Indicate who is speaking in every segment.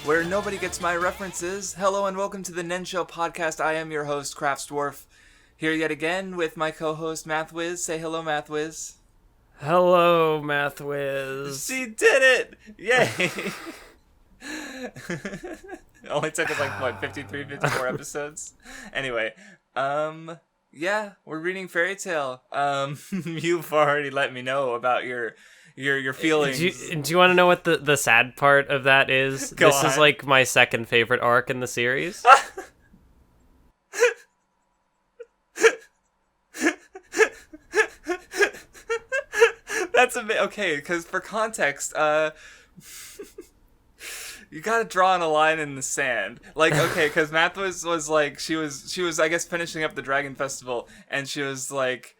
Speaker 1: Where nobody gets my references. Hello and welcome to the Nen Show Podcast. I am your host, Craftsdwarf, here yet again with my co-host, Mathwiz. Say hello, Mathwiz.
Speaker 2: Hello, Mathwiz.
Speaker 1: She did it! Yay! It only took us like, 53, 54 episodes? Anyway, yeah, we're reading Fairy Tail. You've already let me know about your feelings.
Speaker 2: Do you want to know what the sad part of that is?
Speaker 1: Go
Speaker 2: this
Speaker 1: on.
Speaker 2: is like my second favorite arc in the series.
Speaker 1: That's a bit okay, because for context, you gotta draw on a line in the sand. Like, okay, because Mathwiz was like, she was I guess finishing up the Dragon Festival, and she was like,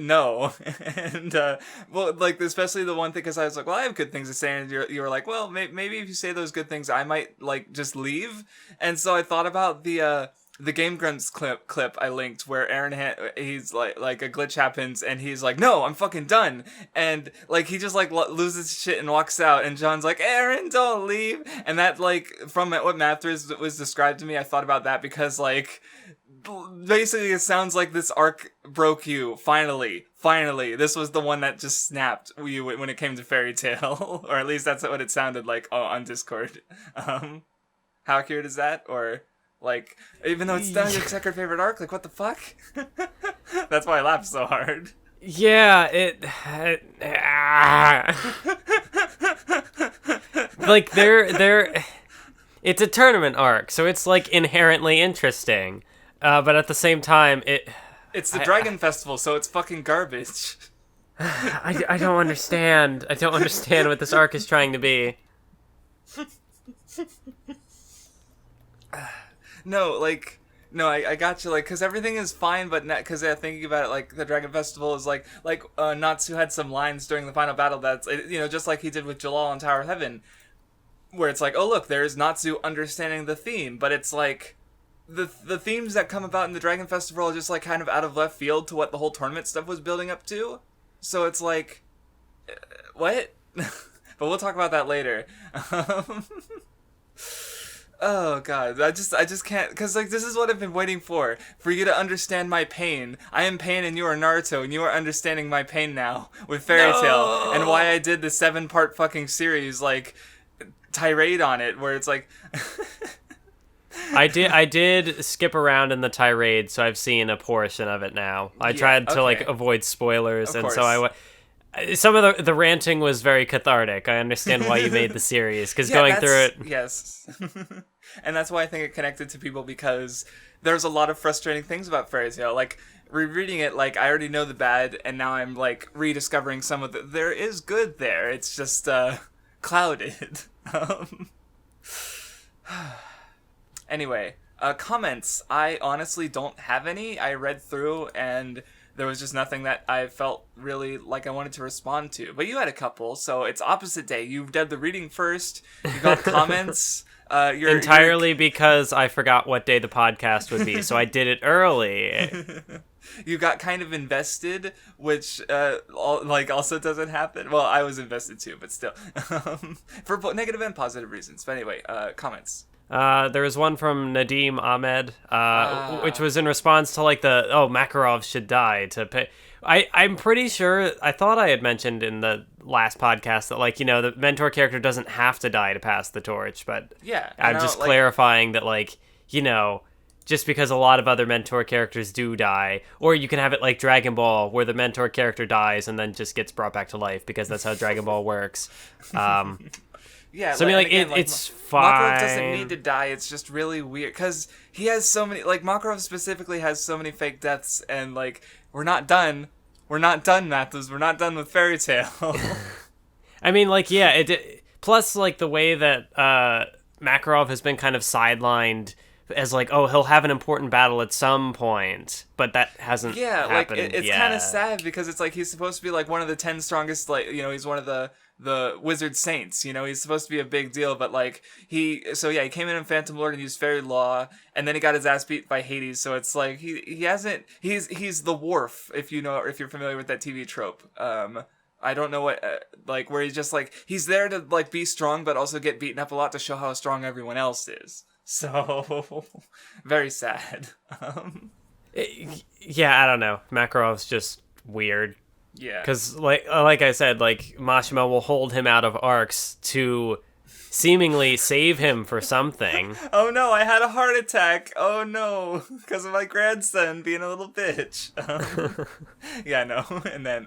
Speaker 1: no. And, well, like, especially the one thing, because I was like, well, I have good things to say, and you were like, well, maybe if you say those good things, I might, like, just leave. And so I thought about the Game Grumps clip I linked, where he's like a glitch happens, and he's like, no, I'm fucking done. And, like, he just, like, loses shit and walks out, and John's like, Aaron, don't leave. And that, like, from what Mathwiz was described to me, I thought about that because, like, basically it sounds like this arc broke you. Finally, this was the one that just snapped you when it came to Fairy Tail. Or at least that's what it sounded like on Discord. How accurate is that? Or, like, even though it's not your second favorite arc, like, what the fuck? That's why I laughed so hard.
Speaker 2: Yeah, like it's a tournament arc, so it's like inherently interesting. But at the same time,
Speaker 1: it's the Dragon Festival, so it's fucking garbage.
Speaker 2: I don't understand. I don't understand what this arc is trying to be.
Speaker 1: No, I got you, like, because everything is fine, but because thinking about it, like, the Dragon Festival is like Natsu had some lines during the final battle that's, just like he did with Jellal in Tower of Heaven, where it's like, oh, look, there's Natsu understanding the theme, but it's like, the themes that come about in the Dragon Festival are just, like, kind of out of left field to what the whole tournament stuff was building up to. So it's like, what? But we'll talk about that later. Oh god, I just can't, because, like, this is what I've been waiting for you to understand my pain. I am pain and you are Naruto, and you are understanding my pain now with Fairy Tail, and why I did the 7-part fucking series, like, tirade on it, where it's like...
Speaker 2: I did skip around in the tirade, so I've seen a portion of it now. I tried to like avoid spoilers,
Speaker 1: of
Speaker 2: and
Speaker 1: course.
Speaker 2: so some of the ranting was very cathartic. I understand why you made the series, because going through it...
Speaker 1: Yes. And that's why I think it connected to people, because there's a lot of frustrating things about Fairy Tail. Like, rereading it, like, I already know the bad, and now I'm, like, rediscovering some of the... There is good there. It's just, clouded. Anyway, comments. I honestly don't have any. I read through, and there was just nothing that I felt really like I wanted to respond to. But you had a couple, so it's opposite day. You did the reading first. You got comments.
Speaker 2: Entirely because I forgot what day the podcast would be, so I did it early.
Speaker 1: You got kind of invested, which also doesn't happen. Well, I was invested too, but still. For both negative and positive reasons. But anyway, comments.
Speaker 2: There was one from Nadim Ahmed, which was in response to like Makarov should die to pay. I'm pretty sure, I thought I had mentioned in the last podcast that, like, the mentor character doesn't have to die to pass the torch, but
Speaker 1: yeah,
Speaker 2: I'm just clarifying that, like, just because a lot of other mentor characters do die, or you can have it like Dragon Ball, where the mentor character dies and then just gets brought back to life, because that's how Dragon Ball works.
Speaker 1: Yeah,
Speaker 2: so I mean, like, it's fine.
Speaker 1: Makarov doesn't need to die. It's just really weird because he has so many. Like, Makarov specifically has so many fake deaths, and like, we're not done. We're not done, Mathwiz. We're not done with Fairy Tail.
Speaker 2: I mean, like, yeah. Plus, like, the way that Makarov has been kind of sidelined as like, oh, he'll have an important battle at some point, but that hasn't happened
Speaker 1: it's
Speaker 2: yet.
Speaker 1: kind of sad because it's like he's supposed to be like one of the 10 strongest, like, you know, he's one of the wizard saints, you know, he's supposed to be a big deal, but like he came in Phantom Lord and used fairy law, and then he got his ass beat by Hades, so it's like he's the Worf, if you're familiar with that TV trope. I don't know what, like, where he's just like, he's there to like be strong but also get beaten up a lot to show how strong everyone else is. So very sad.
Speaker 2: Yeah, I don't know. Makarov's just weird.
Speaker 1: Yeah.
Speaker 2: Because, like I said, like, Mashima will hold him out of arcs to seemingly save him for something.
Speaker 1: Oh no, I had a heart attack. Oh no, because of my grandson being a little bitch. Yeah, no. And then,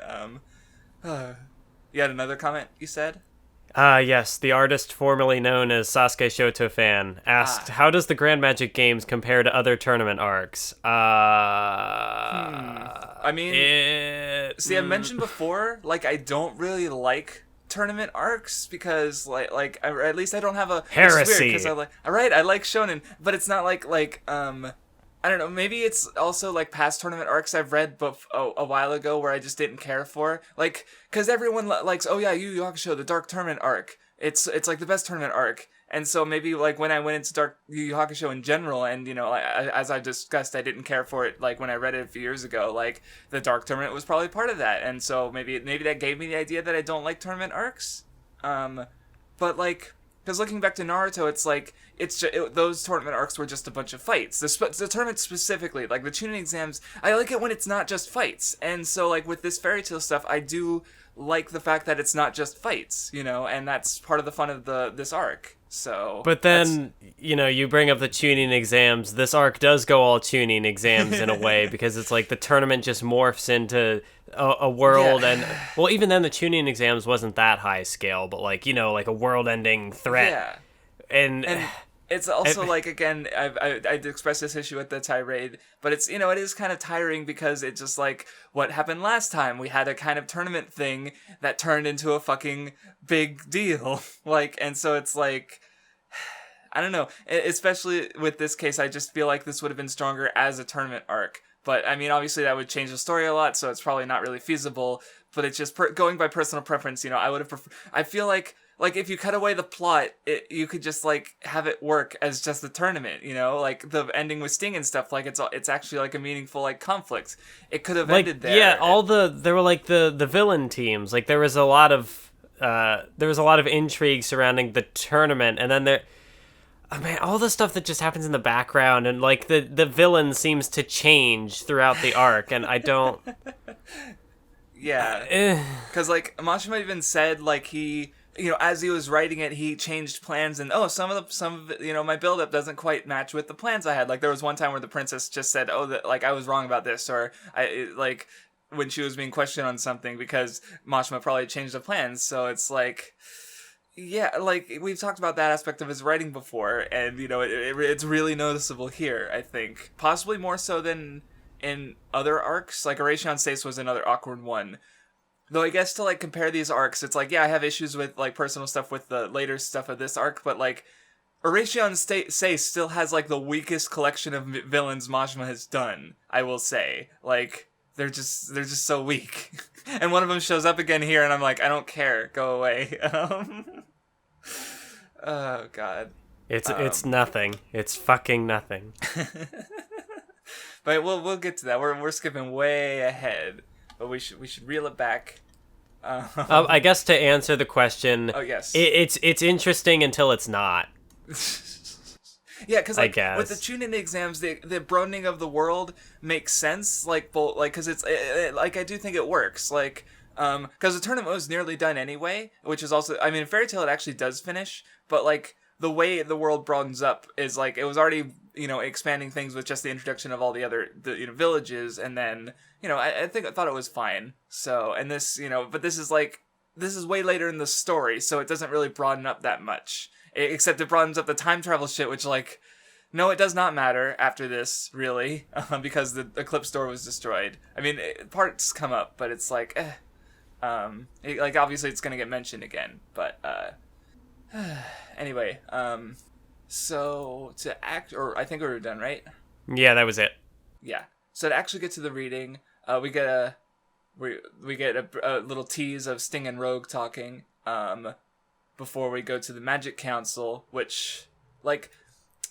Speaker 1: you had another comment, you said?
Speaker 2: Yes, the artist formerly known as Sasuke Shoto Fan asked, how does the Grand Magic Games compare to other tournament arcs?
Speaker 1: I mean, see, I mentioned before, like, I don't really like tournament arcs because, like, or at least I don't have a
Speaker 2: heresy.
Speaker 1: Because I like Shounen, but it's not like, I don't know, maybe it's also like past tournament arcs I've read a while ago where I just didn't care for. Like, because everyone likes, oh yeah, Yu Yu Hakusho, the Dark Tournament arc. It's like the best tournament arc. And so maybe like when I went into Dark Yu Yu Hakusho in general, and you know, as I discussed, I didn't care for it like when I read it a few years ago. Like the Dark Tournament was probably part of that, and so maybe that gave me the idea that I don't like tournament arcs. But like, because looking back to Naruto, it's like those tournament arcs were just a bunch of fights. The tournament specifically, like the tuning exams, I like it when it's not just fights. And so like with this fairy tale stuff, I do like the fact that it's not just fights, you know, and that's part of the fun of this arc. So,
Speaker 2: but then you know, you bring up the tuning exams. This arc does go all tuning exams in a way because it's like the tournament just morphs into a world, and well, even then the tuning exams wasn't that high scale, but like, you know, like a world-ending threat.
Speaker 1: Yeah,
Speaker 2: and
Speaker 1: it's also like, again, I'd expressed this issue at the tirade, but it's, you know, it is kind of tiring because it's just like what happened last time. We had a kind of tournament thing that turned into a fucking big deal. Like, and so it's like, I don't know, especially with this case, I just feel like this would have been stronger as a tournament arc. But, I mean, obviously that would change the story a lot, so it's probably not really feasible. But it's just going by personal preference, you know, I would have preferred... I feel like if you cut away the plot, you could just, like, have it work as just the tournament, you know? Like, the ending with Sting and stuff, like, it's actually, like, a meaningful, like, conflict. It could have ended there.
Speaker 2: Yeah, there were, like, the villain teams. Like, there was a lot of intrigue surrounding the tournament, and then I mean, all the stuff that just happens in the background, and like the villain seems to change throughout the arc, and I don't.
Speaker 1: Yeah, because like Mashima even said, like, he, you know, as he was writing it, he changed plans, and some of it, you know, my build-up doesn't quite match with the plans I had. Like there was one time where the princess just said, "Oh, like I was wrong about this," or like when she was being questioned on something because Mashima probably changed the plans. So it's like. Yeah, like, we've talked about that aspect of his writing before, and, you know, it's really noticeable here, I think. Possibly more so than in other arcs. Like, Oration Stace was another awkward one. Though I guess to, like, compare these arcs, it's like, yeah, I have issues with, like, personal stuff with the later stuff of this arc, but, like, Oration Stace still has, like, the weakest collection of villains Mashima has done, I will say. Like, they're just so weak. And one of them shows up again here, and I'm like, I don't care. Go away. Oh, God.
Speaker 2: It's nothing. It's fucking nothing.
Speaker 1: But we'll get to that. We're skipping way ahead. But we should reel it back.
Speaker 2: I guess to answer the question.
Speaker 1: Oh, yes.
Speaker 2: It's interesting until it's not.
Speaker 1: Yeah, because like with the Chunin exams, the broadening of the world makes sense. Like, because it's like I do think it works. Like, because the tournament was nearly done anyway, which is also, I mean, in Fairy Tail it actually does finish, but like the way the world broadens up is like it was already, you know, expanding things with just the introduction of all the other villages, and then, you know, I thought it was fine. So, and this, you know, but this is way later in the story, so it doesn't really broaden up that much. Except it broadens up the time travel shit, which, like, no, it does not matter after this, really, because the Eclipse Door was destroyed. I mean, parts come up, but it's like, like, obviously it's gonna get mentioned again, but, anyway, So to act, or I think we were done, right?
Speaker 2: Yeah, that was it.
Speaker 1: Yeah. So to actually get to the reading, we get a little tease of Sting and Rogue talking before we go to the Magic Council, which, like,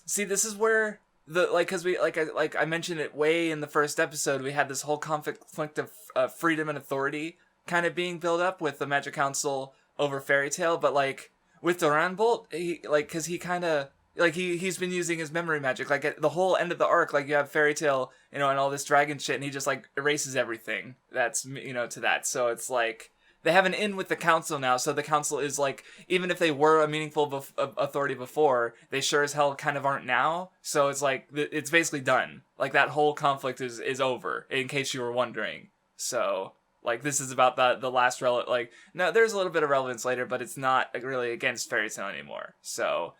Speaker 1: see, this is where because I mentioned it way in the first episode, we had this whole conflict of freedom and authority kind of being built up with the Magic Council over Fairy Tail, but like with Duranbolt, he's been using his memory magic, like at the whole end of the arc, like you have Fairy Tail, and all this dragon shit, and he just like erases everything that's to that. So it's like they have an in with the council now, so the council is like, even if they were a meaningful authority before, they sure as hell kind of aren't now. So it's like it's basically done. Like that whole conflict is over, in case you were wondering. So like this is about the last like, no, there's a little bit of relevance later, but it's not really against Fairy Tail anymore. So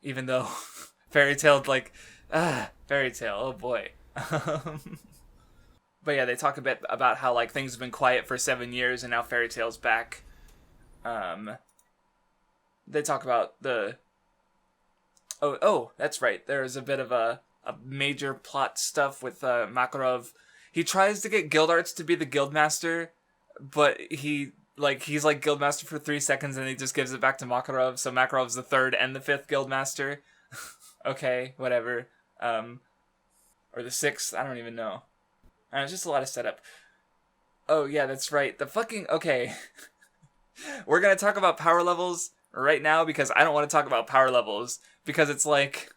Speaker 1: even though Fairy Tail, Fairy Tail, oh boy. But yeah, they talk a bit about how like things have been quiet for 7 years and now Fairy Tail's back. They talk about the... Oh, that's right. There's a bit of a major plot stuff with Makarov. He tries to get Guildarts to be the Guildmaster, but he's Guildmaster for 3 seconds and he just gives it back to Makarov. So Makarov's the 3rd and the 5th Guildmaster. Okay, whatever. Or the 6th, I don't even know. It's just a lot of setup. Oh, yeah, that's right. Okay. We're going to talk about power levels right now because I don't want to talk about power levels. Because it's like...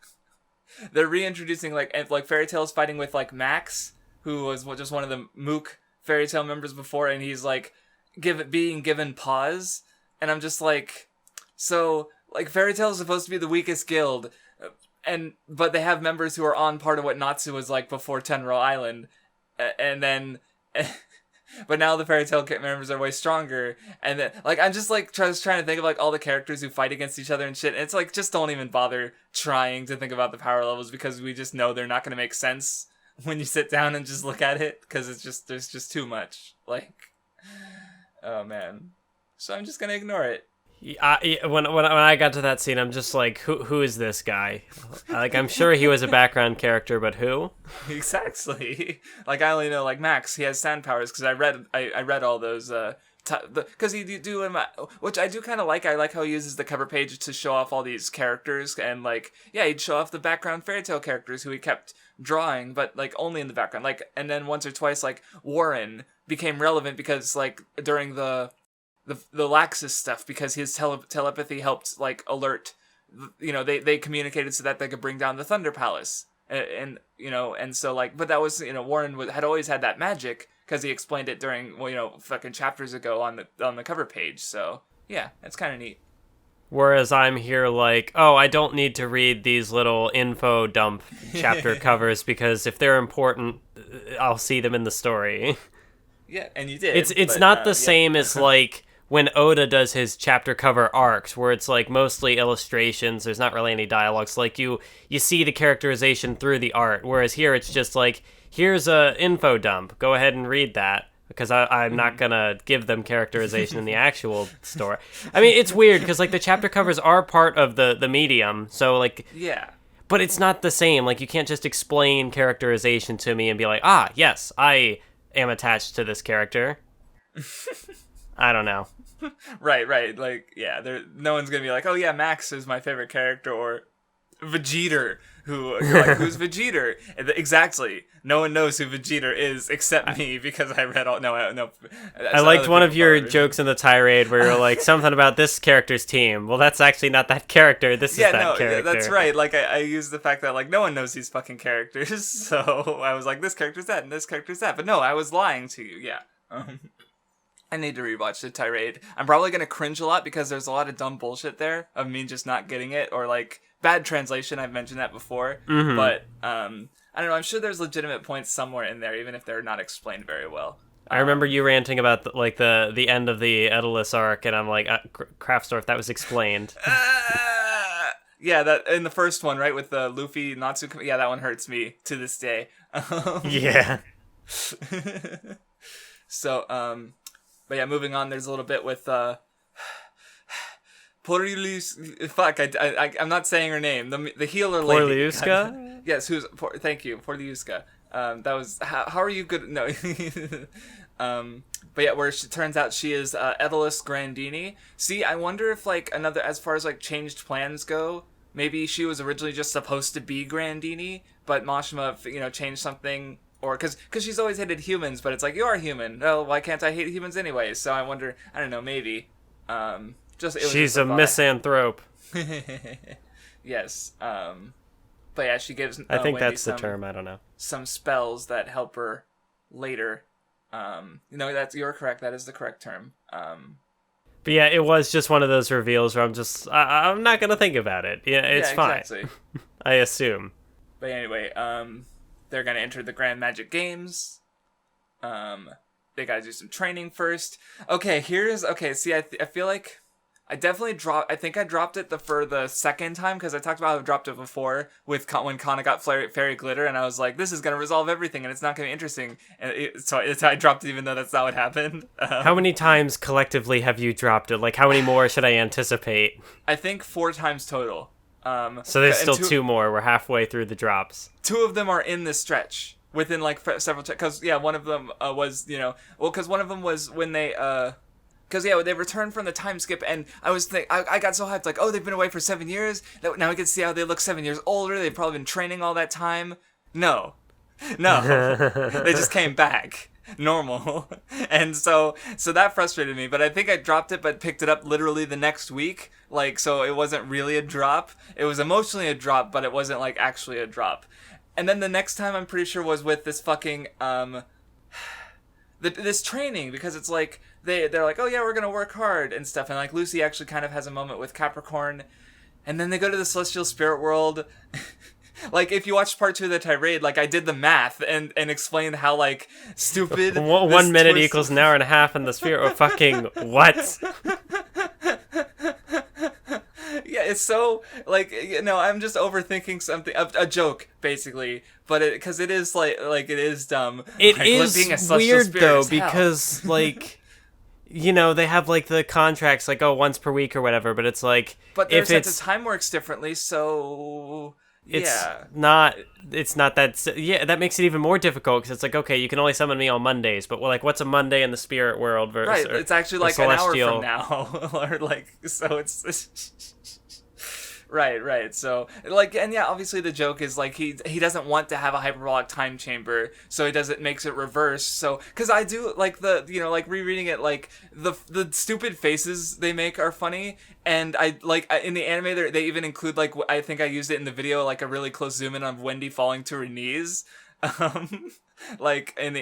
Speaker 1: They're reintroducing, like Fairy Tail's fighting with, like, Max, who was just one of the Mook Fairy Tail members before, and he's, like, being given pause. And I'm just like... So, like, Fairy Tail is supposed to be the weakest guild, but they have members who are on part of what Natsu was like before Tenro Island. And then, but now the Fairy Tail members are way stronger. And then, like, I'm just like trying to think of like all the characters who fight against each other and shit. And it's like, just don't even bother trying to think about the power levels because we just know they're not going to make sense when you sit down and just look at it because there's just too much. Like, oh man. So I'm just going to ignore it.
Speaker 2: When I got to that scene, I'm just like, who is this guy? Like, I'm sure he was a background character, but who?
Speaker 1: Exactly. Like, I only know, like, Max, he has sand powers, because I read all those, because he do him, which I do kind of like. I like how he uses the cover page to show off all these characters, and, like, yeah, he'd show off the background Fairy Tail characters who he kept drawing, but, like, only in the background. Like, and then once or twice, like, Warren became relevant because, like, during the Laxus stuff, because his telepathy helped like alert, they communicated so that they could bring down the Thunder Palace, and so like, but that was Warren had always had that magic because he explained it during fucking chapters ago on the cover page. So yeah, it's kind of neat.
Speaker 2: Whereas I'm here like, oh, I don't need to read these little info dump chapter covers because if they're important, I'll see them in the story.
Speaker 1: Yeah, and you did.
Speaker 2: It's not the same as like when Oda does his chapter cover arcs, where it's like mostly illustrations, there's not really any dialogues. Like you see the characterization through the art, whereas here it's just like, here's a info dump. Go ahead and read that, because I'm not gonna give them characterization in the actual story. I mean, it's weird because like the chapter covers are part of the medium, so like
Speaker 1: yeah. But
Speaker 2: it's not the same. Like you can't just explain characterization to me and be like, yes, I am attached to this character. I don't know.
Speaker 1: Right. Like, yeah, no one's gonna be like, oh yeah, Max is my favorite character, or Vegeta, who's Vegeta? Exactly. No one knows who Vegeta is except me because I read all. No.
Speaker 2: I liked one of your jokes in the tirade where you're like something about this character's team. Well, that's actually not that character. This is that character. Yeah,
Speaker 1: that's right. Like I used the fact that like no one knows these fucking characters, so I was like, this character's that and this character's that. But no, I was lying to you. Yeah. I need to rewatch the tirade. I'm probably going to cringe a lot because there's a lot of dumb bullshit there of me just not getting it, or like bad translation. I've mentioned that before. Mm-hmm. But I don't know. I'm sure there's legitimate points somewhere in there, even if they're not explained very well.
Speaker 2: I remember you ranting about the end of the Edalus arc, and I'm like, Craftsdwarf, that was explained.
Speaker 1: Yeah, that in the first one, right, with the Luffy Natsu. Yeah, that one hurts me to this day.
Speaker 2: Yeah.
Speaker 1: So, but yeah, moving on, there's a little bit with Fuck, I'm not saying her name. The healer lady.
Speaker 2: Porliuska?
Speaker 1: Yes, thank you, Porliuska. That was, how are you good? No. But yeah, where it turns out she is Edelus Grandini. See, I wonder if, like, as far as, like, changed plans go, maybe she was originally just supposed to be Grandini, but Mashima, changed something, or, because she's always hated humans, but it's like, you are human. Well, why can't I hate humans anyway? So I wonder, I don't know, maybe. She's
Speaker 2: a misanthrope.
Speaker 1: Yes. But yeah, she gives
Speaker 2: I think
Speaker 1: Wendy
Speaker 2: that's the term, I don't know.
Speaker 1: some spells that help her later. You're correct. That is the correct term.
Speaker 2: But yeah, it was just one of those reveals where I'm not going to think about it. Yeah, it's fine. Exactly. I assume.
Speaker 1: But anyway, they're going to enter the Grand Magic Games. They got to do some training first. Okay, see, I feel like I think I dropped it for the second time, because I talked about how I dropped it before with when Kana got fairy glitter, and I was like, this is going to resolve everything, and it's not going to be interesting. And I dropped it even though that's not what happened.
Speaker 2: How many times collectively have you dropped it? Like, how many more should I anticipate?
Speaker 1: I think 4 times total.
Speaker 2: So there's still 2 more. We're halfway through the drops. 2
Speaker 1: of them are in this stretch, within, like, several... Because, yeah, one of them was, because one of them was when they... Because, yeah, they returned from the time skip, and I got so hyped, like, oh, they've been away for 7 years? Now we can see how they look 7 years older. They've probably been training all that time. No. They just came back. Normal. And so that frustrated me, but I think I dropped it, but picked it up literally the next week. Like, so it wasn't really a drop. It was emotionally a drop, but it wasn't, like, actually a drop. And then the next time, I'm pretty sure, was with this fucking, this training, because it's like, they're like, oh yeah, we're gonna work hard and stuff, and like Lucy actually kind of has a moment with Capricorn, and then they go to the celestial spirit world. Like, if you watched part 2 of the tirade, like, I did the math and explained how, like, stupid
Speaker 2: 1 minute equals an hour and a half in the spirit of fucking what?
Speaker 1: Yeah, it's so, like, I'm just overthinking something, a joke, basically, but because it is, like, it is dumb.
Speaker 2: It is weird, though, because, like... they have, like, the contracts, like, once per week or whatever, but it's like...
Speaker 1: But their sense of time works differently, so...
Speaker 2: It's not that... Yeah, that makes it even more difficult, because it's like, okay, you can only summon me on Mondays, but, like, what's a Monday in the spirit world versus...
Speaker 1: Right, it's actually, like, an hour from now. Or, like, so it's... Right. So, like, and yeah, obviously the joke is, like, he doesn't want to have a hyperbolic time chamber, so makes it reverse. So, because I do, like, like, rereading it, like, the stupid faces they make are funny, and I, like, in the anime, they even include, like, I think I used it in the video, like, a really close zoom in on Wendy falling to her knees. Like, and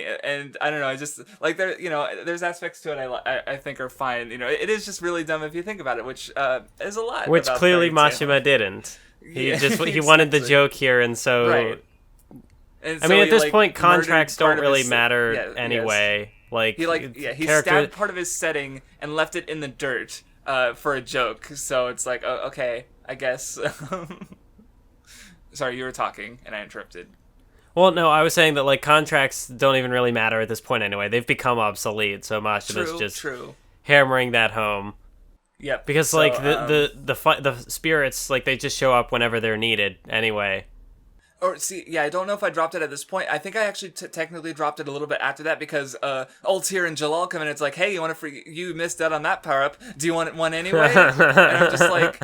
Speaker 1: I don't know, I just, like, there, there's aspects to it I think are fine. It is just really dumb if you think about it, which is a lot.
Speaker 2: Which clearly Mashima didn't. He wanted the joke here, and so... Right. And so at this point, contracts don't really matter anyway. Yes. Like,
Speaker 1: he stabbed part of his setting and left it in the dirt for a joke. So it's like, oh, okay, I guess. Sorry, you were talking, and I interrupted.
Speaker 2: Well, no, I was saying that, like, contracts don't even really matter at this point anyway. They've become obsolete, so Mashima's just hammering that home.
Speaker 1: Yep.
Speaker 2: Because, so, like, the spirits, like, they just show up whenever they're needed anyway.
Speaker 1: Or, see, yeah, I don't know if I dropped it at this point. I think I actually technically dropped it a little bit after that, because Altair and Jellal come in, and it's like, hey, you missed out on that power-up. Do you want one anyway? And I'm just like...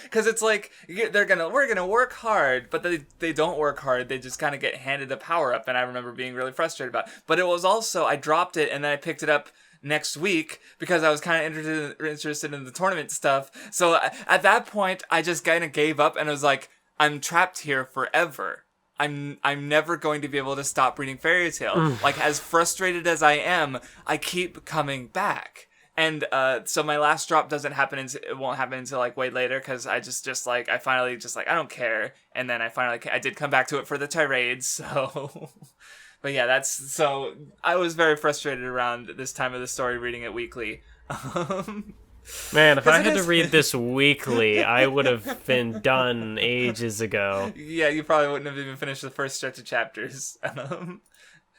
Speaker 1: Because it's like, we're gonna work hard, but they don't work hard. They just kind of get handed a power-up, and I remember being really frustrated about it. But it was also, I dropped it, and then I picked it up next week because I was kind of interested in the tournament stuff. So at that point, I just kind of gave up, and I was like, I'm trapped here forever. I'm never going to be able to stop reading Fairy Tail. Like, as frustrated as I am, I keep coming back. And so my last drop it won't happen until, like, way later, because I just like, I finally just, like, I don't care. And then I did come back to it for the tirades, so... But yeah, so I was very frustrated around this time of the story reading it weekly.
Speaker 2: Man, if I had to read this weekly, I would have been done ages ago.
Speaker 1: Yeah, you probably wouldn't have even finished the first stretch of chapters.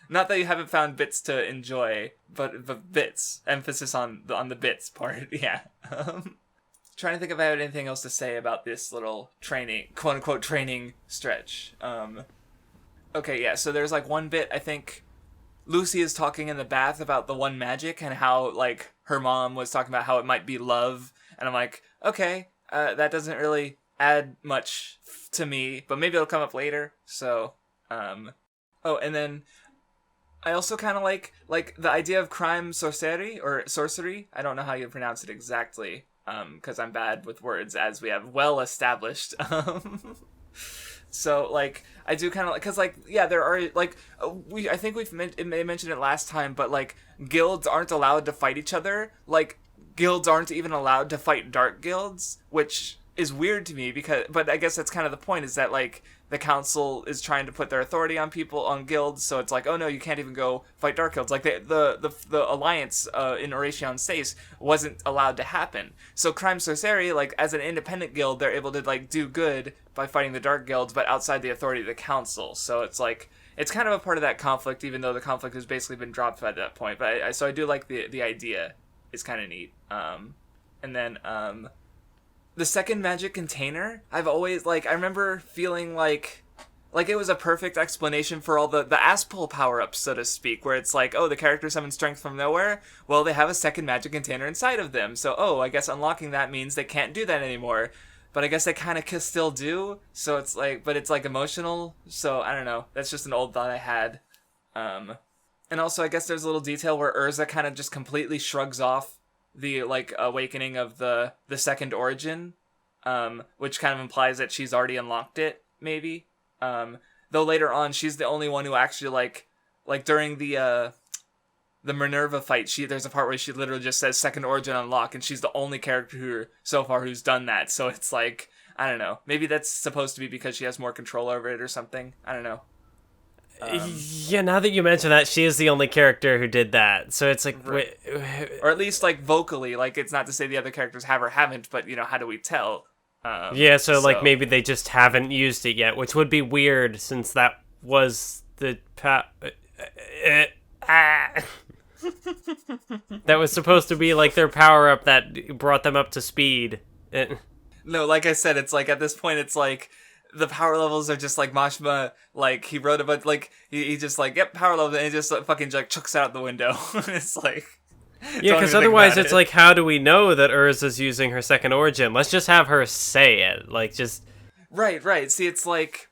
Speaker 1: Not that you haven't found bits to enjoy, but bits. Emphasis on the bits part, yeah. trying to think if I have anything else to say about this little training, quote unquote training stretch. Okay, yeah. So there's like one bit, I think Lucy is talking in the bath about the one magic and how like her mom was talking about how it might be love, and I'm like, okay, that doesn't really add much to me, but maybe it'll come up later. So, oh, and then I also kind of like the idea of crime sorcery or sorcery. I don't know how you pronounce it exactly, because I'm bad with words, as we have well established. So like I do kind of like, because like yeah, there are like I think they mentioned it last time, but like guilds aren't allowed to fight each other. Like guilds aren't even allowed to fight dark guilds, which is weird to me but I guess that's kind of the point, is that like the council is trying to put their authority on people, on guilds, so it's like, oh no, you can't even go fight dark guilds. Like the alliance in Oration Stace wasn't allowed to happen. So crime sorcery, like as an independent guild, they're able to like do good by fighting the dark guilds, but outside the authority of the council. So it's like it's kind of a part of that conflict, even though the conflict has basically been dropped by that point. But I do like the idea. It's kind of neat. And then the second magic container, I've always, like, I remember feeling like it was a perfect explanation for all the Aspel power-ups, so to speak, where it's like, oh, the characters summon strength from nowhere, well, they have a second magic container inside of them, so, oh, I guess unlocking that means they can't do that anymore, but I guess they kind of still do, so it's like, but it's, like, emotional, so, I don't know, that's just an old thought I had. And also, I guess there's a little detail where Erza kind of just completely shrugs off the like awakening of the second origin, which kind of implies that she's already unlocked it, maybe. Though later on, she's the only one who actually like during the Minerva fight, there's a part where she literally just says second origin unlock, and she's the only character so far who's done that. So it's like, I don't know, maybe that's supposed to be because she has more control over it or something. I don't know.
Speaker 2: Yeah, now that you mention that, she is the only character who did that. So it's like...
Speaker 1: Right. Or at least, like, vocally. Like, it's not to say the other characters have or haven't, but, you know, how do we tell?
Speaker 2: So, like, maybe they just haven't used it yet, which would be weird, since that was the... That was supposed to be, like, their power-up that brought them up to speed.
Speaker 1: No, like I said, it's like, at this point, it's like... The power levels are just like Mashima, like he wrote about, like he just like, yep, power level, and he just like, fucking like chucks it out the window. It's like,
Speaker 2: yeah, because otherwise it's like, how do we know that Erza's using her second origin? Let's just have her say it, like just.
Speaker 1: Right. See, it's like,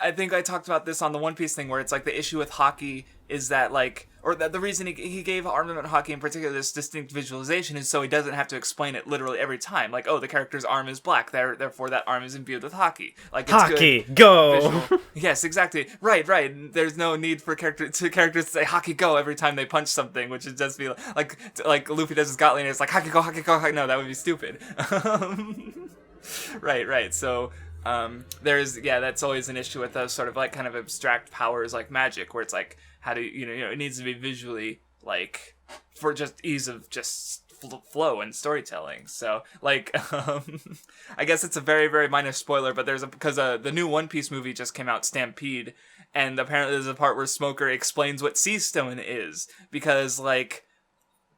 Speaker 1: I think I talked about this on the One Piece thing, where it's like the issue with Haki is that like, or that the reason he gave Armament Haki in particular this distinct visualization is so he doesn't have to explain it literally every time. Like, oh, the character's arm is black, therefore that arm is imbued with Haki. Like, it's
Speaker 2: Haki,
Speaker 1: good
Speaker 2: go!
Speaker 1: Visual. Yes, exactly. Right. There's no need for characters to say Haki go every time they punch something, which would just be like Luffy does his Gatling, and it's like Haki go, Haki go, Haki. No, that would be stupid. Right. So, that's always an issue with those sort of like kind of abstract powers like magic, where it's like, how do you know, it needs to be visually like for just ease of just flow and storytelling. So like, I guess it's a very, very minor spoiler, but because the new One Piece movie just came out, Stampede, and apparently there's a part where Smoker explains what Sea Stone is, because like,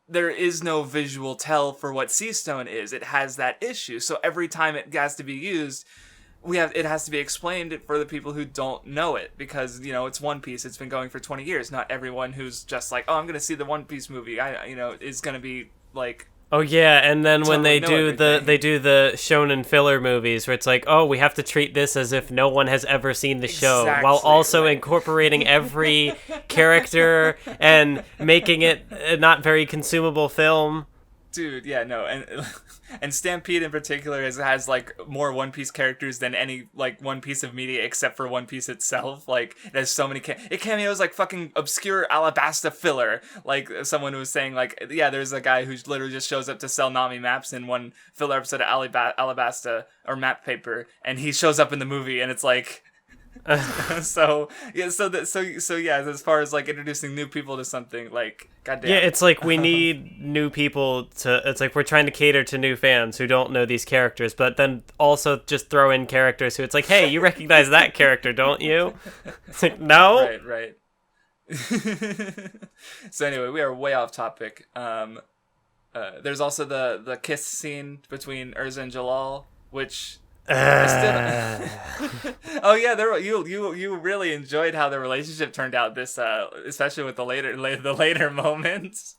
Speaker 1: there is no visual tell for what Sea Stone is. It has that issue. So every time it has to be used, it has to be explained for the people who don't know it, because, you know, it's One Piece. It's been going for 20 years. Not everyone who's just like, oh, I'm going to see the One Piece movie, is going to be like...
Speaker 2: Oh yeah, and then when they do the Shounen filler movies, where it's like, oh, we have to treat this as if no one has ever seen the show, while also incorporating every character and making it a not very consumable film.
Speaker 1: Dude, yeah, no, and Stampede in particular has like more One Piece characters than any like One Piece of media except for One Piece itself. Like, it has so many it cameos like fucking obscure Alabasta filler. Like, someone was saying like, yeah, there's a guy who literally just shows up to sell Nami maps in one filler episode of Alabasta or map paper, and he shows up in the movie, and it's like. So as far as like introducing new people to something, like, goddamn.
Speaker 2: Yeah, it's like we need new people it's like we're trying to cater to new fans who don't know these characters, but then also just throw in characters who it's like, hey, you recognize that character, don't you? It's like, no.
Speaker 1: Right. So anyway, we are way off topic. There's also the kiss scene between Erza and Jellal, which I still... Oh yeah, you really enjoyed how the relationship turned out. This especially with the later moments.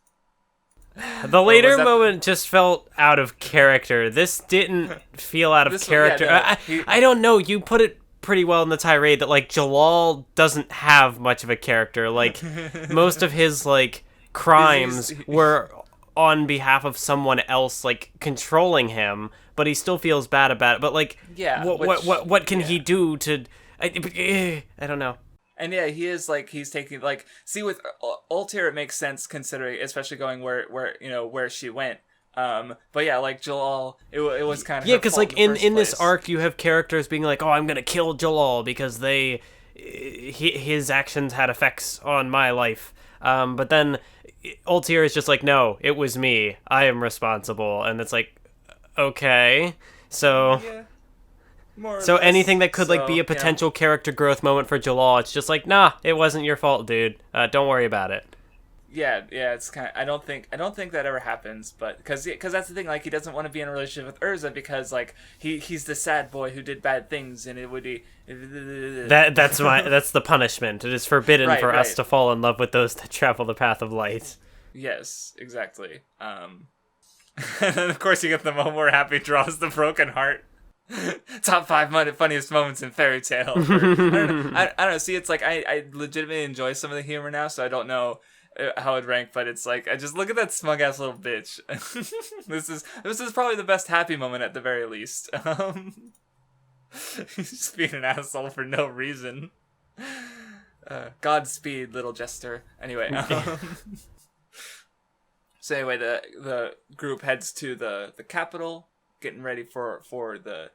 Speaker 2: The later moment just felt out of character. This didn't feel out of character. Yeah, no, I don't know. You put it pretty well in the tirade that like Jellal doesn't have much of a character. Like most of his like crimes were on behalf of someone else like controlling him, but he still feels bad about it. But like,
Speaker 1: yeah,
Speaker 2: what can he do to? I don't know.
Speaker 1: And yeah, he is like he's taking like see with Altair it makes sense considering especially going where she went. But yeah, like Jellal, it was kind of
Speaker 2: because like in this arc you have characters being like, oh, I'm gonna kill Jellal because his actions had effects on my life. But then Altair is just like, no, it was me. I am responsible, and it's like, okay, so. Yeah. So anything that could like be a potential character growth moment for Jellal, it's just like, nah, it wasn't your fault, dude. Don't worry about it.
Speaker 1: Yeah, it's kind of. I don't think that ever happens, but because that's the thing. Like, he doesn't want to be in a relationship with Erza because like he's the sad boy who did bad things, and it would be.
Speaker 2: That's the punishment. It is forbidden for us to fall in love with those that travel the path of light.
Speaker 1: Yes, exactly. And then of course you get the moment where Happy draws the broken heart. Top 5 funniest moments in Fairy Tail. I don't know. See, it's like I legitimately enjoy some of the humor now, so I don't know how it'd rank, but it's like I just look at that smug ass little bitch. This is probably the best Happy moment at the very least. He's just being an asshole for no reason. Godspeed, little jester. Anyway. So anyway, the group heads to the capital, getting ready for the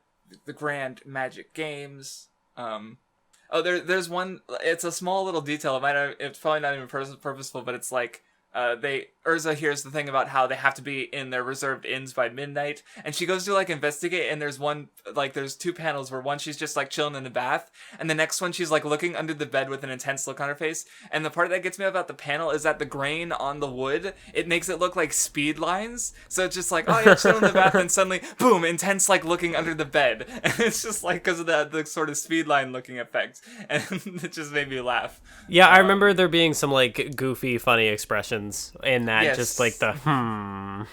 Speaker 1: grand magic games. There's one. It's a small little detail. It's probably not even purposeful, but it's like Erza hears the thing about how they have to be in their reserved inns by midnight, and she goes to like investigate, and there's two panels where one she's just like chilling in the bath, and the next one she's like looking under the bed with an intense look on her face. And the part that gets me about the panel is that the grain on the wood, it makes it look like speed lines. So it's just like, oh yeah, chilling in the bath, and suddenly boom, intense like looking under the bed, and it's just like because of the sort of speed line looking effect, and it just made me laugh.
Speaker 2: Yeah, I remember there being some like goofy, funny expressions in that, yes. Just like the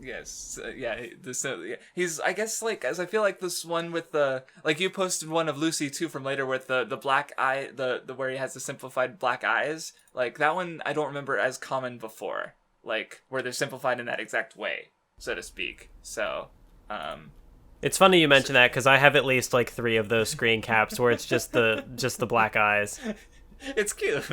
Speaker 1: Yes, yeah. He's, I guess, like, as I feel like this one with the, like, you posted one of Lucy too from later with the black eye, the where he has the simplified black eyes. Like that one, I don't remember as common before, like where they're simplified in that exact way, so to speak. So,
Speaker 2: it's funny you mention that because I have at least like 3 of those screen caps where it's just the black eyes.
Speaker 1: It's cute.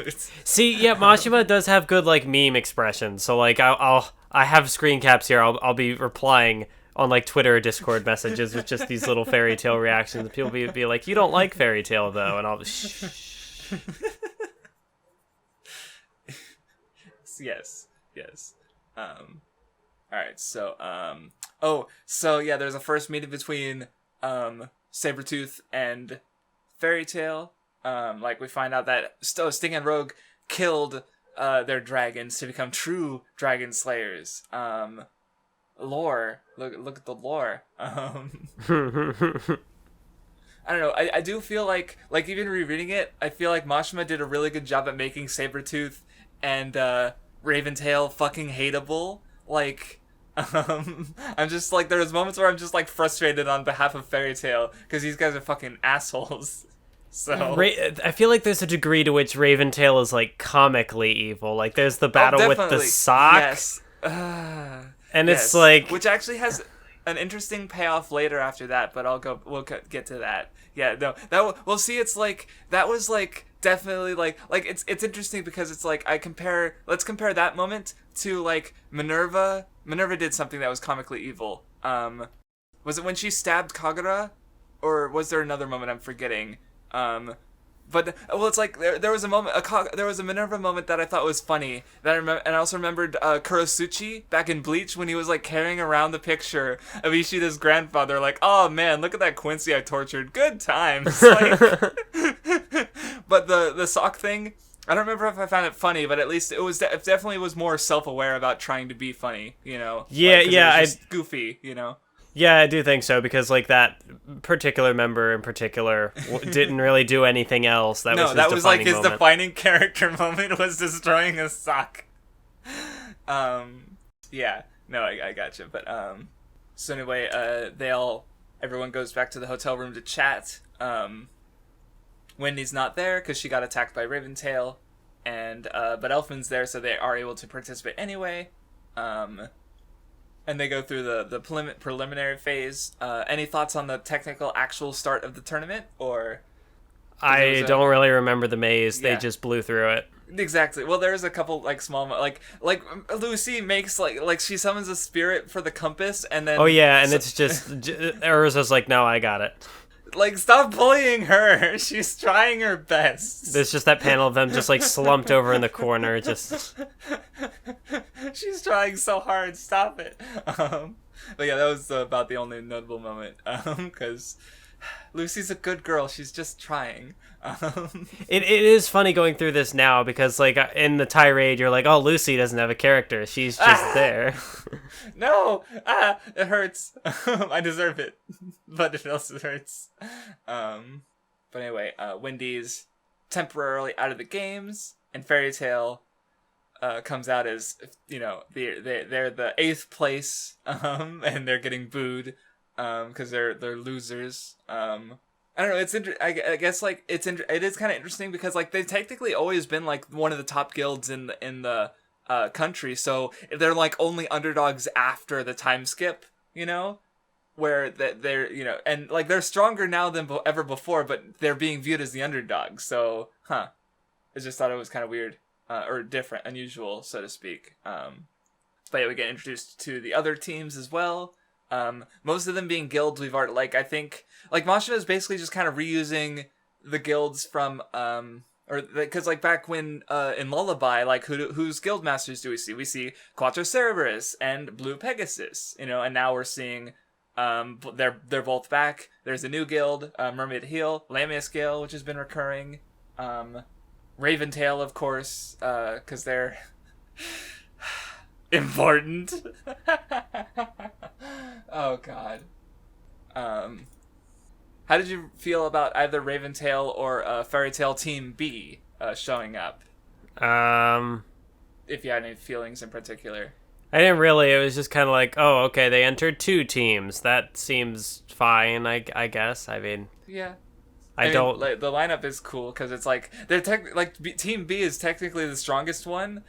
Speaker 2: See, yeah, Mashima does have good like meme expressions. So like I have screen caps here. I'll be replying on like Twitter or Discord messages with just these little fairy tale reactions. People be like, "You don't like fairy tale though," and I'll shh.
Speaker 1: Yes. All right. So yeah, there's a first meeting between Sabretooth and Fairy Tail. Like we find out that Sting and Rogue killed their dragons to become true dragon slayers. Lore. Look at the lore. I don't know. I do feel like even rereading it, I feel like Mashima did a really good job at making Sabretooth and Raventail fucking hateable. Like, I'm just like, there's moments where I'm just like frustrated on behalf of Fairy Tail because these guys are fucking assholes. So
Speaker 2: I feel like there's a degree to which Raventail is like comically evil. Like there's the battle with the sock. Yes. And it's like,
Speaker 1: which actually has an interesting payoff later after that, but we'll get to that. Yeah, no, we'll see. It's like that was like definitely like it's interesting because it's like let's compare that moment to like Minerva. Minerva did something that was comically evil. Was it when she stabbed Kagura, or was there another moment I'm forgetting? But it's like there was a moment, there was a Minerva moment that I thought was funny that I remember, and I also remembered Kurosuchi back in Bleach when he was like carrying around the picture of Ishida's grandfather, like, oh man, look at that Quincy I tortured, good times. Like, but the sock thing, I don't remember if I found it funny, but at least it definitely was more self-aware about trying to be funny, you know?
Speaker 2: Yeah,
Speaker 1: like,
Speaker 2: yeah.
Speaker 1: it was just goofy, you know?
Speaker 2: Yeah, I do think so, because like that particular member in particular didn't really do anything else. That was like his
Speaker 1: defining character moment was destroying a sock. Yeah, no, I gotcha. But so anyway, everyone goes back to the hotel room to chat. Wendy's not there because she got attacked by Raventail, and but Elfman's there, so they are able to participate anyway. And they go through the preliminary phase. Any thoughts on the technical actual start of the tournament, or?
Speaker 2: I don't really remember the maze. Yeah. They just blew through it.
Speaker 1: Exactly. Well, there's a couple like small like Lucy makes like she summons a spirit for the compass, and then
Speaker 2: it's just Erza's like, no, I got it.
Speaker 1: Like, stop bullying her. She's trying her best.
Speaker 2: There's just that panel of them just like slumped over in the corner, just.
Speaker 1: She's trying so hard. Stop it. But yeah, that was about the only notable moment. Because Lucy's a good girl. She's just trying.
Speaker 2: It is funny going through this now because, like, in the tirade, you're like, oh, Lucy doesn't have a character. She's just there.
Speaker 1: No! It hurts. I deserve it. But it also hurts. But anyway, Wendy's temporarily out of the games, and Fairy Tail comes out as, you know, they're the 8th place, and they're getting booed, because they're losers. I don't know. I guess like it is kind of interesting because like they've technically always been like one of the top guilds in the country, so they're like only underdogs after the time skip, you know, where they're, you know, and like they're stronger now than ever before, but they're being viewed as the underdogs. So, I just thought it was kind of weird, or different, unusual, so to speak. But yeah, we get introduced to the other teams as well. Most of them being guilds we've already, like, I think, like, Mashima is basically just kind of reusing the guilds from, or, because, like, back when, in Lullaby, like, whose guild masters do we see? We see Quattro Cerberus and Blue Pegasus, you know, and now we're seeing, they're both back. There's a new guild, Mermaid Heel, Lamia Scale, which has been recurring, Raventail, of course, because they're important. Oh god. How did you feel about either Raventail or Fairy Tail Team B showing up? If you had any feelings in particular.
Speaker 2: I didn't really. It was just kind of like, oh, okay, they entered 2 teams. That seems fine, I guess. I mean,
Speaker 1: yeah.
Speaker 2: I don't.
Speaker 1: Like, the lineup is cool because it's like they're Team B is technically the strongest one,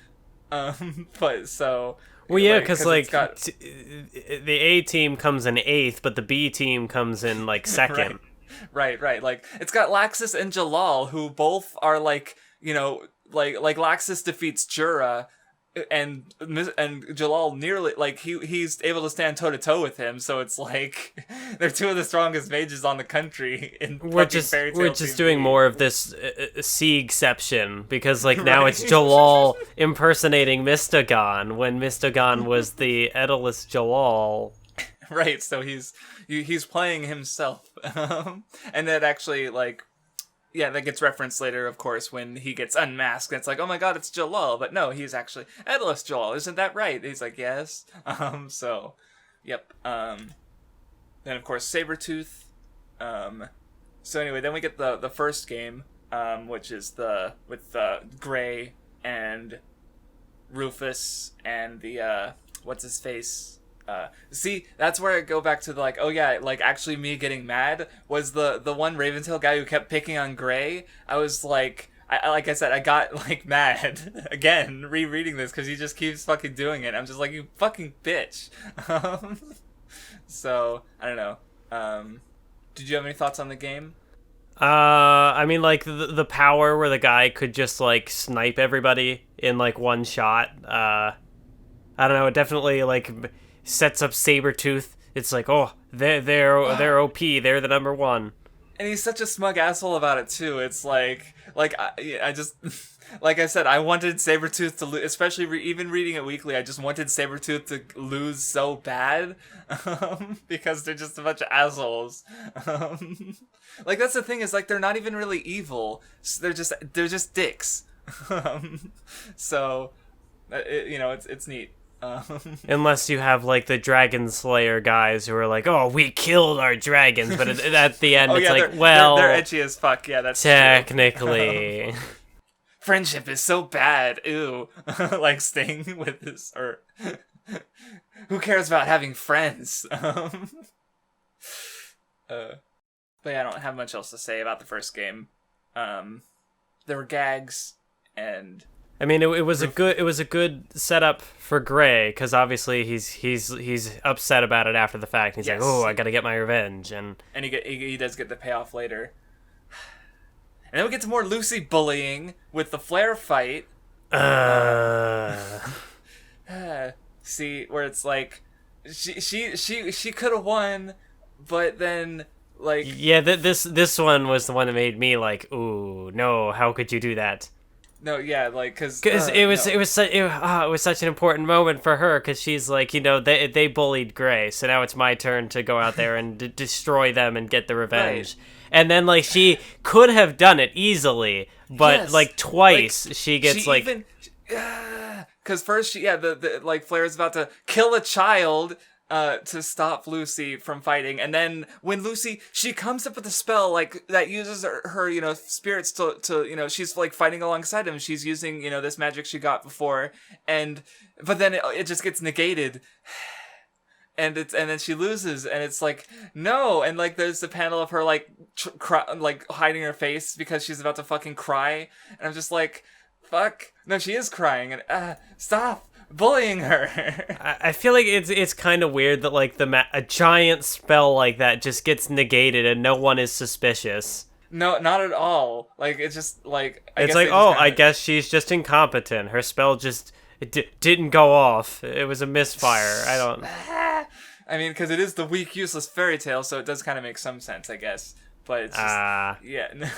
Speaker 1: but so.
Speaker 2: Well, yeah, because like the A team comes in 8th, but the B team comes in like 2nd.
Speaker 1: Right. Like it's got Laxus and Jellal, who both are like, you know, like Laxus defeats Jura, and Jellal nearly, like, he's able to stand toe to toe with him. So it's like they're 2 of the strongest mages on the country.
Speaker 2: We're just doing more of this C-exception because like now it's Jellal impersonating Mystagon when Mystagon was the Edalus Jellal.
Speaker 1: Right, so he's playing himself, and that actually, like, yeah, that gets referenced later, of course, when he gets unmasked. And it's like, oh my god, it's Jellal, but no, he's actually Edalus Jellal. Isn't that right? He's like, yes. So, yep. Then of course Sabretooth. So anyway, then we get the first game, which is with Gray and Rufus and the what's his face. See, that's where I go back to the, like, oh yeah, like, actually me getting mad was the one Raventail guy who kept picking on Gray. I was like, like I said, I got, like, mad again rereading this because he just keeps fucking doing it. I'm just like, you fucking bitch. So, I don't know. Did you have any thoughts on the game?
Speaker 2: I mean, like, the power where the guy could just, like, snipe everybody in, like, one shot. I don't know, it definitely, like, sets up Sabretooth. It's like, oh, they're OP, they're the number 1.
Speaker 1: And he's such a smug asshole about it too. It's like I just, like I said, I wanted Sabretooth to lose, especially even reading it weekly. I just wanted Sabretooth to lose so bad, because they're just a bunch of assholes. Like, that's the thing, is like they're not even really evil. They're just dicks. So, it's neat.
Speaker 2: Unless you have like the Dragon Slayer guys who are like, "Oh, we killed our dragons," but at the end, it's like, well,
Speaker 1: they're edgy as fuck. Yeah, that's
Speaker 2: technically.
Speaker 1: Friendship is so bad. Ew, like Sting with this, or who cares about having friends? But yeah, I don't have much else to say about the first game. There were gags, and
Speaker 2: I mean, it was a good setup for Gray, because obviously he's upset about it after the fact. He's like, "Oh, I gotta get my revenge," and
Speaker 1: he does get the payoff later. And then we get to more Lucy bullying with the flare fight. See, where it's like she could have won, but then like
Speaker 2: this one was the one that made me like, "Ooh, no, how could you do that?"
Speaker 1: No, yeah, like because
Speaker 2: it was such an important moment for her, because she's like, they bullied Gray, so now it's my turn to go out there and destroy them and get the revenge. Right. And then like she could have done it easily, but like twice like, she gets because
Speaker 1: first the like Flair's about to kill a child to stop Lucy from fighting, and then when she comes up with a spell like that uses her spirits to she's like fighting alongside him. She's using this magic she got before, but then it just gets negated. And then she loses, and it's like no, and like there's the panel of her like hiding her face because she's about to fucking cry, and I'm just like, fuck, no, she is crying, and stop bullying her.
Speaker 2: I feel like it's kind of weird that like a giant spell like that just gets negated and no one is suspicious.
Speaker 1: No, not at all. Like it's just like
Speaker 2: I guess she's just incompetent. Her spell just. It didn't go off. It was a misfire. I don't...
Speaker 1: I mean, because it is the weak, useless fairy tale, so it does kind of make some sense, I guess. But it's just... Yeah.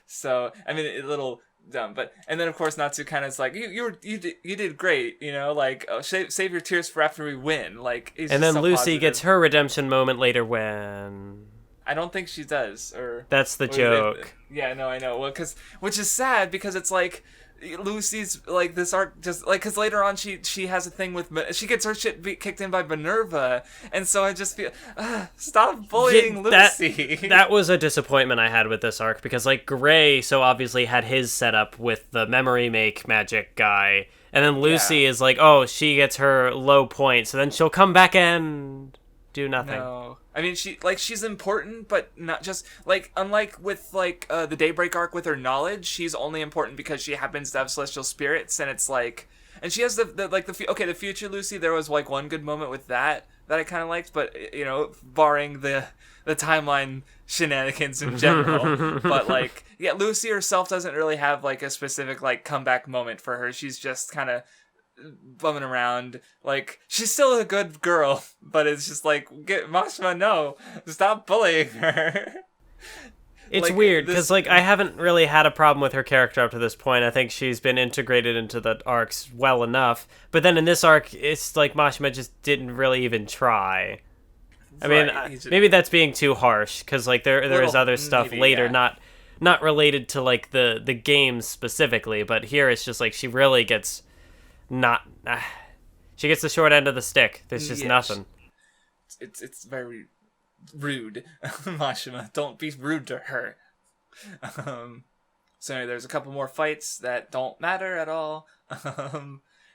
Speaker 1: So, I mean, a little dumb. But and then, of course, Natsu kind of is like, you did great, like, save your tears for after we win. Like,
Speaker 2: and then so Lucy positive. Gets her redemption moment later when...
Speaker 1: I don't think she does, or...
Speaker 2: That's the joke.
Speaker 1: Yeah, no, I know. Well, which is sad, because it's like... Lucy's like this arc just like because later on she has a thing with she gets her shit kicked in by Minerva, and so I just feel stop bullying Lucy.
Speaker 2: That was a disappointment I had with this arc, because like Gray so obviously had his setup with the memory make magic guy, and then Lucy is like, oh, she gets her low point, so then she'll come back and do nothing.
Speaker 1: No. I mean, she's important, but not just, like, unlike with, like, the Daybreak arc with her knowledge, she's only important because she happens to have celestial spirits, and it's, like, and she has the future Lucy, there was, like, one good moment with that I kind of liked, but, barring the timeline shenanigans in general, but, like, yeah, Lucy herself doesn't really have, like, a specific, like, comeback moment for her. She's just kind of bumming around, like she's still a good girl, but it's just like, Mashima, no, stop bullying her.
Speaker 2: It's like, weird because like I haven't really had a problem with her character up to this point. I think she's been integrated into the arcs well enough, but then in this arc it's like Mashima just didn't really even try. I mean, maybe that's being too harsh, because like there is other stuff maybe, later, not related to like the game specifically, but here it's just like she really gets she gets the short end of the stick. There's just nothing.
Speaker 1: It's very rude. Mashima, don't be rude to her. So anyway, there's a couple more fights that don't matter at all.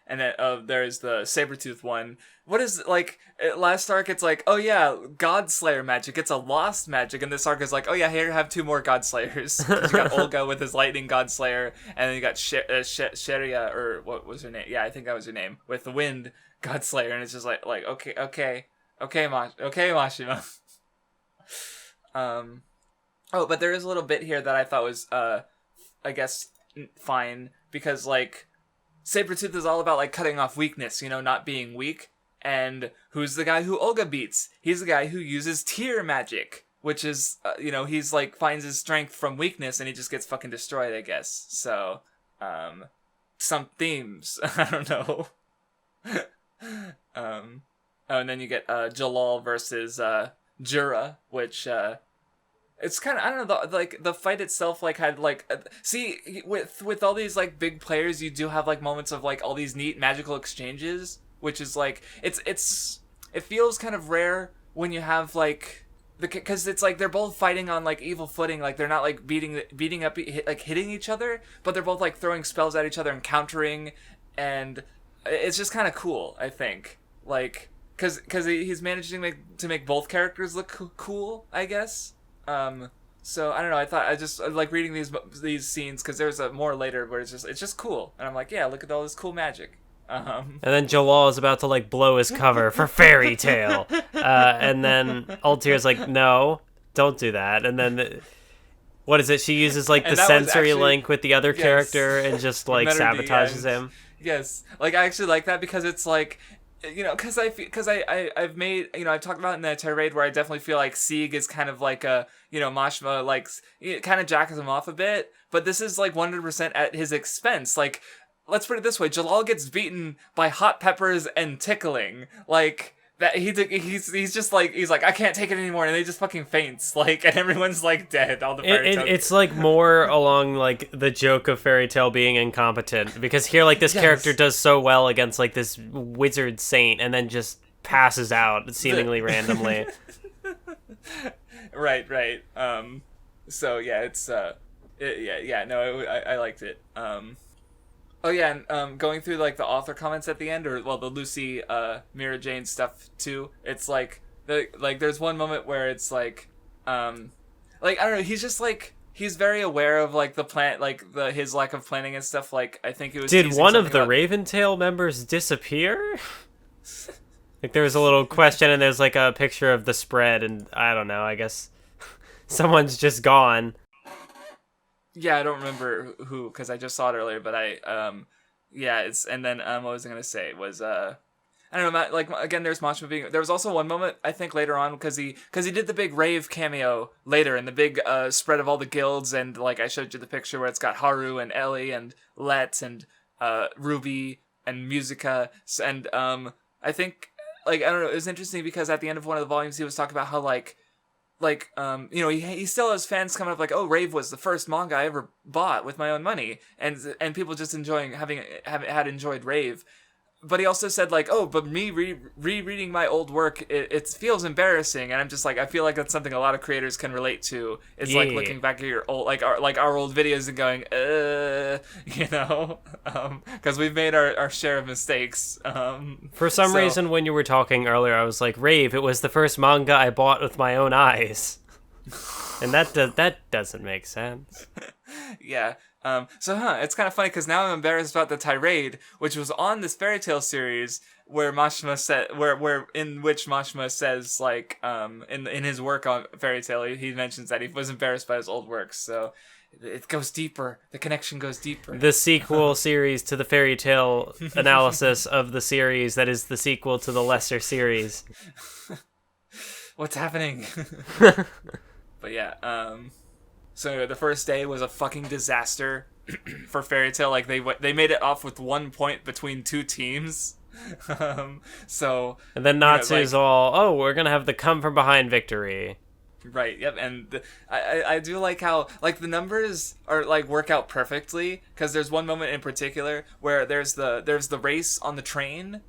Speaker 1: And then there's the Sabretooth one. What is, like, last arc it's like, oh yeah, Godslayer magic. It's a lost magic. And this arc is like, oh yeah, here, have two more Godslayers. You got Olga with his lightning Godslayer, and then you got Sherria, or what was her name? Yeah, I think that was her name, with the wind Godslayer. And it's just like okay, Mashima. Oh, but there is a little bit here that I thought was, I guess, fine, because, like, Sabretooth is all about, like, cutting off weakness, not being weak. And who's the guy who Olga beats? He's the guy who uses tear magic, which is, he's, like, finds his strength from weakness, and he just gets fucking destroyed, I guess. So, some themes. I don't know. Oh, and then you get Jellal versus Jura, which it's kind of, I don't know, the fight itself like had like see, with all these like big players, you do have like moments of like all these neat magical exchanges, which is like it feels kind of rare when you have like because it's like they're both fighting on like evil footing, like they're not like beating up like hitting each other, but they're both like throwing spells at each other and countering, and it's just kind of cool, I think, like because he's managing to make both characters look cool, I guess. So I don't know. I just like reading these scenes because there's a more later where it's just cool, and I'm like, yeah, look at all this cool magic.
Speaker 2: And then Jellal is about to like blow his cover for Fairy Tale, and then Altier's like, no, don't do that. And then what is it? She uses like the sensory link with the other character and just like sabotages him.
Speaker 1: Yes, like I actually like that because it's like, you know, because I've made, you know, I've talked about in the tirade where I definitely feel like Sieg is kind of like a, you know, Mashima like kind of jacks him off a bit, but this is like 100% at his expense. Like, let's put it this way: Jellal gets beaten by hot peppers and tickling. Like that, he's just like I can't take it anymore, and he just fucking faints. Like, and everyone's like dead. All the fairy tale. It's
Speaker 2: like more along like the joke of Fairy Tale being incompetent, because here like this character does so well against like this wizard saint, and then just passes out seemingly randomly.
Speaker 1: Right. So yeah, it's no, I liked it. Oh yeah, and going through like the author comments at the end, or well, the Lucy, Mira Jane stuff too. It's like there's one moment where it's like I don't know. He's just like he's very aware of like the plan, like his lack of planning and stuff. Like I think it was.
Speaker 2: Did one of the Raventail members disappear? Like there was a little question, and there's like a picture of the spread, and I don't know. I guess someone's just gone.
Speaker 1: Yeah, I don't remember who because I just saw it earlier, but it's and then what was I gonna say was I don't know, like again, there's Mashima being there was also one moment I think later on because he did the big rave cameo later in the big spread of all the guilds, and like I showed you the picture where it's got Haru and Ellie and Let and Ruby and Musica, and I think like I don't know, it was interesting because at the end of one of the volumes he was talking about how you know, he still has fans coming up like, oh, Rave was the first manga I ever bought with my own money, and people just had enjoyed Rave. But he also said like, oh, but me rereading my old work, it feels embarrassing, and I'm just like, I feel like that's something a lot of creators can relate to. It's like looking back at your old our old videos and going, you know, because we've made our share of mistakes.
Speaker 2: For some reason, when you were talking earlier, I was like, Rave, it was the first manga I bought with my own eyes, and that doesn't make sense.
Speaker 1: Yeah. It's kind of funny because now I'm embarrassed about the tirade, which was on this Fairy Tale series where Mashima said, in which Mashima says like, in his work on Fairy Tale, he mentions that he was embarrassed by his old works. So it goes deeper. The connection goes deeper.
Speaker 2: The sequel series to the Fairy Tale analysis of the series that is the sequel to the lesser series.
Speaker 1: What's happening? But yeah, so anyway, the first day was a fucking disaster for Fairy Tale. Like they made it off with 1 point between two teams. And
Speaker 2: then Natsu's we're gonna have the come from behind victory.
Speaker 1: Right. Yep. And I do like how like the numbers are like work out perfectly, because there's one moment in particular where there's the race on the train.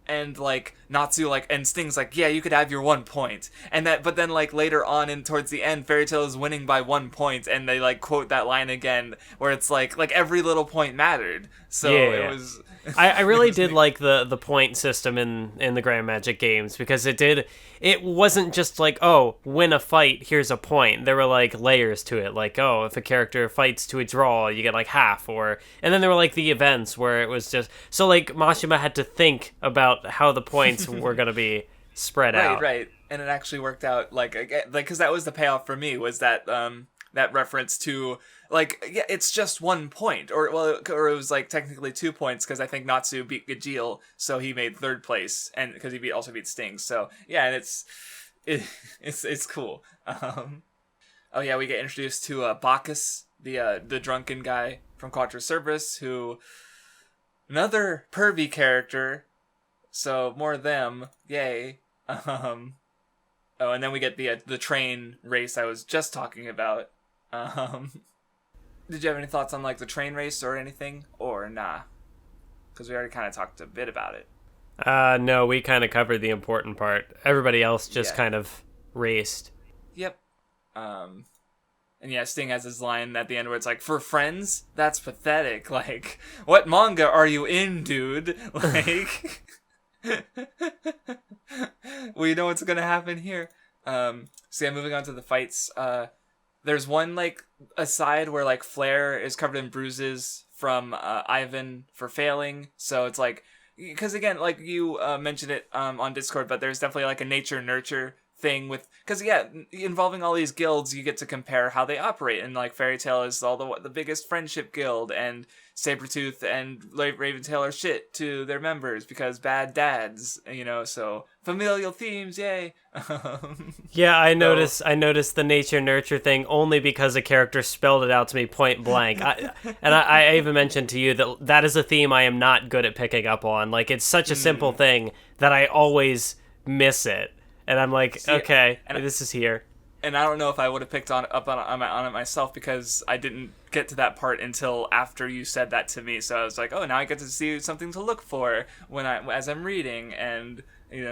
Speaker 1: And like Natsu and Sting's like, yeah, you could have your 1 point, but then like later on and towards the end, Fairy Tail is winning by 1 point, and they like quote that line again where it's like every little point mattered. So it was.
Speaker 2: I really did like the point system in the Grand Magic games, because it wasn't just like, oh, win a fight, here's a point. There were like layers to it, like, oh, if a character fights to a draw, you get like half, and then there were like the events where it was just so like Mashima had to think about how the points were gonna be spread out.
Speaker 1: Right, and it actually worked out because that was the payoff for me, was that that reference to it's just 1 point, or it was like technically 2 points, because I think Natsu beat Gajeel, so he made third place, and because he also beat Sting. So yeah, and it's cool. Oh yeah, we get introduced to Bacchus, the drunken guy from Quattro Cerberus, who another pervy character. So more of them, yay. Oh, and then we get the train race I was just talking about. Did you have any thoughts on like the train race or anything, or nah? Because we already kind of talked a bit about it.
Speaker 2: No, we kind of covered the important part. Everybody else just kind of raced.
Speaker 1: Yep. And yeah, Sting has his line at the end where it's like, for friends, that's pathetic. Like, what manga are you in, dude? Like, we know what's gonna happen here. So yeah, moving on to the fights. There's one, like, aside where, like, Flair is covered in bruises from Ivan for failing. So it's like, because again, like you mentioned it on Discord, but there's definitely like a nature-nurture thing with, because yeah, involving all these guilds, you get to compare how they operate, and like Fairy Tail is all the biggest friendship guild, and Sabretooth and Raventail are shit to their members because bad dads, so familial themes, yay.
Speaker 2: Yeah, I noticed the nature nurture thing only because a character spelled it out to me point blank. I even mentioned to you that is a theme I am not good at picking up on. Like, it's such a simple thing that I always miss it. And I'm like, okay, this is here.
Speaker 1: And I don't know if I would have picked on it myself, because I didn't get to that part until after you said that to me. So I was like, oh, now I get to see something to look for as I'm reading, and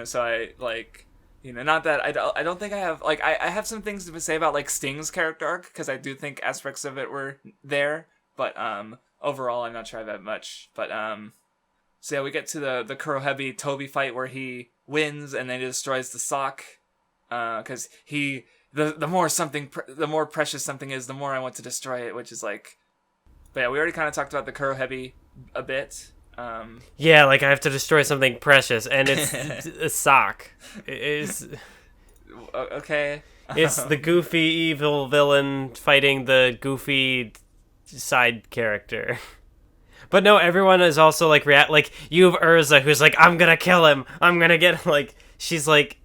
Speaker 1: so I like, not that I don't think I have, like, I have some things to say about like Sting's character arc, because I do think aspects of it were there, but overall I'm not sure I have much. But so yeah, we get to the Kurohebi Toby fight where he wins and then he destroys the sock, because the more precious something is, the more I want to destroy it, which is like, but yeah, we already kind of talked about the Kurohebi a bit.
Speaker 2: Yeah, like I have to destroy something precious, and it's a sock. It's
Speaker 1: okay.
Speaker 2: It's the goofy evil villain fighting the goofy side character. But no, everyone is also like like you have Erza, who's like, I'm gonna kill him. I'm gonna get him. Like, she's like,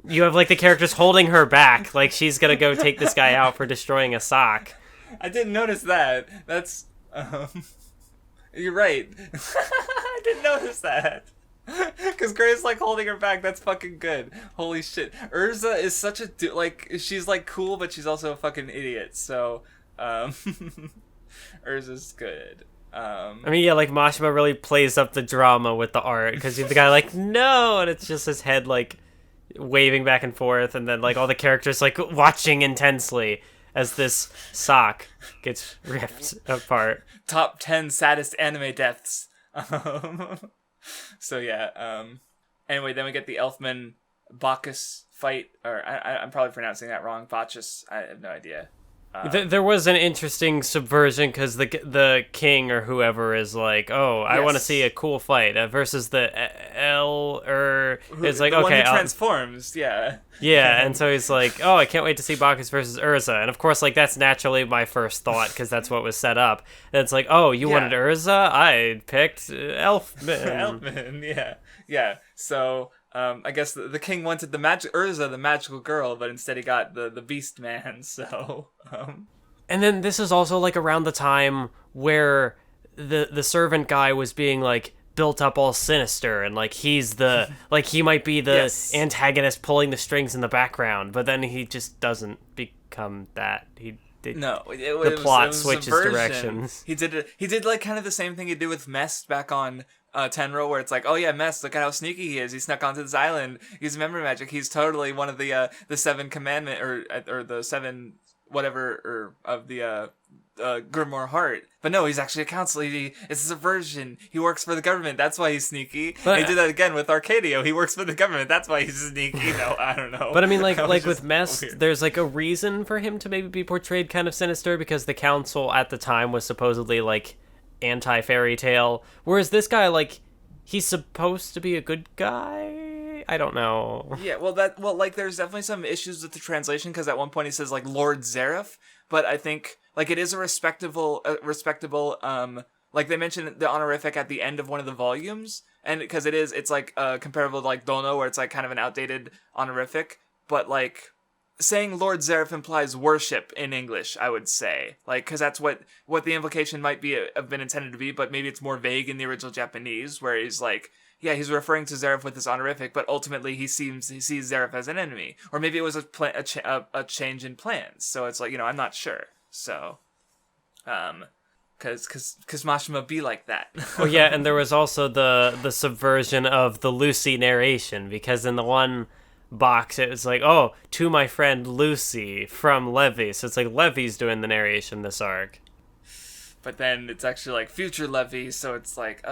Speaker 2: you have like the characters holding her back, like she's gonna go take this guy out for destroying a sock.
Speaker 1: I didn't notice that. That's you're right. I didn't notice that. Because Gray's like holding her back. That's fucking good. Holy shit. Erza is such a like, she's like cool, but she's also a fucking idiot. So Erza's good.
Speaker 2: I mean, yeah, like Mashima really plays up the drama with the art, because the guy like, no, and it's just his head like waving back and forth, and then like all the characters like watching intensely as this sock gets ripped apart.
Speaker 1: Top 10 saddest anime deaths. So yeah. Anyway, then we get the Elfman Bacchus fight, or I'm probably pronouncing that wrong. Bacchus. I have no idea.
Speaker 2: There was an interesting subversion, because the king or whoever is like, oh, I want to see a cool fight, versus the is like,
Speaker 1: the
Speaker 2: okay,
Speaker 1: one who transforms, yeah.
Speaker 2: Yeah, and so he's like, oh, I can't wait to see Bacchus versus Erza, and of course, like, that's naturally my first thought, because that's what was set up. And it's like, oh, you wanted Erza? I picked Elfman.
Speaker 1: Elfman, yeah. So I guess the king wanted Erza, the magical girl, but instead he got the beast man. So
Speaker 2: and then this is also like around the time where the servant guy was being like built up all sinister, and like he's the like he might be the antagonist pulling the strings in the background, but then he just doesn't become that. The plot switches directions.
Speaker 1: He did like kind of the same thing he did with Mest back on Tenro, where it's like, oh yeah, Mest, look at how sneaky he is. He snuck onto this island. He's memory magic. He's totally one of the seven commandment or the seven whatever or of the Grimoire Heart. But no, he's actually a counselor. It's a subversion. He works for the government. That's why he's sneaky. But, he did that again with Arcadio. He works for the government. That's why he's sneaky. No, I don't know.
Speaker 2: But I mean, like with Mest, there's like a reason for him to maybe be portrayed kind of sinister, because the council at the time was supposedly like anti-fairy tale, whereas this guy, like, he's supposed to be a good guy. I don't know.
Speaker 1: Yeah, well, like, there's definitely some issues with the translation, because at one point he says like Lord Zeref, but I think like it is a respectable like they mentioned the honorific at the end of one of the volumes, and because it's like comparable to like Dono, where it's like kind of an outdated honorific, but like saying Lord Zeref implies worship in English, I would say. Like, because that's what the implication might be have been intended to be, but maybe it's more vague in the original Japanese, where he's like, yeah, he's referring to Zeref with this honorific, but ultimately he sees Zeref as an enemy. Or maybe it was a change in plans. So it's like, I'm not sure. So, because Mashima be like that.
Speaker 2: Oh yeah, and there was also the subversion of the Lucy narration, because in the one box it was like, oh, to my friend Lucy from Levy. So it's like Levy's doing the narration this arc.
Speaker 1: But then it's actually like future Levy, so it's like,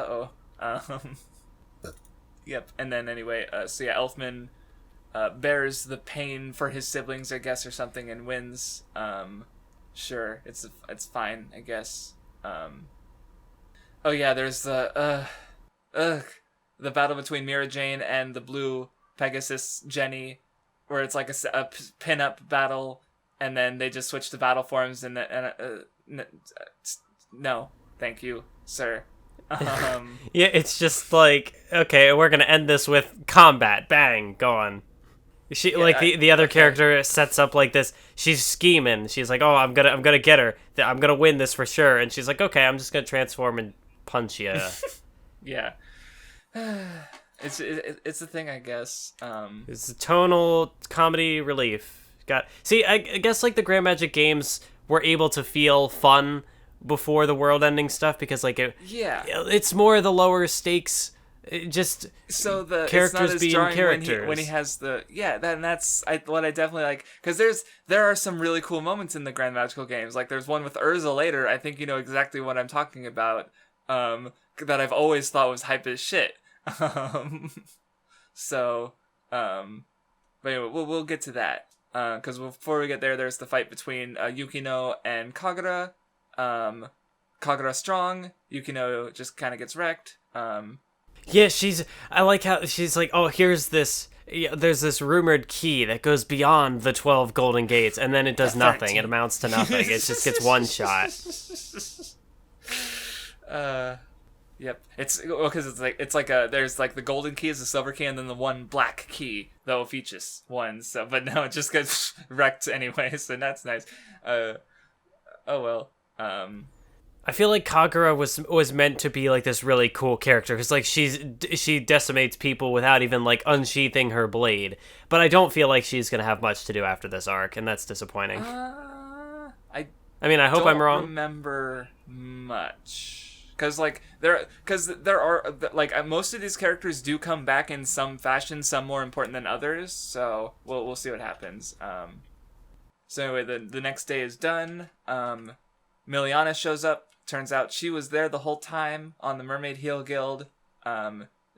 Speaker 1: Yep, and then anyway, so yeah, Elfman bears the pain for his siblings, I guess, or something, and wins. Sure, it's fine, I guess. Oh yeah, there's the battle between Mira Jane and the blue Pegasus Jenny, where it's like a pin-up battle, and then they just switch to battle forms, no, thank you, sir.
Speaker 2: Yeah, it's just like, okay, we're gonna end this with combat. Bang, go on. The other character sets up like this. She's scheming. She's like, oh, I'm gonna get her. I'm gonna win this for sure. And she's like, okay, I'm just gonna transform and punch you.
Speaker 1: Yeah, it's a thing, I guess.
Speaker 2: It's a tonal comedy relief. I guess like the Grand Magic games were able to feel fun before the world-ending stuff, because like it's more the lower stakes. Just
Speaker 1: so the
Speaker 2: characters being characters
Speaker 1: when he has that's what I definitely like, because there are some really cool moments in the Grand Magical games. Like there's one with Erza later. I think you know exactly what I'm talking about. That I've always thought was hype as shit. But anyway, we'll get to that. Because before we get there, there's the fight between Yukino and Kagura. Kagura strong. Yukino just kind of gets wrecked.
Speaker 2: Yeah, I like how she's like, oh, there's this rumored key that goes beyond the 12 golden gates, and then it does nothing. It amounts to nothing. It just gets one shot.
Speaker 1: Yep. Because it's like there's like the golden key is the silver key, and then the one black key, the Ophiuchus one. So, but no, it just gets wrecked anyway. So that's nice. Oh well.
Speaker 2: I feel like Kagura was meant to be like this really cool character, because like she decimates people without even like unsheathing her blade. But I don't feel like she's gonna have much to do after this arc, and that's disappointing. I hope I'm wrong.
Speaker 1: Don't remember much, because there are like most of these characters do come back in some fashion, some more important than others. So we'll see what happens. So anyway, the next day is done. Miliana shows up. Turns out she was there the whole time on the Mermaid Heel Guild.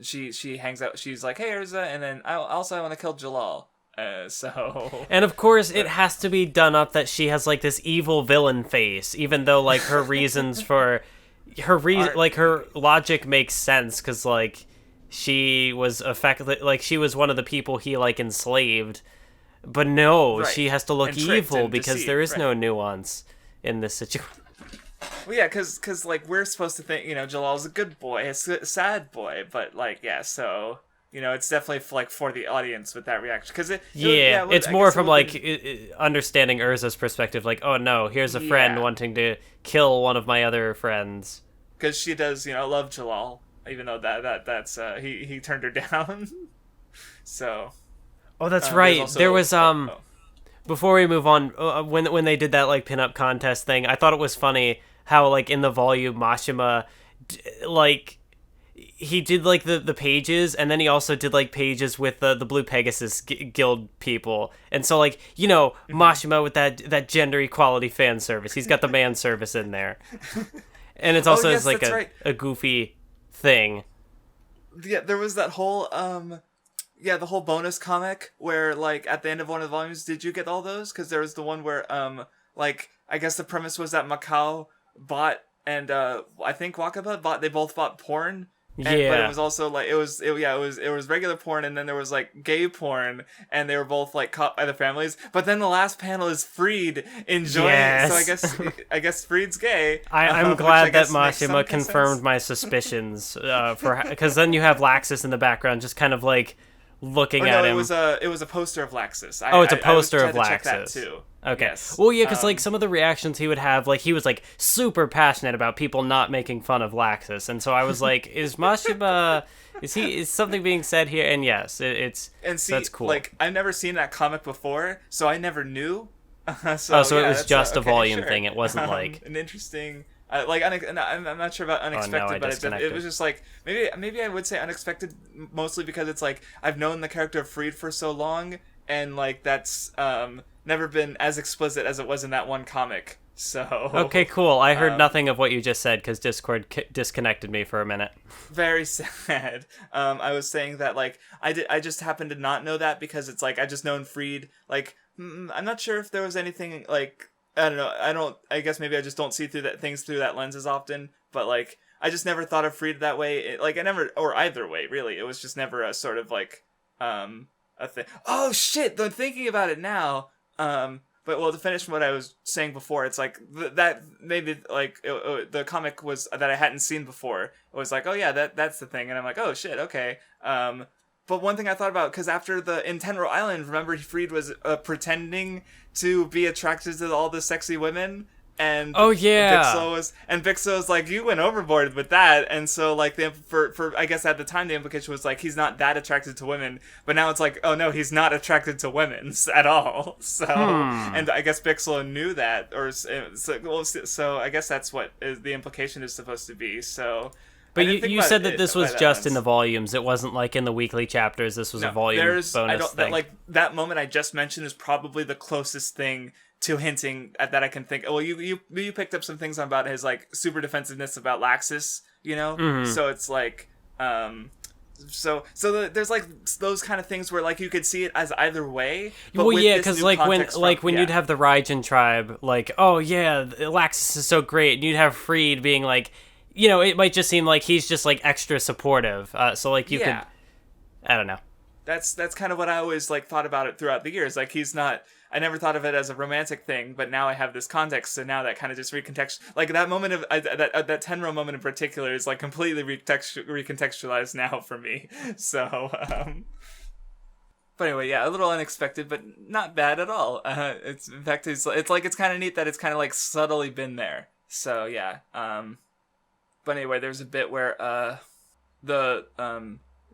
Speaker 1: She hangs out. She's like, "Hey, Erza," and then I want to kill Jellal.
Speaker 2: And of course, it has to be done up that she has like this evil villain face, even though like her reasons for her logic makes sense, because like she was she was one of the people he like enslaved. But no, she has to look evil because there is no nuance in this situation.
Speaker 1: Well, yeah, because like we're supposed to think, Jellal's a good boy, a sad boy, but like, yeah, so it's definitely like for the audience with that reaction, because
Speaker 2: it's more from like understanding Erza's perspective, like, oh no, here's a friend wanting to kill one of my other friends,
Speaker 1: because she does love Jellal, even though that's he turned her down. So
Speaker 2: that's right. There was before we move on, when they did that like pinup contest thing, I thought it was funny how like in the volume Mashima like he did like the pages, and then he also did like pages with the Blue Pegasus Guild people, and so like Mashima with that gender equality fan service, he's got the man service in there, and it's also a goofy thing.
Speaker 1: Yeah, there was that whole the whole bonus comic where, like, at the end of one of the volumes, did you get all those? Because there was the one where, like, I guess the premise was that Macau bought, and, I think Wakaba bought, they both bought porn. But it was also, like, it was regular porn, and then there was, like, gay porn, and they were both, like, caught by the families. But then the last panel is Freed enjoying it, so I guess Freed's gay.
Speaker 2: I'm glad that Mashima confirmed my suspicions, because then you have Laxus in the background just kind of, like, looking
Speaker 1: or
Speaker 2: at
Speaker 1: no,
Speaker 2: him.
Speaker 1: it was a poster of Laxus.
Speaker 2: It's a poster of
Speaker 1: I was trying to check that
Speaker 2: Laxus.
Speaker 1: too.
Speaker 2: Okay.
Speaker 1: Yes.
Speaker 2: Well, yeah, because like some of the reactions he would have, like he was like super passionate about people not making fun of Laxus, and so I was like, is Mashima, is something being said here? And yes, it's
Speaker 1: and see,
Speaker 2: that's cool.
Speaker 1: Like I've never seen that comic before, so I never knew.
Speaker 2: So it was just a volume thing. It wasn't like
Speaker 1: an interesting. I'm not sure about unexpected, but it was just like maybe I would say unexpected mostly because it's like I've known the character of Freed for so long, and like that's never been as explicit as it was in that one comic. So
Speaker 2: okay, cool. I heard nothing of what you just said because Discord disconnected me for a minute.
Speaker 1: Very sad. I was saying that like I just happened to not know that because it's like I just known Freed. Like I'm not sure if there was anything like. I don't know. I guess maybe I just don't see things through that lens as often. But like, I just never thought of Freed that way. Like, I never, or either way, really. It was just never a sort of like, a thing. Oh shit! Though thinking about it now, but well, to finish what I was saying before, it's like that maybe like the comic was that I hadn't seen before. It was like, oh yeah, that's the thing, and I'm like, oh shit, okay. But one thing I thought about, because after in Tenro Island, remember Freed was pretending to be attracted to all the sexy women, and
Speaker 2: oh yeah,
Speaker 1: Bixo was like, you went overboard with that, and so like for I guess at the time the implication was like he's not that attracted to women, but now it's like, oh no, he's not attracted to women at all. So and I guess Bixo knew that, or so I guess that's what the implication is supposed to be. So.
Speaker 2: But you said that this was just in the volumes. It wasn't like in the weekly chapters. This was a volume bonus thing.
Speaker 1: That moment I just mentioned is probably the closest thing to hinting at that I can think. Well, you picked up some things about his like super defensiveness about Laxus, you know. Mm-hmm. So it's like, there's like those kind of things where like you could see it as either way. But
Speaker 2: well, yeah, because when you'd have the Raijin tribe, like, oh yeah, Laxus is so great, and you'd have Freed being like. You know, it might just seem like he's just like extra supportive. So like you could, I don't know.
Speaker 1: That's kind of what I always like thought about it throughout the years. Like he's not. I never thought of it as a romantic thing, but now I have this context. So now that kind of just like that moment of that Tenro moment in particular is like completely recontextualized now for me. So. But anyway, yeah, a little unexpected, but not bad at all. It's in fact it's kind of neat that it's kind of like subtly been there. So yeah. But anyway, there's a bit where the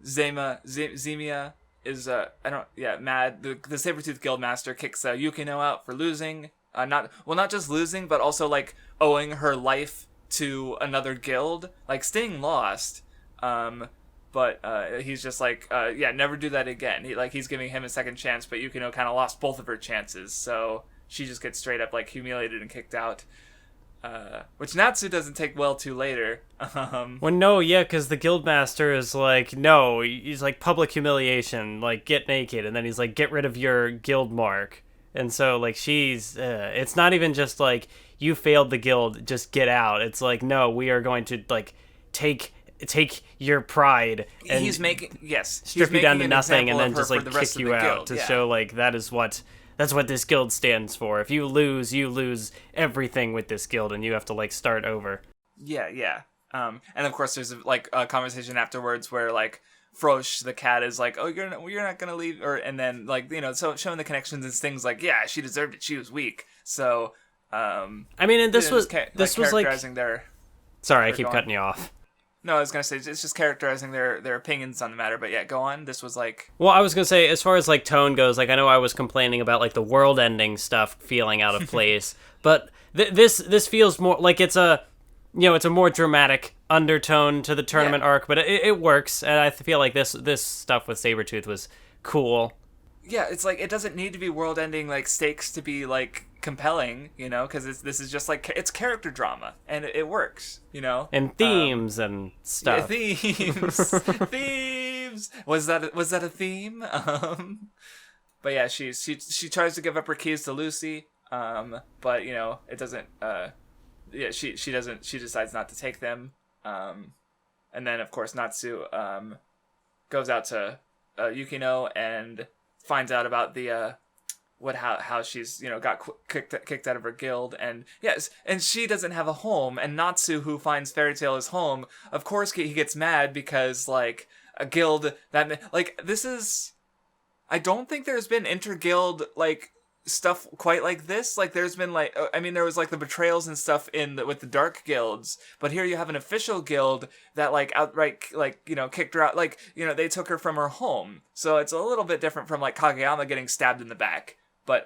Speaker 1: Zemia is mad. The Sabertooth Guildmaster kicks Yukino out for losing. Not just losing, but also like owing her life to another guild, like staying lost. But he's just like never do that again. He's giving him a second chance, but Yukino kind of lost both of her chances, so she just gets straight up like humiliated and kicked out. Which Natsu doesn't take well to later.
Speaker 2: Well, no, yeah, because the guildmaster is like, no, he's like public humiliation, like get naked, and then he's like, get rid of your guild mark. And so like she's, it's not even just like you failed the guild, just get out. It's like, no, we are going to like take your pride and strip you down to nothing, and then just like kick you out to show like that's what this guild stands for. If you lose everything with this guild, and you have to like start over.
Speaker 1: Yeah. And of course, there's like a conversation afterwards where like Frosh the cat is like, "Oh, you're not gonna leave," and then like so showing the connections and things like, "Yeah, she deserved it. She was weak." So, I
Speaker 2: mean, and this was like. Sorry, I keep cutting you off.
Speaker 1: No, I was gonna say it's just characterizing their opinions on the matter, but yeah, go on. This was like.
Speaker 2: Well, I was gonna say as far as like tone goes, like I know I was complaining about like the world-ending stuff feeling out of place, but this feels more like it's a more dramatic undertone to the tournament arc, but it works, and I feel like this stuff with Sabertooth was cool.
Speaker 1: Yeah, it's like it doesn't need to be world-ending like stakes to be like compelling, because this is just like it's character drama, and it works,
Speaker 2: and themes and stuff.
Speaker 1: Yeah, themes. Was that a theme? But yeah, she tries to give up her keys to Lucy, but it doesn't. She doesn't. She decides not to take them, and then of course Natsu goes out to Yukino and finds out about the how she's got kicked out of her guild, and she doesn't have a home, and Natsu, who finds Fairy Tail his home, of course he gets mad because like a guild that like this is I don't think there's been interguild like stuff quite like this. Like there's been like, I mean, there was like the betrayals and stuff with the dark guilds, but here you have an official guild that like outright like, you know, kicked her out. Like, you know, they took her from her home, so it's a little bit different from like Kageyama getting stabbed in the back. But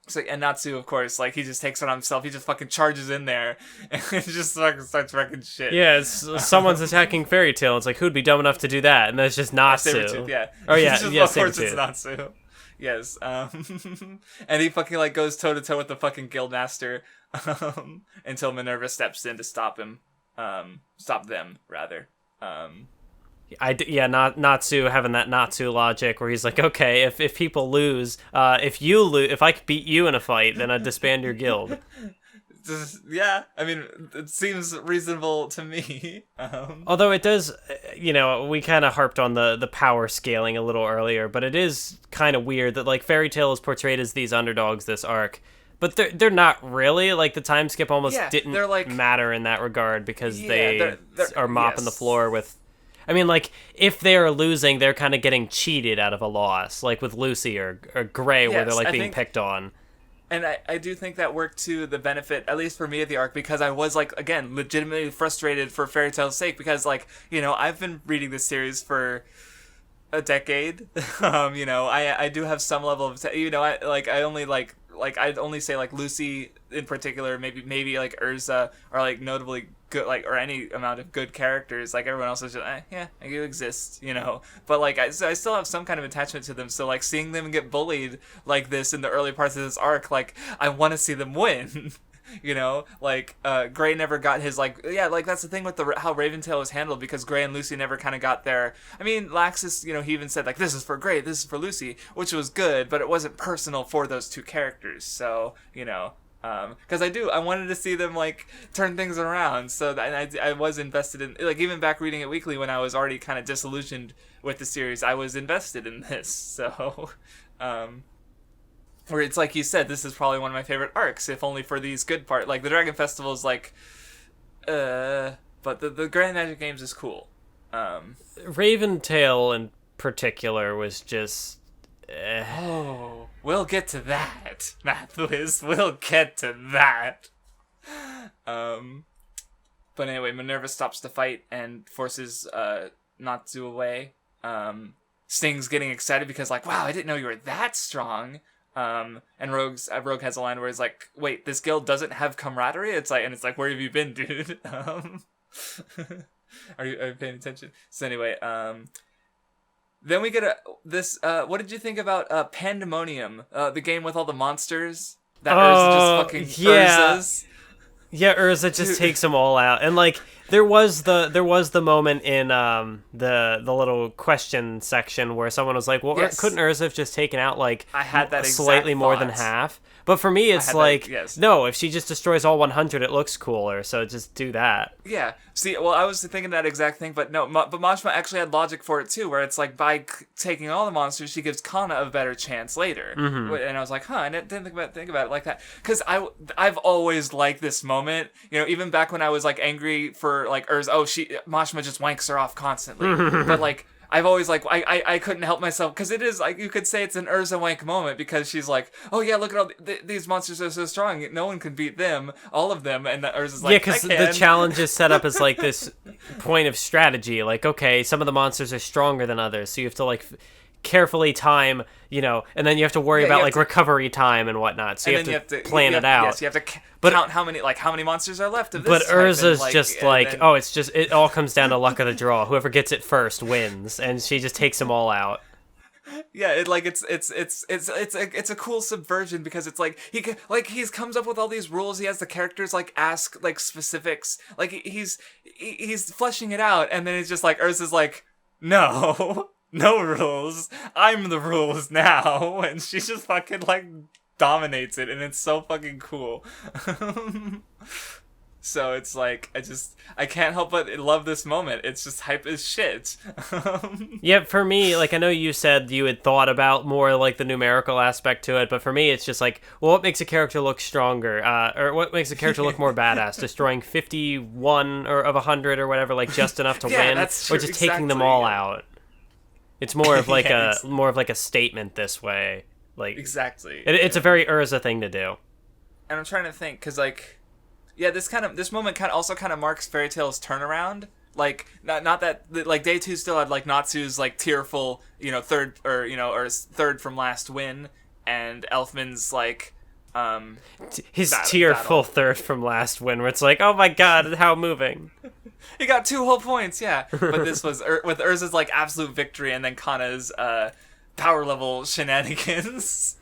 Speaker 1: so, and Natsu, of course, like he just takes it on himself. He just fucking charges in there and just fucking starts wrecking shit.
Speaker 2: Yeah, someone's attacking Fairy Tail. It's like, who'd be dumb enough to do that? And that's just Natsu.
Speaker 1: Sabretooth, yeah.
Speaker 2: Oh yeah,
Speaker 1: just,
Speaker 2: yeah.
Speaker 1: Of course,
Speaker 2: Sabretooth.
Speaker 1: it's Natsu. Yes. And he fucking like goes toe to toe with the fucking guildmaster until Minerva steps in to stop him. Stop them rather.
Speaker 2: Natsu having that Natsu logic where he's like, okay, if people lose, if I beat you in a fight, then I'd disband your guild.
Speaker 1: Yeah, I mean, it seems reasonable to me.
Speaker 2: Although it does, you know, we kind of harped on the power scaling a little earlier, but it is kind of weird that like Fairy Tail is portrayed as these underdogs this arc, but they're not really. Like the time skip almost didn't like, matter in that regard because they're are mopping the floor with. I mean, like, if they're losing, they're kind of getting cheated out of a loss, like with Lucy or Gray, where they're, like, being picked on.
Speaker 1: And I do think that worked to the benefit, at least for me, of the arc, because I was, like, again, legitimately frustrated for Fairy Tail's sake, because, like, you know, I've been reading this series for a decade. You know, I do have some level of, you know, I'd only say, like, Lucy in particular, maybe like, Erza are, like, notably good, like, or any amount of good characters. Like, everyone else is just, yeah, you exist, you know? But, like, I still have some kind of attachment to them, so, like, seeing them get bullied like this in the early parts of this arc, like, I want to see them win. You know, like, Gray never got his, like, yeah, like, that's the thing with how Raventail was handled, because Gray and Lucy never kind of got their, I mean, Laxus, you know, he even said, like, this is for Gray, this is for Lucy, which was good, but it wasn't personal for those two characters, so, you know, because I wanted to see them, like, turn things around, so that, I was invested in, like, even back reading it weekly when I was already kind of disillusioned with the series, I was invested in this, so, where it's like you said, this is probably one of my favorite arcs, if only for these good parts. Like, the Dragon Festival is like, but the Grand Magic Games is cool.
Speaker 2: Raventail in particular was just...
Speaker 1: Oh, we'll get to that, Mathwiz. We'll get to that. But anyway, Minerva stops the fight and forces Natsu away. Sting's getting excited because, like, wow, I didn't know you were that strong. And Rogue has a line where he's like, wait, this guild doesn't have camaraderie? It's like, where have you been, dude? Are you paying attention? So anyway, then we get this, what did you think about Pandemonium, the game with all the monsters that Erza just fucking Erzas?
Speaker 2: Yeah, Erza just takes them all out. And, like, there was the moment in the little question section where someone was like, well, couldn't Erza have just taken out, like,
Speaker 1: I had that
Speaker 2: slightly more than half? But for me, it's like,
Speaker 1: yes.
Speaker 2: No, if she just destroys all 100, it looks cooler, so just do that.
Speaker 1: Yeah. See, well, I was thinking that exact thing, but no, but Mashima actually had logic for it, too, where it's like, by taking all the monsters, she gives Kana a better chance later. Mm-hmm. And I was like, I didn't think about it like that. Because I've always liked this moment, you know, even back when I was, like, angry for, like, Erza, Mashima just wanks her off constantly. But, like, I've always, like, I couldn't help myself, because it is, like, you could say it's an Erza wank moment, because she's like, oh yeah, look at all, these monsters are so strong, no one can beat them, all of them, and Erza's like,
Speaker 2: yeah, because the challenge is set up as, like, this point of strategy, like, okay, some of the monsters are stronger than others, so you have to, like, carefully time, you know, and then you have to worry about, like, recovery time and whatnot, so you have to plan it out.
Speaker 1: Yes, you have to count how many monsters are left of this.
Speaker 2: But Erza's just like, it all comes down to luck of the draw. Whoever gets it first wins, and she just takes them all out.
Speaker 1: Yeah, it's a cool subversion, because it's like he comes up with all these rules. He has the characters like ask like specifics, like he's fleshing it out, and then it's just like Erza's like, no. No rules. I'm the rules now. And she just fucking, like, dominates it. And it's so fucking cool. So it's like, I can't help but love this moment. It's just hype as shit.
Speaker 2: Yeah, for me, like, I know you said you had thought about more, like, the numerical aspect to it. But for me, it's just like, well, what makes a character look stronger? Or what makes a character look more badass? Destroying 51 of 100 or whatever, like, just enough to win?
Speaker 1: That's true.
Speaker 2: Or just taking them all out? It's more of like
Speaker 1: Yeah,
Speaker 2: a statement this way. Like
Speaker 1: exactly.
Speaker 2: it's a very Erza thing to do.
Speaker 1: And I'm trying to think, because, like, yeah, this moment also marks Fairy Tail's turnaround. Like, not that, like, Day 2 still had, like, Natsu's, like, tearful, third from last win, and Elfman's, like,
Speaker 2: his tearful third from last win, where it's like, oh my god, how moving.
Speaker 1: He got 2 whole points, yeah. But this was with Erza's, like, absolute victory, and then Kana's, power level shenanigans,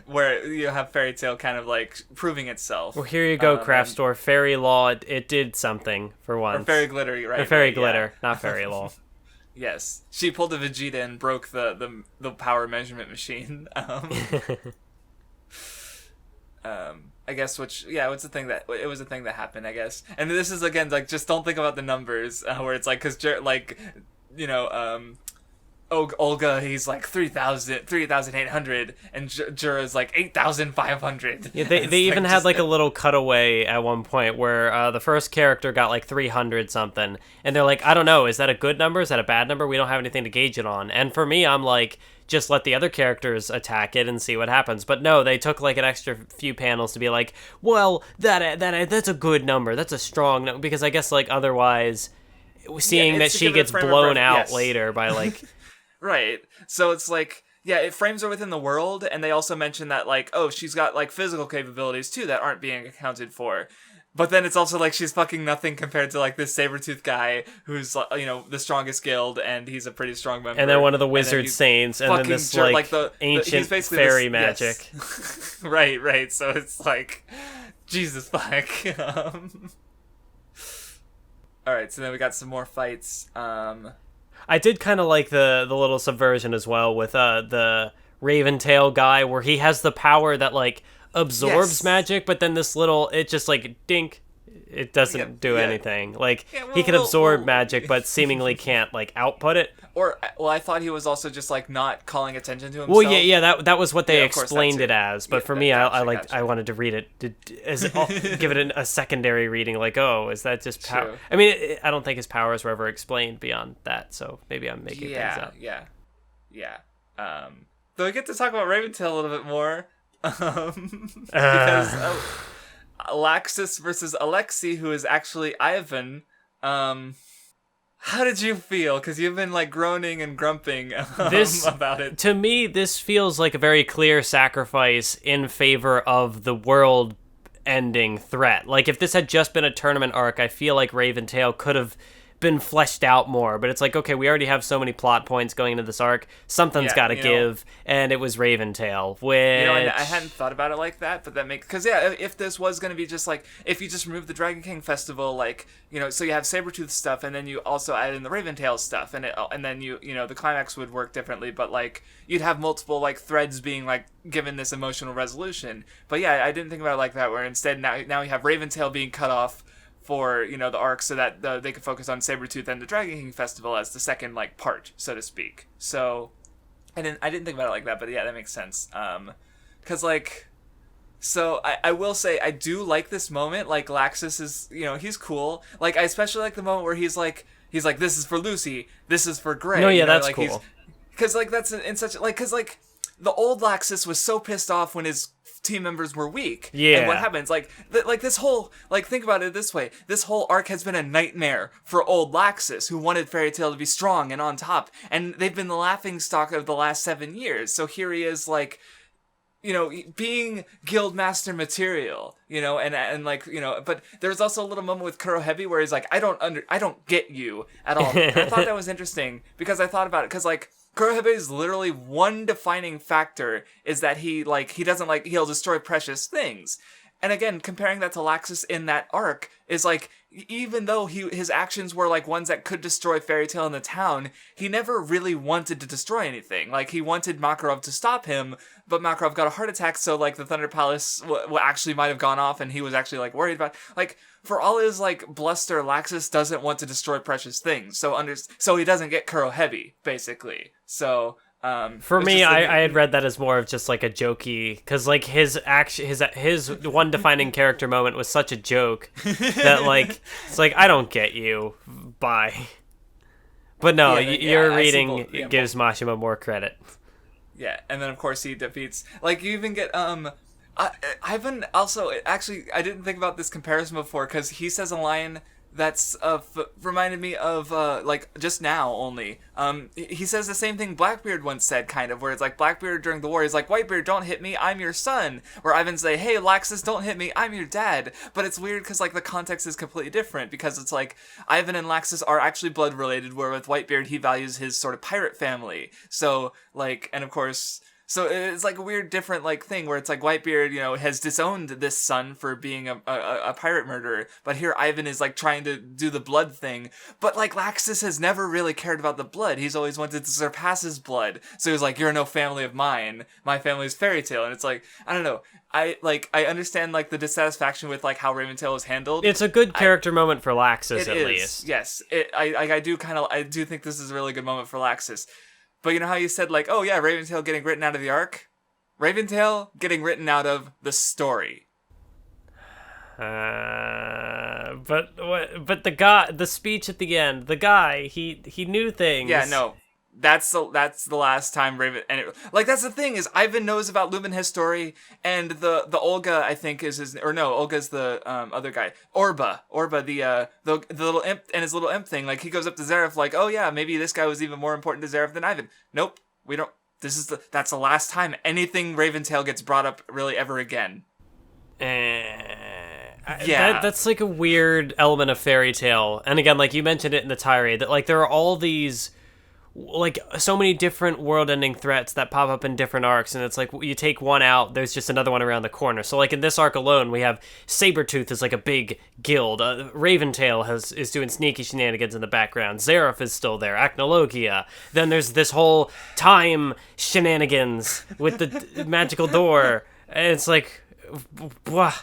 Speaker 1: where you have Fairy Tail kind of like proving itself.
Speaker 2: Well, here you go, Craftsdwarf. Fairy Law, it did something for once.
Speaker 1: Or Fairy Glitter, right?
Speaker 2: Or Fairy Glitter, yeah. Not Fairy Law.
Speaker 1: Yes, she pulled a Vegeta and broke the power measurement machine. I guess it was a thing that happened, I guess. And this is again like just don't think about the numbers, where it's like because Olga, he's like 3,800, and Jura's like 8,500.
Speaker 2: Yeah, they even had like a little cutaway at one point where the first character got like 300 something, and they're like, I don't know, is that a good number? Is that a bad number? We don't have anything to gauge it on. And for me, I'm like, just let the other characters attack it and see what happens. But no, they took like an extra few panels to be like, well, that's a good number. That's a strong number, because I guess like otherwise, seeing that she gets blown out later by like.
Speaker 1: Right. So it's like, yeah, it frames her within the world, and they also mention that, like, oh, she's got, like, physical capabilities, too, that aren't being accounted for. But then it's also like she's fucking nothing compared to, like, this Sabretooth guy who's, the strongest guild, and he's a pretty strong member.
Speaker 2: And then one of the wizard saints, and then this, the ancient fairy magic.
Speaker 1: Yes. Right. So it's like, Jesus fuck. Alright, so then we got some more fights.
Speaker 2: I did kind of like the little subversion as well with the Raventail guy, where he has the power that like absorbs magic, but then this little, it just like dink, it doesn't do anything. Like he can absorb magic, but seemingly can't like output it.
Speaker 1: Or I thought he was also just like not calling attention to himself.
Speaker 2: Well, yeah, that was what they explained it as. But for me, I wanted to read it give it a secondary reading. Like, oh, is that just power? True. I mean, I don't think his powers were ever explained beyond that. So maybe I'm making things up.
Speaker 1: Yeah. Though I get to talk about Raventail a little bit more, because Laxus versus Alexei, who is actually Ivan. How did you feel? Because you've been like groaning and grumping about it.
Speaker 2: To me, this feels like a very clear sacrifice in favor of the world-ending threat. Like if this had just been a tournament arc, I feel like Raventail could have been fleshed out more, but it's like, okay, we already have so many plot points going into this arc, something's got to give, and it was Raventail, which...
Speaker 1: I hadn't thought about it like that, but that makes... Because, if this was going to be just, like, if you just remove the Dragon King Festival, like, so you have Sabretooth stuff, and then you also add in the Raventail stuff, and then the climax would work differently, but, like, you'd have multiple, like, threads being, like, given this emotional resolution. But, yeah, I didn't think about it like that, where instead now you have Raventail being cut off for the arc, so that they could focus on Sabretooth and the Dragon King Festival as the second like part, so to speak. So I didn't think about it like that, but yeah, that makes sense. Because like, so I will say I do like this moment. Like Laxus is he's cool. Like I especially like the moment where he's like this is for Lucy, this is for Gray.
Speaker 2: No, yeah, that's like, cool.
Speaker 1: Because like that's in such like because like the old Laxus was so pissed off when his team members were weak.
Speaker 2: Yeah.
Speaker 1: And what happens? Like this whole, like, think about it this way. This whole arc has been a nightmare for old Laxus, who wanted Fairy Tail to be strong and on top. And they've been the laughingstock of the last 7 years. So here he is, like, being guild master material, and like, but there's also a little moment with Kurohebi where he's like, I don't get you at all. And I thought that was interesting because I thought about it because, like, Kurohebi's literally one defining factor is that he'll destroy precious things. And again, comparing that to Laxus in that arc is like, even though his actions were like ones that could destroy Fairy Tail in the town, he never really wanted to destroy anything. Like, he wanted Makarov to stop him, but Makarov got a heart attack, so like the Thunder Palace actually might have gone off, and he was actually like worried about, like, for all his like bluster, Laxus doesn't want to destroy precious things, so he doesn't get Kurohebi, basically. So
Speaker 2: for me, I had read that as more of just like a jokey, because like his one defining character moment was such a joke that like it's like, I don't get you, bye. But no,
Speaker 1: Yeah,
Speaker 2: your
Speaker 1: I see
Speaker 2: reading
Speaker 1: both. Yeah,
Speaker 2: gives Mashima more credit.
Speaker 1: Yeah, and then of course he defeats. Like you even get Ivan also actually I didn't think about this comparison before because he says a line that's reminded me of like just now only. He says the same thing Blackbeard once said, kind of, where it's like Blackbeard during the war, he's like, Whitebeard, don't hit me, I'm your son. Where Ivan say, hey Laxus, don't hit me, I'm your dad. But it's weird because like the context is completely different because it's like Ivan and Laxus are actually blood related, where with Whitebeard he values his sort of pirate family. So like, and of course. So it's like a weird, different like thing where it's like Whitebeard, you know, has disowned this son for being a pirate murderer, but here Ivan is like trying to do the blood thing. But like Laxus has never really cared about the blood. He's always wanted to surpass his blood. So he's like, you're no family of mine. My family's fairy tale. And it's like, I don't know. I understand like the dissatisfaction with like how Raventail is handled.
Speaker 2: It's a good character moment for Laxus at least.
Speaker 1: Yes. I do think this is a really good moment for Laxus. But you know how you said, like, oh yeah, Raventail getting written out of the arc? Raventail getting written out of the story.
Speaker 2: But the speech at the end, the guy, he knew things.
Speaker 1: Yeah, no. That's the last time that's the thing is Ivan knows about Luminhis story, and the Olga I think is his, or no, Olga's the other guy, Orba the little imp and his little imp thing. Like he goes up to Zeref like, oh yeah, maybe this guy was even more important to Zeref than Ivan. Nope, we don't. That's the last time anything Raventail gets brought up really ever again.
Speaker 2: Yeah, that's like a weird element of fairy tale, and again, like you mentioned it in the tirade, that like there are all these. Like so many different world-ending threats that pop up in different arcs, and it's like you take one out, there's just another one around the corner. So like in this arc alone, we have Sabretooth is like a big guild. Raventail is doing sneaky shenanigans in the background. Zeref is still there. Acnologia. Then there's this whole time shenanigans with the magical door, and it's like, blah.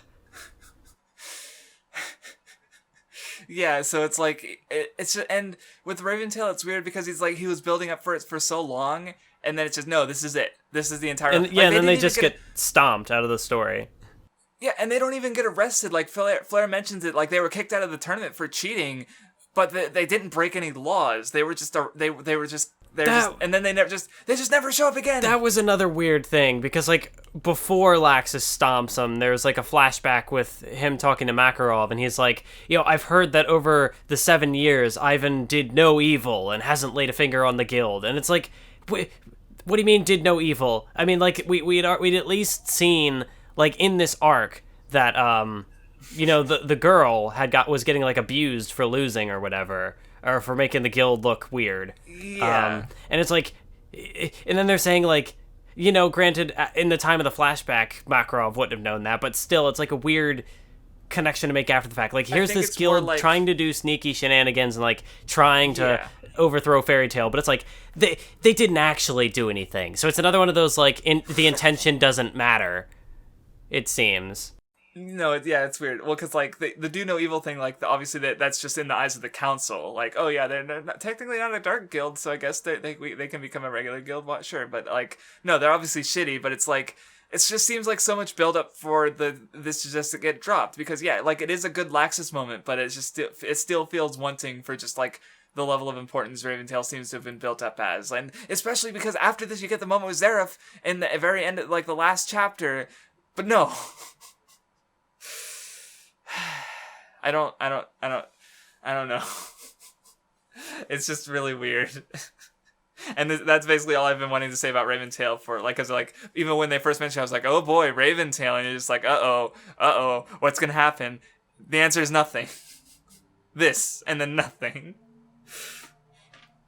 Speaker 1: Yeah, so it's like it's just, and with Raventail it's weird because he was building up for it for so long, and then it's just no, this is it. This is the entire.
Speaker 2: And yeah, and then they just get stomped out of the story.
Speaker 1: Yeah, and they don't even get arrested. Like Flair mentions it, like they were kicked out of the tournament for cheating, but they didn't break any laws. They were just and then they just never show up again.
Speaker 2: That was another weird thing because like before Laxus stomps him, there's like a flashback with him talking to Makarov, and he's like, I've heard that over the 7 years Ivan did no evil and hasn't laid a finger on the guild, and it's like, what do you mean did no evil? I mean, like we'd at least seen like in this arc that the girl was getting like abused for losing or whatever. Or for making the guild look weird.
Speaker 1: Yeah.
Speaker 2: And it's like, and then they're saying like, granted, in the time of the flashback, Makarov wouldn't have known that, but still, it's like a weird connection to make after the fact. Like, here's this guild trying to do sneaky shenanigans and like trying to overthrow Fairy Tail, but it's like they didn't actually do anything. So it's another one of those like the intention doesn't matter. It seems.
Speaker 1: No, it's weird. Well, because like the do no evil thing, like obviously that's just in the eyes of the council. Like, oh yeah, they're technically not a dark guild, so I guess they can become a regular guild. Well, sure, but like no, they're obviously shitty. But it's like it just seems like so much build up for this just to get dropped because like it is a good Laxus moment, but it still feels wanting for just like the level of importance Raventail seems to have been built up as, and especially because after this you get the moment with Zeref in the very end, like the last chapter, but no. I don't know. It's just really weird. And that's basically all I've been wanting to say about Raventail for, like, cause like, even when they first mentioned it, I was like, oh boy, Raventail, and you're just like, uh-oh, what's gonna happen? The answer is nothing. This, and then nothing.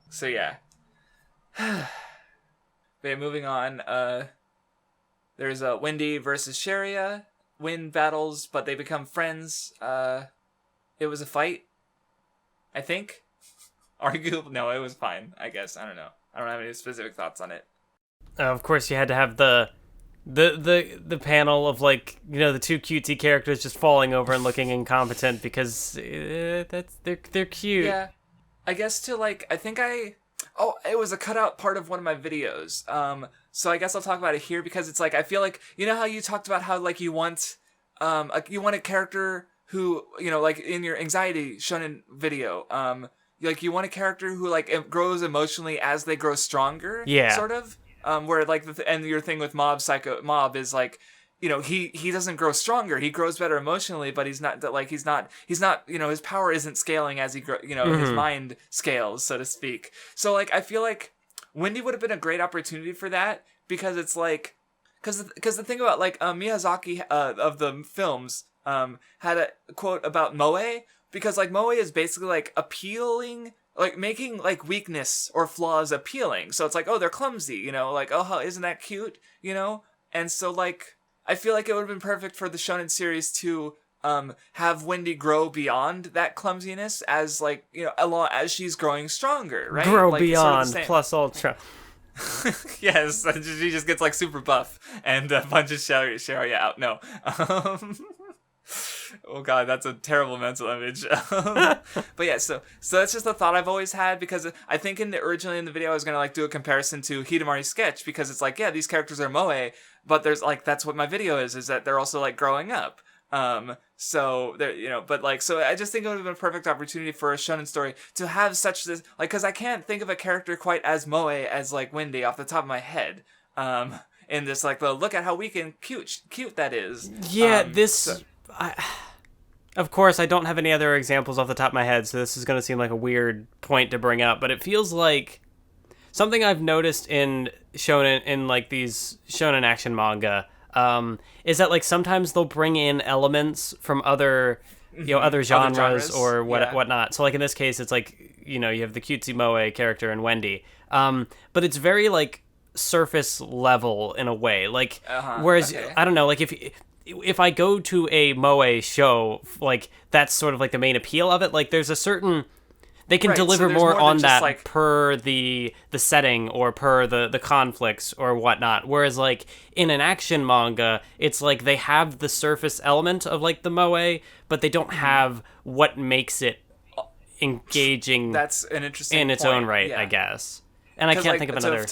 Speaker 1: So yeah. But moving on, there's Wendy versus Sherria. Win battles, but they become friends. It was a fight, I think. Arguably, no, it was fine, I guess. I don't know. I don't have any specific thoughts on it.
Speaker 2: Of course, you had to have the panel of like the two cutesy characters just falling over and looking incompetent because they're cute.
Speaker 1: Yeah, I guess to like it was a cutout part of one of my videos. So I guess I'll talk about it here because it's like I feel like how you talked about how like you want a character who like in your anxiety shonen video you want a character who like grows emotionally as they grow stronger.
Speaker 2: Yeah.
Speaker 1: Sort of. Where like and your thing with Mob is like, he doesn't grow stronger. He grows better emotionally, but he's not he's not his power isn't scaling as he grow. His mind scales, so to speak. So like I feel like Wendy would have been a great opportunity for that, because it's like because the thing about like Miyazaki of the films had a quote about moe, because like moe is basically like appealing. Like, making, like, weakness or flaws appealing. So it's like, oh, they're clumsy, like, oh, isn't that cute, And so, like, I feel like it would have been perfect for the Shonen series to have Wendy grow beyond that clumsiness as, like, along as she's growing stronger, right?
Speaker 2: Grow
Speaker 1: like,
Speaker 2: beyond
Speaker 1: sort of
Speaker 2: plus ultra.
Speaker 1: Yes, she just gets, like, super buff and punches Sherria out. No. Oh god, that's a terrible mental image. But yeah, so that's just a thought I've always had, because I think originally in the video I was gonna like do a comparison to Hidamari's sketch, because it's like, yeah, these characters are moe, but there's like, that's what my video is that they're also like growing up. So there, but like, so I just think it would have been a perfect opportunity for a shonen story to have such this, like, because I can't think of a character quite as moe as like Wendy off the top of my head. In this, like, the look at how weak and cute that is.
Speaker 2: Yeah, of course, I don't have any other examples off the top of my head, so this is going to seem like a weird point to bring up, but it feels like something I've noticed in shonen, in like these shonen action manga, is that like sometimes they'll bring in elements from other genres or whatnot. So like in this case, it's like, you have the cutesy moe character in Wendy, but it's very like surface level in a way, like whereas I don't know, like if I go to a moe show, like that's sort of like the main appeal of it. Like there's a certain, they can deliver more on that like, per the setting or per the conflicts or whatnot. Whereas like in an action manga, it's like they have the surface element of like the moe, but they don't have what makes it engaging.
Speaker 1: That's an interesting
Speaker 2: in its own right, I guess. And I can't think of another.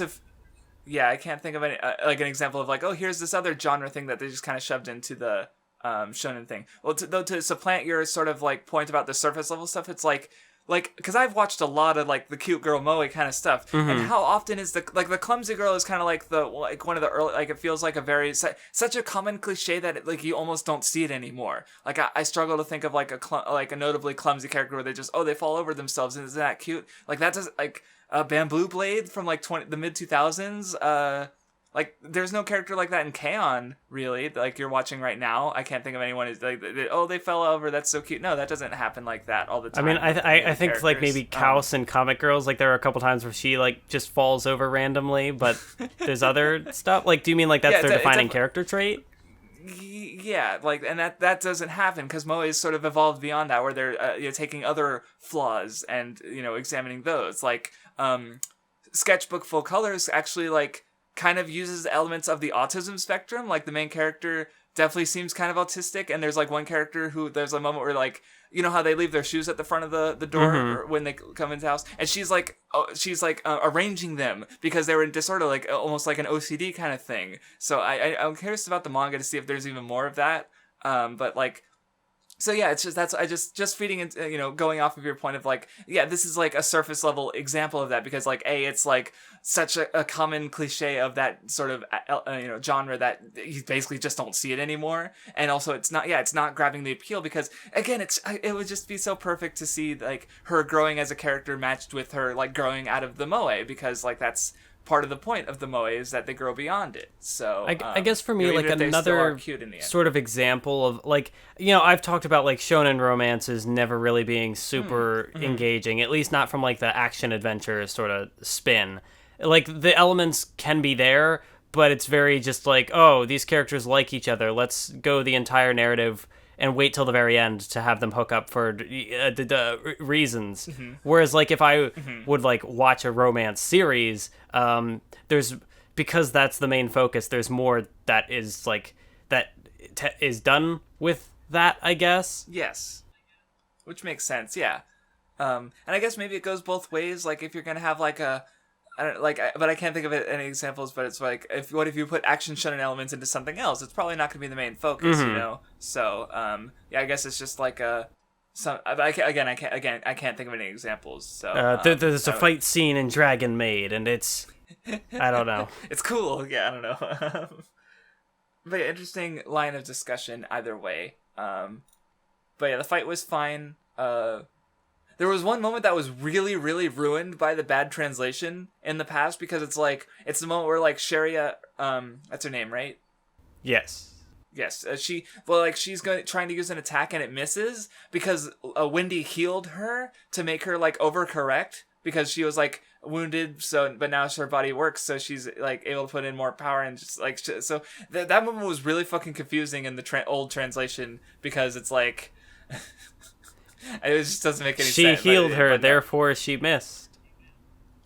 Speaker 1: Yeah, I can't think of any like an example of like, oh, here's this other genre thing that they just kind of shoved into the shonen thing. Well, to supplant your sort of like point about the surface level stuff, it's like because I've watched a lot of like the cute girl moe kind of stuff, and how often is the clumsy girl is kind of like one of the early, like it feels like a very such a common cliche that like you almost don't see it anymore. Like I struggle to think of like a notably clumsy character where they just they fall over themselves, and isn't that cute? Like that does like. Bamboo Blade from like the mid 2000s. Like there's no character like that in K-On! Really. Like you're watching right now. I can't think of anyone who's like, they fell over. That's so cute. No, that doesn't happen like that all the time.
Speaker 2: I mean, I think like maybe Kaos in Comic Girls, like there are a couple times where she like just falls over randomly, but there's other stuff. Like, do you mean like that's their defining character trait?
Speaker 1: Yeah, like, and that doesn't happen because moe is sort of evolved beyond that, where they're taking other flaws and examining those. Like Sketchbook Full Colors actually like kind of uses elements of the autism spectrum. Like the main character definitely seems kind of autistic, and there's like one character who there's a moment where like how they leave their shoes at the front of the door when they come into the house, and she's like arranging them because they were in disorder, like almost like an OCD kind of thing. So I'm curious about the manga to see if there's even more of that. But like. So yeah, it's just feeding into, going off of your point of like, yeah, this is like a surface level example of that, because like, it's like such a common cliche of that sort of, genre that you basically just don't see it anymore. And also it's not grabbing the appeal because again, it would just be so perfect to see like her growing as a character matched with her like growing out of the moe, because like that's part of the point of the moe is that they grow beyond it. So
Speaker 2: I guess for me, like another sort of example of like, I've talked about like shonen romances never really being super engaging, at least not from like the action adventure sort of spin. Like the elements can be there, but it's very just like, oh, these characters like each other. Let's go the entire narrative and wait till the very end to have them hook up for the reasons. Whereas like if I would like watch a romance series, because that's the main focus, there's more that is like is done with that, I guess.
Speaker 1: Yes, which makes sense. Yeah, and I guess maybe it goes both ways. Like if you're gonna have like but I can't think of any examples. But it's like, what if you put action shonen elements into something else? It's probably not going to be the main focus, So, yeah, I guess it's just like I can't think of any examples. So
Speaker 2: there's a fight scene in Dragon Maid, and it's I don't know.
Speaker 1: It's cool. Yeah, I don't know. But yeah, interesting line of discussion either way. But yeah, the fight was fine. There was one moment that was really, really ruined by the bad translation in the past, because it's the moment where Sherria, that's her name, right?
Speaker 2: Yes.
Speaker 1: Yes, she's trying to use an attack and it misses because Wendy healed her to make her overcorrect because she was wounded. But now her body works, so she's able to put in more power and just so that moment was really fucking confusing in the old translation because it's it just doesn't make any sense.
Speaker 2: She healed her, therefore she missed.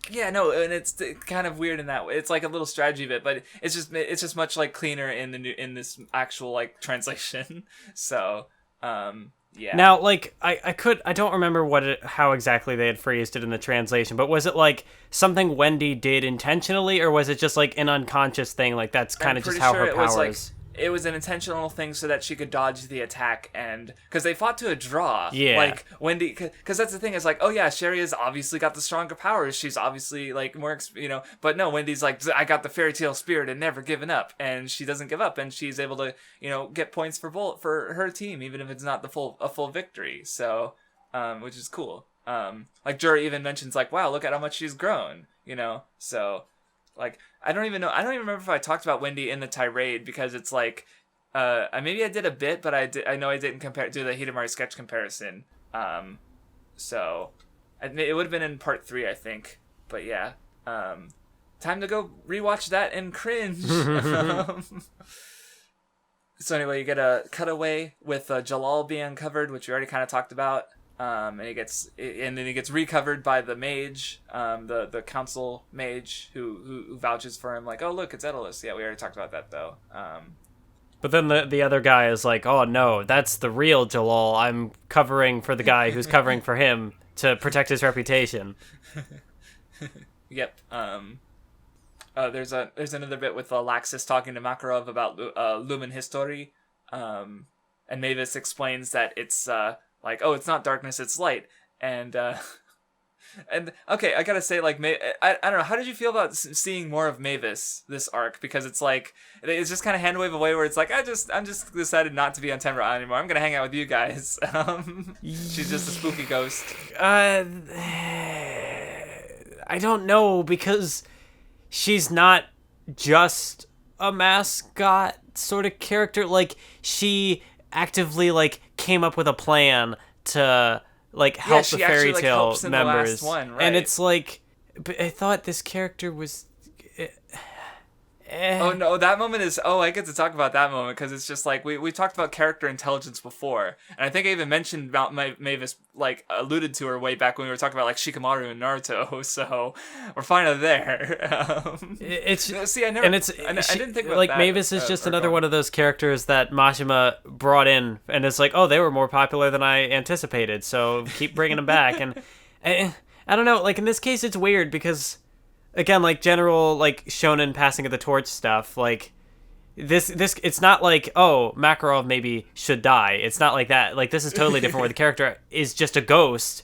Speaker 1: Yeah, no, and it's kind of weird in that way. It's a little strategy bit, but it's just much cleaner in this actual translation. So, yeah.
Speaker 2: Now, I don't remember how exactly they had phrased it in the translation, but was it something Wendy did intentionally, or was it just an unconscious thing? That's kind of just how her powers.
Speaker 1: It was an intentional thing so that she could dodge the attack, and because they fought to a draw.
Speaker 2: Yeah.
Speaker 1: Wendy, because that's the thing is oh yeah, Sherria's obviously got the stronger powers. She's obviously more, but no, Wendy's I got the fairy tale spirit and never given up, and she doesn't give up, and she's able to get points for her team even if it's not a full victory. So, which is cool. Jura even mentions wow, look at how much she's grown. So. I don't even remember if I talked about Wendy in the tirade because it's maybe I did a bit, but I know I didn't do the Hidamari sketch comparison. So it would have been in part 3, I think. But yeah, time to go rewatch that and cringe. So anyway, you get a cutaway with Jellal being uncovered, which we already kind of talked about. And then he gets recovered by the mage, the council mage who vouches for him, oh look, it's Daedalus. Yeah, we already talked about that though.
Speaker 2: But then the other guy is oh no, that's the real Jellal. I'm covering for the guy who's covering for him to protect his reputation.
Speaker 1: Yep. There's another bit with Laxus talking to Makarov about Lumen History, and Mavis explains that it's oh, it's not darkness, it's light. And okay, I gotta say, I don't know, how did you feel about seeing more of Mavis this arc? Because it's it's just kind of hand wave away where it's I'm just decided not to be on Tenra anymore. I'm gonna hang out with you guys. She's just a spooky ghost.
Speaker 2: I don't know, because she's not just a mascot sort of character. She actively came up with a plan to help the fairy tale members,
Speaker 1: the last one, right?
Speaker 2: And it's but I thought this character was
Speaker 1: Oh no, that moment is I get to talk about that moment because it's just we talked about character intelligence before, and I think I even mentioned about Mavis, alluded to her way back when we were talking about Shikamaru and Naruto, so we're finally there.
Speaker 2: It's
Speaker 1: see, I didn't think about that.
Speaker 2: Mavis is just another one of those characters that Mashima brought in, and it's they were more popular than I anticipated, so keep bringing them back. And I don't know, in this case it's weird because, again, general shonen passing of the torch stuff, this it's not oh, Makarov maybe should die. It's not like that. This is totally different where the character is just a ghost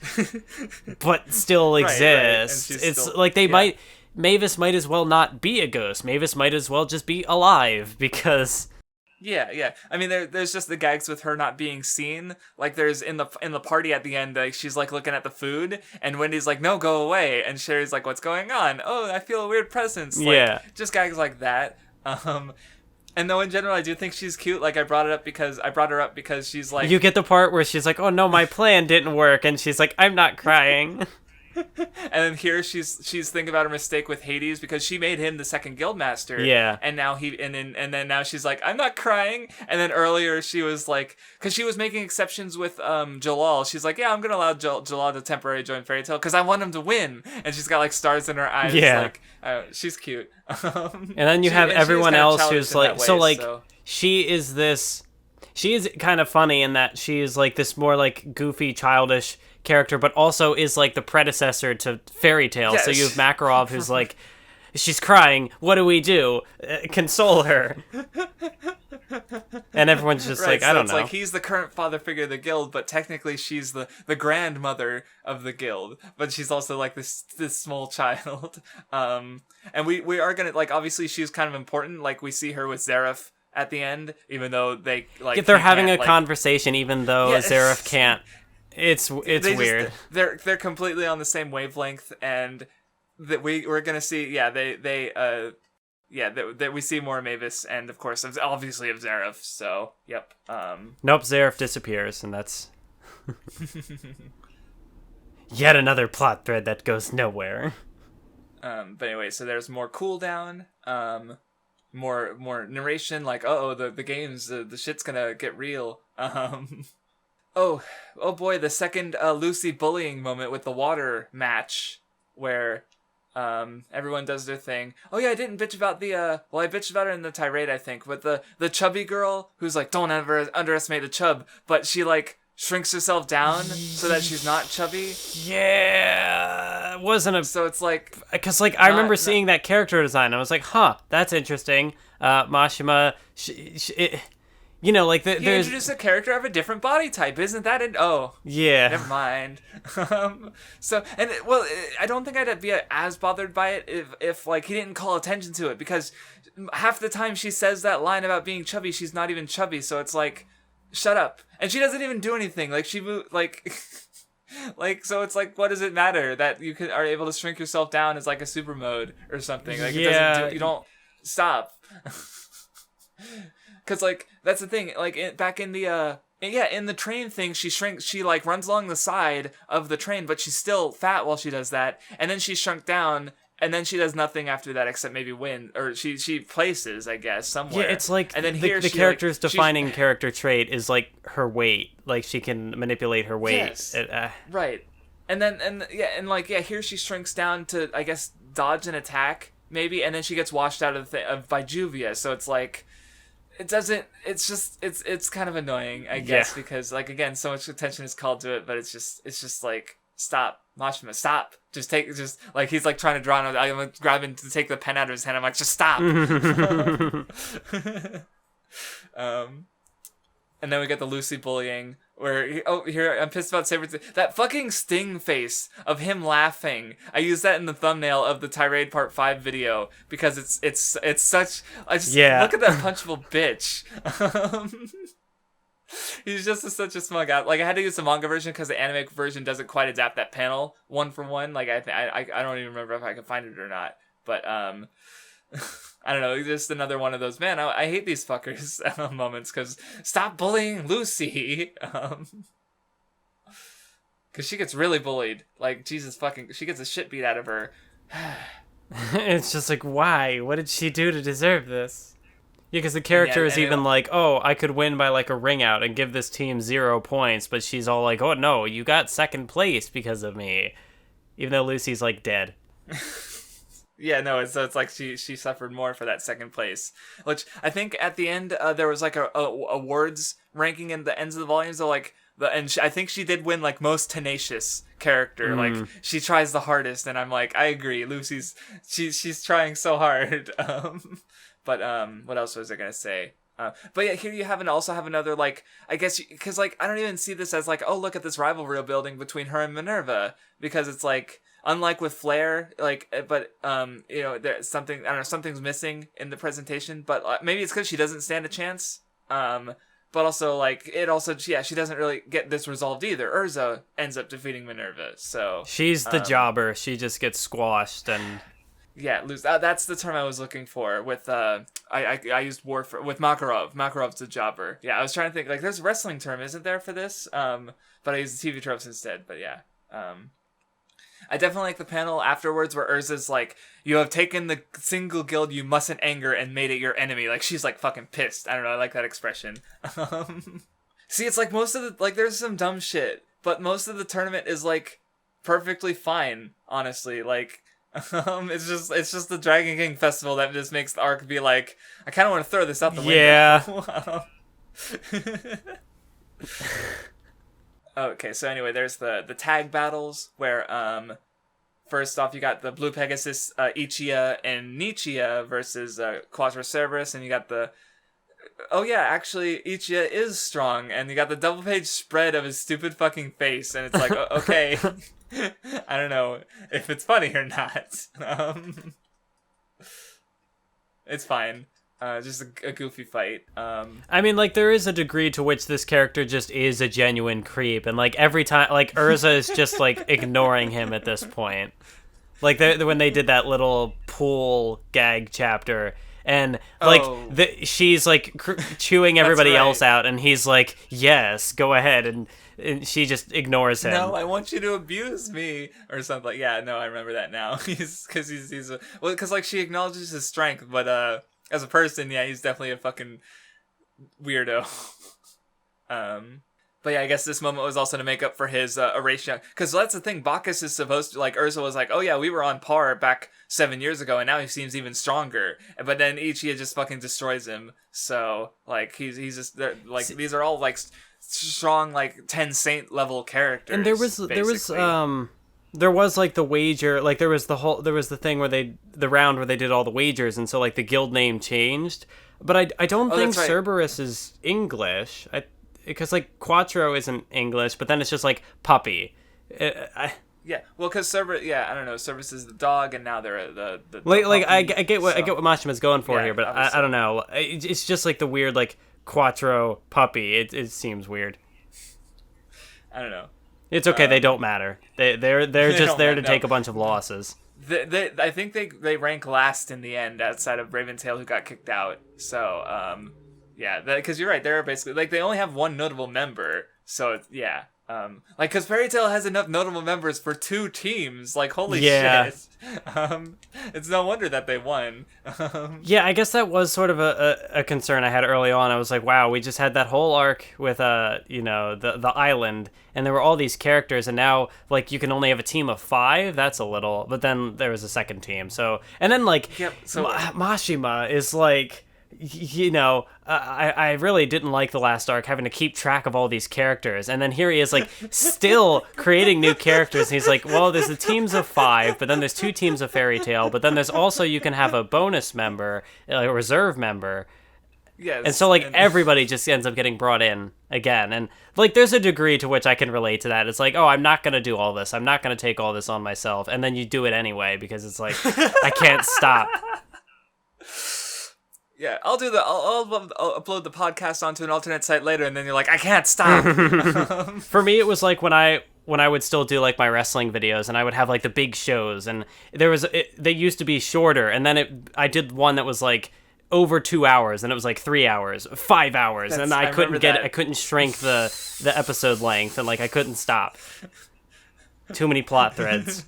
Speaker 2: but still exists. Right. It's still, Mavis might as well not be a ghost. Mavis might as well just be alive because
Speaker 1: Yeah. I mean, there's just the gags with her not being seen. There's in the party at the end, she's looking at the food, and Wendy's no, go away, and Sherry's what's going on? Oh, I feel a weird presence. Just gags like that. And though in general I do think she's cute. I brought her up because she's
Speaker 2: you get the part where she's oh no, my plan didn't work, and she's I'm not crying.
Speaker 1: And then here she's thinking about her mistake with Hades because she made him the second guildmaster.
Speaker 2: Yeah.
Speaker 1: And now then now she's I'm not crying. And then earlier she was because she was making exceptions with Jellal. She's yeah, I'm gonna allow Jellal to temporarily join Fairy Tail because I want him to win. And she's got stars in her eyes.
Speaker 2: Yeah.
Speaker 1: She's cute.
Speaker 2: And then you have everyone else who's she is kind of funny in that she is this more goofy, childish character, but also is the predecessor to Fairy Tale. Yeah, so you have Makarov who's she's crying. What do we do? Console her. And everyone's just
Speaker 1: right,
Speaker 2: like,
Speaker 1: so
Speaker 2: I don't
Speaker 1: it's
Speaker 2: know.
Speaker 1: like he's the current father figure of the guild, but technically she's the grandmother of the guild, but she's also like this small child. And we are gonna, like, obviously she's kind of important. Like, we see her with Zeref at the end, even though they like
Speaker 2: They're having a
Speaker 1: like,
Speaker 2: conversation, even though Zeref can't. It's weird.
Speaker 1: They're completely on the same wavelength, and that we're gonna see. Yeah, that we see more of Mavis, and of course, obviously of Zeref. So, yep.
Speaker 2: Nope, Zeref disappears, and that's yet another plot thread that goes nowhere.
Speaker 1: But anyway, so there's more cooldown, more narration, like, the games, the shit's gonna get real. Oh boy, the second Lucy bullying moment with the water match, where everyone does their thing. Oh yeah, I didn't bitch about the I bitched about her in the tirade, I think, with the chubby girl who's like, don't ever underestimate the chub, but she like shrinks herself down so that she's not chubby.
Speaker 2: Yeah, it wasn't a...
Speaker 1: So it's like...
Speaker 2: Because, like, I remember seeing that character design. I was like, huh, that's interesting. Mashima... you know, like, there's...
Speaker 1: He introduced a character of a different body type. Isn't that it? Oh.
Speaker 2: Yeah.
Speaker 1: Never mind. I don't think I'd be as bothered by it if like, he didn't call attention to it, because half the time she says that line about being chubby, she's not even chubby, so it's like... Shut up. And she doesn't even do anything. Like, she like like, so it's like, what does it matter that you are able to shrink yourself down as like a super mode or something? Like, it doesn't you don't stop. Cuz like, that's the thing, like, back in the in the train thing, she like runs along the side of the train, but she's still fat while she does that. And then she's shrunk down, and then she does nothing after that except maybe win, or she places, I guess, somewhere.
Speaker 2: Yeah, it's like,
Speaker 1: and then
Speaker 2: the character's defining character trait is like her weight. Like, she can manipulate her weight.
Speaker 1: Yes. Right. And here she shrinks down to, I guess, dodge an attack maybe, and then she gets washed out by Juvia. So it's like, it's kind of annoying, I guess, because, like, again, so much attention is called to it, but it's just like, stop, Mashima, stop. Just like, he's like trying to draw, and I'm grabbing to take the pen out of his hand. I'm like, just stop. And then we get the Lucy bullying, where here I'm pissed about Saber. That fucking sting face of him laughing. I used that in the thumbnail of the Tirade Part 5 video because it's such. Look at that punchable bitch. He's just such a smug out. Like, I had to use the manga version because the anime version doesn't quite adapt that panel one for one. Like, I don't even remember if I can find it or not. But I don't know. Just another one of those, man, I hate these fuckers moments, because stop bullying Lucy. Because she gets really bullied. Like, Jesus fucking, she gets the shit beat out of her.
Speaker 2: It's just like, why? What did she do to deserve this? Yeah, because the character is even like, oh, I could win by like a ring out and give this team 0 points, but she's all like, oh no, you got second place because of me, even though Lucy's like dead.
Speaker 1: Yeah, no, it's like she suffered more for that second place, which I think at the end there was like a awards ranking in the ends of the volumes of like I think she did win like most tenacious character. Like, she tries the hardest, and I'm like, I agree, Lucy's she's trying so hard. But what else was I gonna say? But yeah, here you also have another, like, I guess, because like, I don't even see this as like, oh, look at this rivalry building between her and Minerva, because it's like, unlike with Flare, like, but there's something, I don't know, something's missing in the presentation, but maybe it's because she doesn't stand a chance. But also, like, she doesn't really get this resolved either. Erza ends up defeating Minerva, so
Speaker 2: she's the jobber. She just gets squashed and.
Speaker 1: Yeah, lose. That's the term I was looking for. With I used with Makarov. Makarov's the jobber. Yeah, I was trying to think, like, there's a wrestling term, isn't there, for this? But I used the TV tropes instead. But yeah, I definitely like the panel afterwards where Erza's like, "You have taken the single guild you mustn't anger and made it your enemy." Like, she's like fucking pissed. I don't know. I like that expression. See, it's like most of the, like, there's some dumb shit, but most of the tournament is like perfectly fine. Honestly, like. It's just the Dragon King festival that just makes the arc be like, I kind of want to throw this out the window. Okay, so anyway, there's the tag battles where first off, you got the Blue Pegasus, Ichiya and Nichiya versus Quattro Cerberus, and you got the... Oh yeah, actually, Ichiya is strong, and you got the double page spread of his stupid fucking face, and it's like, okay, I don't know if it's funny or not. It's fine. Just a goofy fight.
Speaker 2: I mean, like, there is a degree to which this character just is a genuine creep, and like every time, like Erza is just like ignoring him at this point. Like when they did that little pool gag chapter, and like she's like chewing everybody else out, and he's like, "Yes, go ahead," and she just ignores him.
Speaker 1: No, I want you to abuse me or something. Yeah, no, I remember that now. Because like she acknowledges his strength, but as a person, yeah, he's definitely a fucking weirdo. But yeah, I guess this moment was also to make up for his erasure. Because that's the thing, Bacchus is supposed to, like, Erza was like, oh yeah, we were on par back 7 years ago, and now he seems even stronger. But then Ichiya just fucking destroys him. So, like, he's just, like, these are all, like, strong, like, 10 Saint level characters.
Speaker 2: And there was like the wager, like there was the thing where the round where they did all the wagers, and so like the guild name changed. But I don't think right. Cerberus is English. Because like Quattro isn't English, but then it's just like puppy.
Speaker 1: Yeah, well, because Cerberus, I don't know. Cerberus is the dog, and now they're the
Speaker 2: like I get what Mashima's going for here, but I don't know. It's just like the weird like Quattro puppy. It seems weird.
Speaker 1: I don't know.
Speaker 2: It's okay. They don't matter. They're just there to take a bunch of losses.
Speaker 1: I think they rank last in the end outside of Raventail, who got kicked out. So yeah, because you're right. They're basically like they only have one notable member. So yeah. Like, because Fairy Tail has enough notable members for 2 teams. Like, holy shit. It's no wonder that they won.
Speaker 2: Yeah, I guess that was sort of a concern I had early on. I was like, wow, we just had that whole arc with, the island, and there were all these characters, and now, like, you can only have a team of 5? That's a little... But then there was a second team, so... And then, like, Mashima is, like... I really didn't like the last arc, having to keep track of all these characters, and then here he is like still creating new characters, and he's like, well, there's the teams of 5, but then there's 2 teams of Fairy Tail, but then there's also, you can have a bonus member, a reserve member. Yes, and so like everybody just ends up getting brought in again, and like there's a degree to which I can relate to that. It's like, oh, I'm not gonna do all this, I'm not gonna take all this on myself, and then you do it anyway because it's like I can't stop.
Speaker 1: Yeah, I'll upload the podcast onto an alternate site later, and then you're like, I can't stop.
Speaker 2: For me, it was like when I would still do like my wrestling videos, and I would have like the big shows, and they used to be shorter, and then I did one that was like over 2 hours, and it was like 3 hours, 5 hours, and I couldn't shrink the episode length, and like I couldn't stop. Too many plot threads.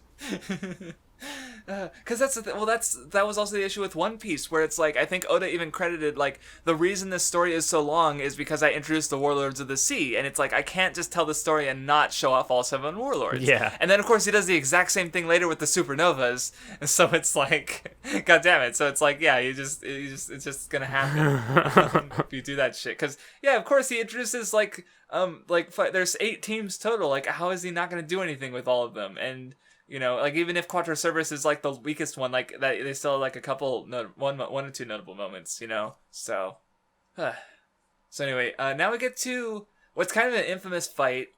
Speaker 1: Because that was also the issue with One Piece, where it's like, I think Oda even credited, like, the reason this story is so long is because I introduced the Warlords of the Sea, and it's like, I can't just tell the story and not show off all 7 warlords.
Speaker 2: Yeah.
Speaker 1: And then, of course, he does the exact same thing later with the Supernovas, and so it's like, god damn it. So it's like, yeah, it's just gonna happen if you do that shit. Because, yeah, of course, he introduces, there's 8 teams total. Like, how is he not gonna do anything with all of them? And... You know, like, even if Quattro Cerberus is, like, the weakest one, like, that they still have, like, a couple, one or 2 notable moments, you know? So, so anyway, now we get to what's kind of an infamous fight,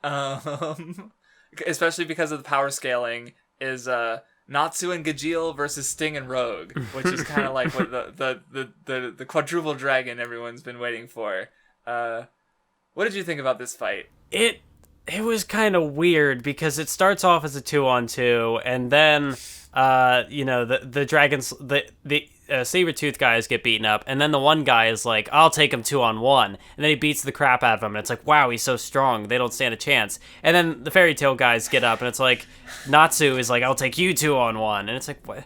Speaker 1: especially because of the power scaling, is, Natsu and Gajeel versus Sting and Rogue, which is kind of like what the quadruple dragon everyone's been waiting for. What did you think about this fight?
Speaker 2: It was kind of weird because it starts off as a 2-on-2, and then, the dragons, the saber-tooth guys get beaten up, and then the one guy is like, I'll take him 2-on-1, and then he beats the crap out of him, and it's like, wow, he's so strong, they don't stand a chance. And then the Fairy Tail guys get up, and it's like, Natsu is like, I'll take you 2-on-1, and it's like, what?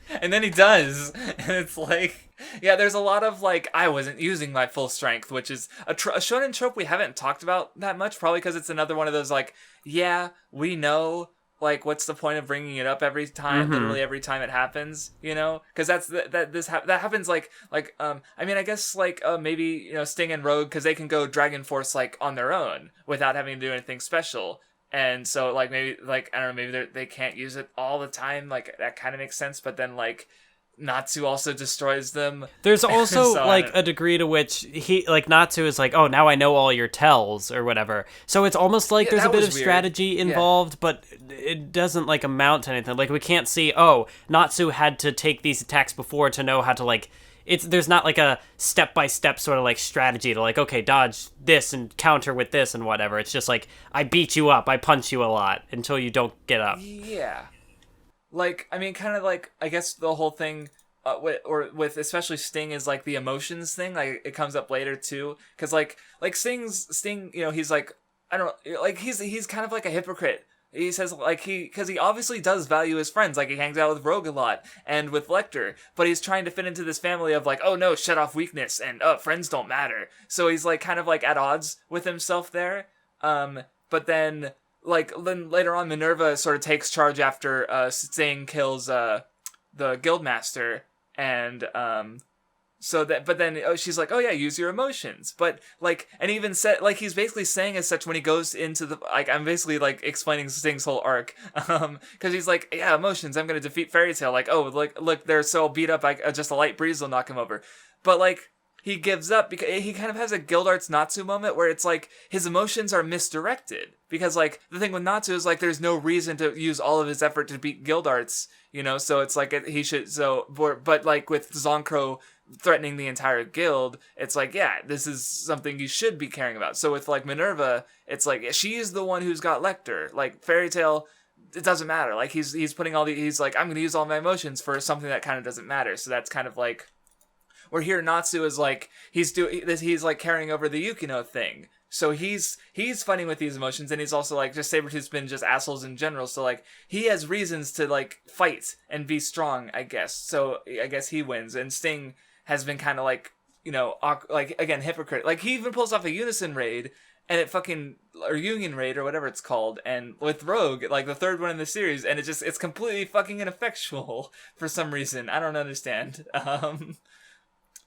Speaker 1: And then he does, and it's like, yeah, there's a lot of, like, I wasn't using my full strength, which is a shonen trope we haven't talked about that much, probably because it's another one of those, like, yeah, we know, like, what's the point of bringing it up every time, literally every time it happens, you know? Because that happens, like, I mean, I guess, like, maybe, Sting and Rogue, because they can go Dragon Force, like, on their own, without having to do anything special. And so like maybe like I don't know, maybe they can't use it all the time. Like that kind of makes sense. But then like Natsu also destroys them.
Speaker 2: There's also
Speaker 1: So,
Speaker 2: like a degree to which he like Natsu is like, oh, now I know all your tells or whatever. So it's almost like there's a bit of
Speaker 1: weird.
Speaker 2: strategy involved, but it doesn't like amount to anything. Like we can't see, oh, Natsu had to take these attacks before to know how to like. There's not like a step-by-step sort of like strategy to like, okay, dodge this and counter with this and whatever. It's just like, I beat you up, I punch you a lot until you don't get up.
Speaker 1: Yeah. Like, I mean, kind of like, I guess the whole thing, with especially Sting is like the emotions thing. Like, it comes up later too. Cause like Sting, you know, he's like, I don't know, like he's kind of like a hypocrite. He says, like, because he obviously does value his friends. Like, he hangs out with Rogue a lot and with Lecter. But he's trying to fit into this family of, like, oh, no, shut off weakness. And, friends don't matter. So he's, like, kind of, like, at odds with himself there. But then, like, then later on, Minerva sort of takes charge after Sting kills the Guildmaster. And, but then she's like, oh yeah, use your emotions. But like, and even said, like, he's basically saying as such when he goes into the, like, I'm basically like explaining Sting's whole arc. Cause he's like, yeah, emotions, I'm going to defeat Fairy Tail. Like, oh, like, look, they're so beat up, just a light breeze will knock him over. But like, he gives up because he kind of has a Guild Arts Natsu moment where it's like his emotions are misdirected. Because like, the thing with Natsu is like, there's no reason to use all of his effort to beat Guild Arts, you know? So it's like, he should, but like with Zonkro threatening the entire guild, it's like, yeah, this is something you should be caring about. So with like Minerva, it's like she's the one who's got Lecter. Like Fairy Tail, it doesn't matter. Like he's putting he's like, I'm gonna use all my emotions for something that kind of doesn't matter. So that's kind of like where here Natsu is like he's like carrying over the Yukino thing. So he's fighting with these emotions, and he's also like just Sabretooth's been just assholes in general. So like he has reasons to like fight and be strong, I guess. So I guess he wins, and Sting has been kind of like, you know, like, again, hypocrite. Like, he even pulls off a Unison raid, and it or Union raid, or whatever it's called, and with Rogue, like, the third one in the series, and it's completely fucking ineffectual for some reason. I don't understand.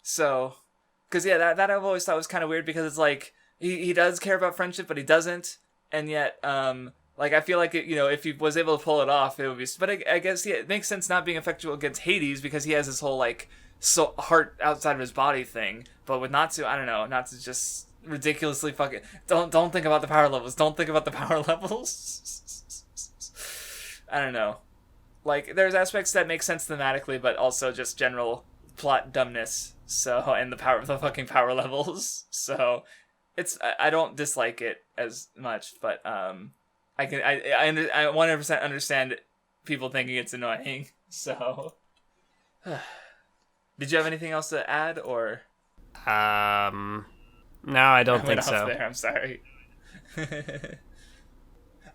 Speaker 1: So, because, yeah, that I've always thought was kind of weird, because it's like, he does care about friendship, but he doesn't, and yet, like, I feel like, you know, if he was able to pull it off, it would be, but I guess, yeah, it makes sense not being effectual against Hades, because he has this whole, like, heart outside of his body thing. But with Natsu, I don't know. Natsu's just ridiculously fucking. Don't think about the power levels. Don't think about the power levels. I don't know. Like, there's aspects that make sense thematically, but also just general plot dumbness. So, and the fucking power levels. So, I don't dislike it as much, but I 100% understand people thinking it's annoying. So. Did you have anything else to add, or?
Speaker 2: No, I don't think so.
Speaker 1: There, I'm sorry.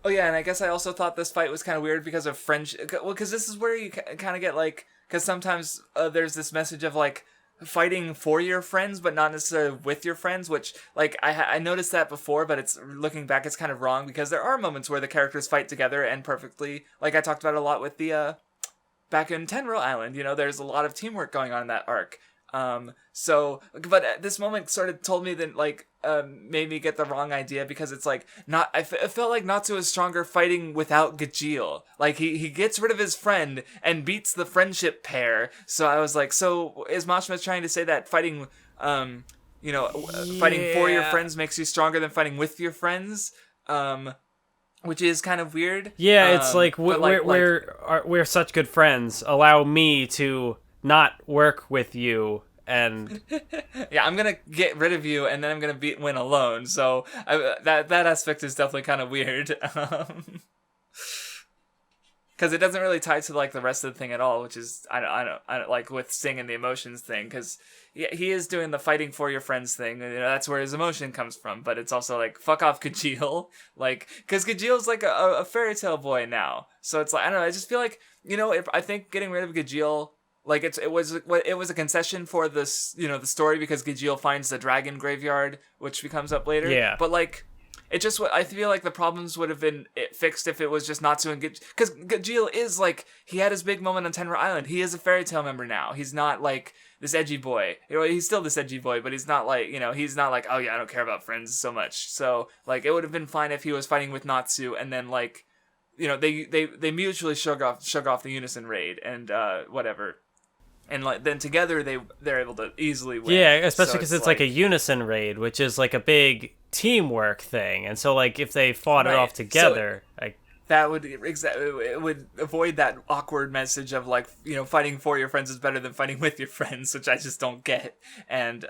Speaker 1: Oh yeah, and I guess I also thought this fight was kind of weird because of friendship. Well, because this is where you kind of get like, because sometimes there's this message of like fighting for your friends, but not necessarily with your friends. Which like I noticed that before, but it's looking back, it's kind of wrong because there are moments where the characters fight together and perfectly. Like I talked about a lot with the. Back in Tenro Island, you know, there's a lot of teamwork going on in that arc. But at this moment sort of told me that, like, made me get the wrong idea because it's like, it felt like Natsu is stronger fighting without Gajeel. Like, he gets rid of his friend and beats the friendship pair. So I was like, so is Mashima trying to say that fighting, fighting for your friends makes you stronger than fighting with your friends? Which is kind of weird.
Speaker 2: Yeah, it's like we're such good friends. Allow me to not work with you, and
Speaker 1: yeah, I'm gonna get rid of you, and then I'm gonna win alone. So that aspect is definitely kind of weird, because it doesn't really tie to like the rest of the thing at all. Which is I don't like with Sting and the emotions thing, because yeah, he is doing the fighting for your friends thing. You know, that's where his emotion comes from. But it's also like, fuck off, Gajeel. Like, because Gajeel's like a Fairy Tail boy now. So it's like, I don't know. I just feel like, you know, I think getting rid of Gajeel, like it was a concession for this, you know, the story, because Gajeel finds the dragon graveyard, which comes up later.
Speaker 2: Yeah.
Speaker 1: But like, I feel like the problems would have been fixed if it was just Natsu and Gajeel. Because Gajeel is, like, he had his big moment on Tenra Island. He is a Fairy Tail member now. He's not, like, this edgy boy. You know, he's still this edgy boy, but he's not, like, you know, he's not like, oh, yeah, I don't care about friends so much. So, like, it would have been fine if he was fighting with Natsu, and then, like, you know, they mutually shook off the Unison raid, and, whatever. And like then together they're able to easily win.
Speaker 2: Yeah, especially because it's like a unison raid, which is like a big teamwork thing. And so like if they fought it off together,
Speaker 1: that would it would avoid that awkward message of like, you know, fighting for your friends is better than fighting with your friends, which I just don't get. And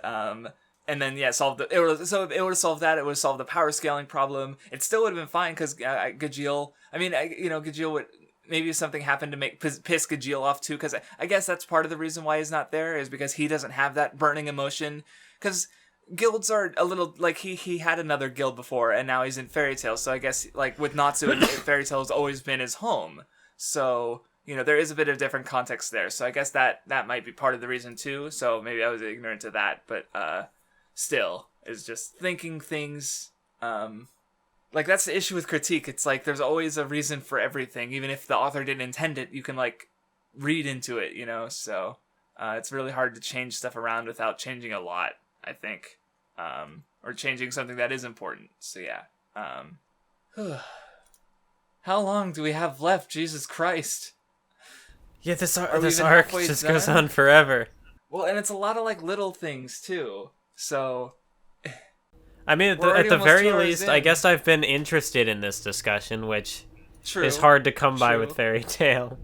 Speaker 1: then it would have solved that. It would have solved the power scaling problem. It still would have been fine because Gajeel. I mean, Gajeel would. Maybe something happened to make piss Gajeel off too, because I guess that's part of the reason why he's not there, is because he doesn't have that burning emotion. Because guilds are a little, like, he had another guild before, and now he's in Fairy Tail, so I guess, like, with Natsu, Fairy Tail has always been his home. So, you know, there is a bit of different context there, so I guess that might be part of the reason too, so maybe I was ignorant to that, but still, is just thinking things, like, that's the issue with critique. It's like, there's always a reason for everything. Even if the author didn't intend it, you can, like, read into it, you know? So, it's really hard to change stuff around without changing a lot, I think. Or changing something that is important. So, yeah. How long do we have left? Jesus Christ.
Speaker 2: Yeah, this arc just goes on forever.
Speaker 1: Well, and it's a lot of, like, little things, too. So...
Speaker 2: I mean, at the very least, I guess I've been interested in this discussion, which is hard to come by with Fairy Tail.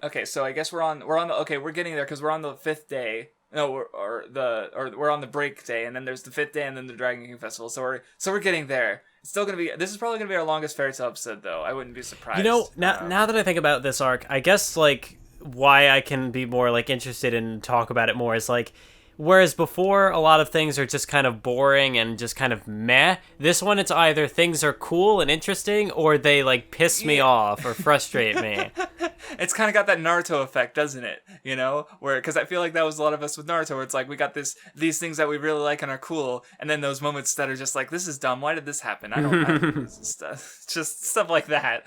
Speaker 1: Okay, so I guess we're getting there because we're on the 5th day. No, we're on the break day, and then there's the 5th day, and then the Dragon King Festival. So we're getting there. It's still this is probably gonna be our longest Fairy Tail episode, though. I wouldn't be surprised.
Speaker 2: You know, now that I think about this arc, I guess like why I can be more like interested in talk about it more is like. Whereas before, a lot of things are just kind of boring and just kind of meh. This one, it's either things are cool and interesting, or they, like, piss me off or frustrate me.
Speaker 1: It's kind of got that Naruto effect, doesn't it? You know? Because I feel like that was a lot of us with Naruto, where it's like, we got these things that we really like and are cool, and then those moments that are just like, this is dumb, why did this happen? I don't this stuff. Just stuff like that.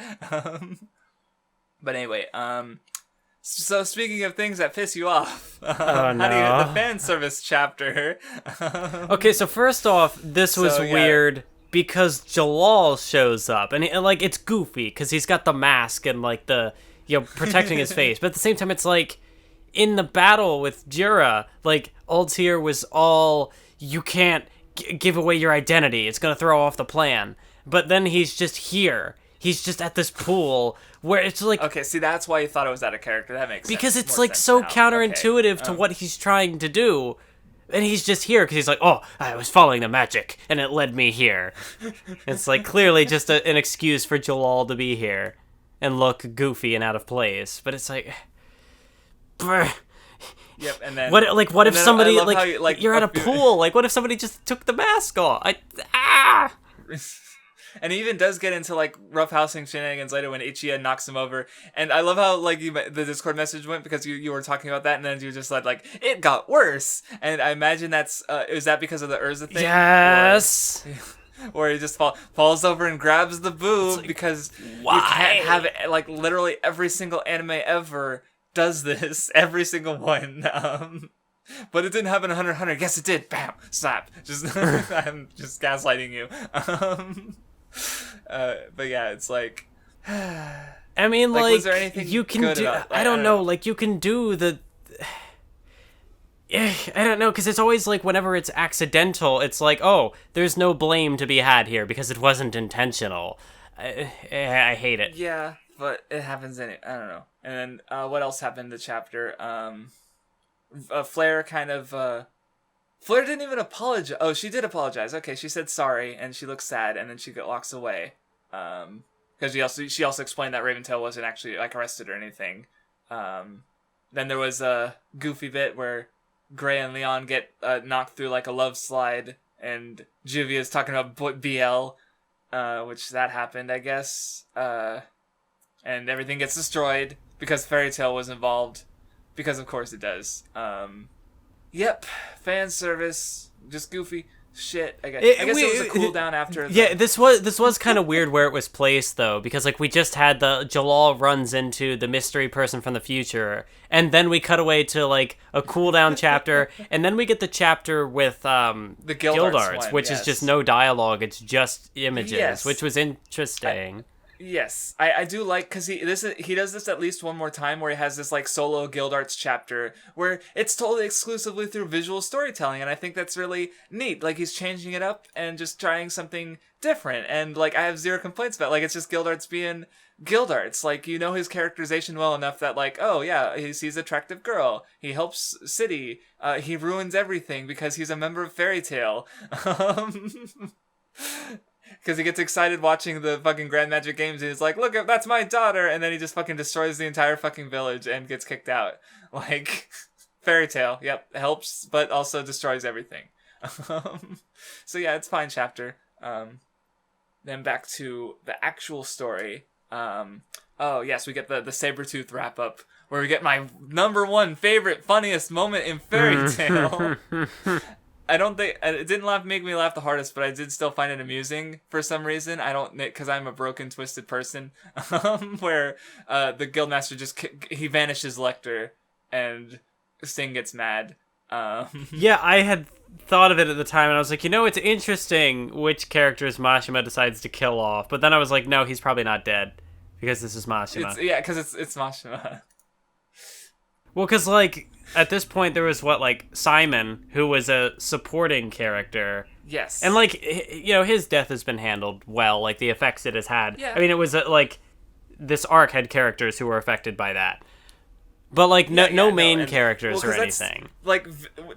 Speaker 1: But anyway, so speaking of things that piss you off, how do you the fan service chapter?
Speaker 2: Okay, so first off, this was weird because Jellal shows up, and like it's goofy because he's got the mask and like the protecting his face, but at the same time, it's like in the battle with Jura, like Altair was all you can't give away your identity; it's gonna throw off the plan. But then he's just here. He's just at this pool where it's like...
Speaker 1: Okay, see, that's why you thought it was out of character. That makes sense.
Speaker 2: Because it's like so counterintuitive to what he's trying to do. And he's just here because he's like, oh, I was following the magic and it led me here. It's like clearly just an excuse for Jellal to be here and look goofy and out of place. But it's like... Brr.
Speaker 1: Yep, and then...
Speaker 2: What if somebody... You're at a pool. Like, what if somebody just took the mask off?
Speaker 1: And he even does get into, like, roughhousing shenanigans later when Ichiya knocks him over. And I love how, like, the Discord message went because you were talking about that, and then you just said, like, it got worse. And I imagine that's, is that because of the Erza thing?
Speaker 2: Yes!
Speaker 1: Or he just falls over and grabs the boob like, because
Speaker 2: why?
Speaker 1: You can't have it, like, literally every single anime ever does this. Every single one. But it didn't happen in Hunter x Hunter. Yes, it did. Bam! Slap. Just, I'm just gaslighting you. But yeah, it's like
Speaker 2: I mean, like was there anything you can do I don't know, like you can do the I don't know, because it's always like whenever it's accidental, it's like, oh, there's no blame to be had here because it wasn't intentional. I hate it.
Speaker 1: Yeah, but it happens anyway. I don't know. And then what else happened in the chapter? Flare kind of Flare didn't even apologize. Oh, she did apologize. Okay, she said sorry, and she looks sad, and then she walks away. Because she also explained that Raventail wasn't actually like arrested or anything. Then there was a goofy bit where Gray and Leon get knocked through like a love slide, and Juvia's talking about BL, which that happened, I guess. And everything gets destroyed because Fairy Tail was involved, because of course it does. Yep, fan service, just goofy. shit. I guess it was a cooldown after.
Speaker 2: Yeah, this was kind of weird where it was placed though, because like we just had the Jellal runs into the mystery person from the future, and then we cut away to like a cooldown chapter, and then we get the chapter with
Speaker 1: the Guild Arts,
Speaker 2: which is just no dialogue; it's just images,
Speaker 1: Yes.
Speaker 2: which was interesting.
Speaker 1: Yes, I do like, because he does this at least one more time, where he has this like solo Guild Arts chapter where it's told exclusively through visual storytelling, and I think that's really neat. Like, he's changing it up and just trying something different, and like I have zero complaints about it. Like, it's just Guild Arts being Guild Arts. Like, you know his characterization well enough that like, oh yeah, he sees attractive girl, he helps city, he ruins everything because he's a member of Fairy Tail. Because he gets excited watching the fucking Grand Magic Games, and he's like, look, that's my daughter, and then he just fucking destroys the entire fucking village and gets kicked out. Like, Fairy Tail, yep, helps, but also destroys everything. So yeah, it's a fine chapter. Then back to the actual story. Oh yes, we get the Sabretooth wrap-up, where we get my number one favorite, funniest moment in Fairy Tail. I don't think it didn't make me laugh the hardest, but I did still find it amusing for some reason. I don't, because I'm a broken, twisted person. Where the Guildmaster he vanishes Lecter, and Sting gets mad.
Speaker 2: Yeah, I had thought of it at the time, and I was like, it's interesting which characters Mashima decides to kill off. But then I was like, no, he's probably not dead, because this is Mashima.
Speaker 1: Because it's Mashima.
Speaker 2: Well, because, like, at this point, there was, Simon, who was a supporting character.
Speaker 1: Yes.
Speaker 2: And, like, his death has been handled well, like, the effects it has had.
Speaker 1: Yeah.
Speaker 2: I mean, it was, this arc had characters who were affected by that. But, like, no main characters or anything.
Speaker 1: Like,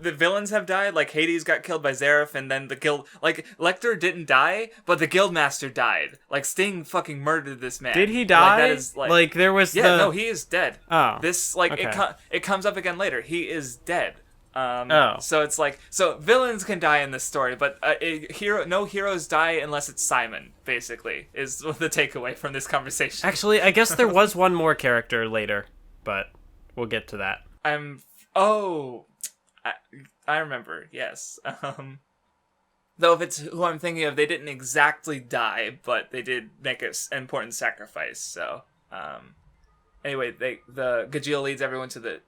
Speaker 1: the villains have died. Like, Hades got killed by Zeref, and then the guild... Like, Lecter didn't die, but the Guildmaster died. Like, Sting fucking murdered this man.
Speaker 2: Did he die?
Speaker 1: That is,
Speaker 2: there was
Speaker 1: no, he is dead.
Speaker 2: Oh.
Speaker 1: This,
Speaker 2: okay.
Speaker 1: it comes up again later. He is dead.
Speaker 2: Oh.
Speaker 1: So it's like... So, villains can die in this story, but no heroes die unless it's Simon, basically, is the takeaway from this conversation.
Speaker 2: Actually, I guess there was one more character later, but... We'll get to that.
Speaker 1: I remember, yes. Though if it's who I'm thinking of, they didn't exactly die, but they did make an important sacrifice, so... Anyway, the Gajeel leads everyone to the...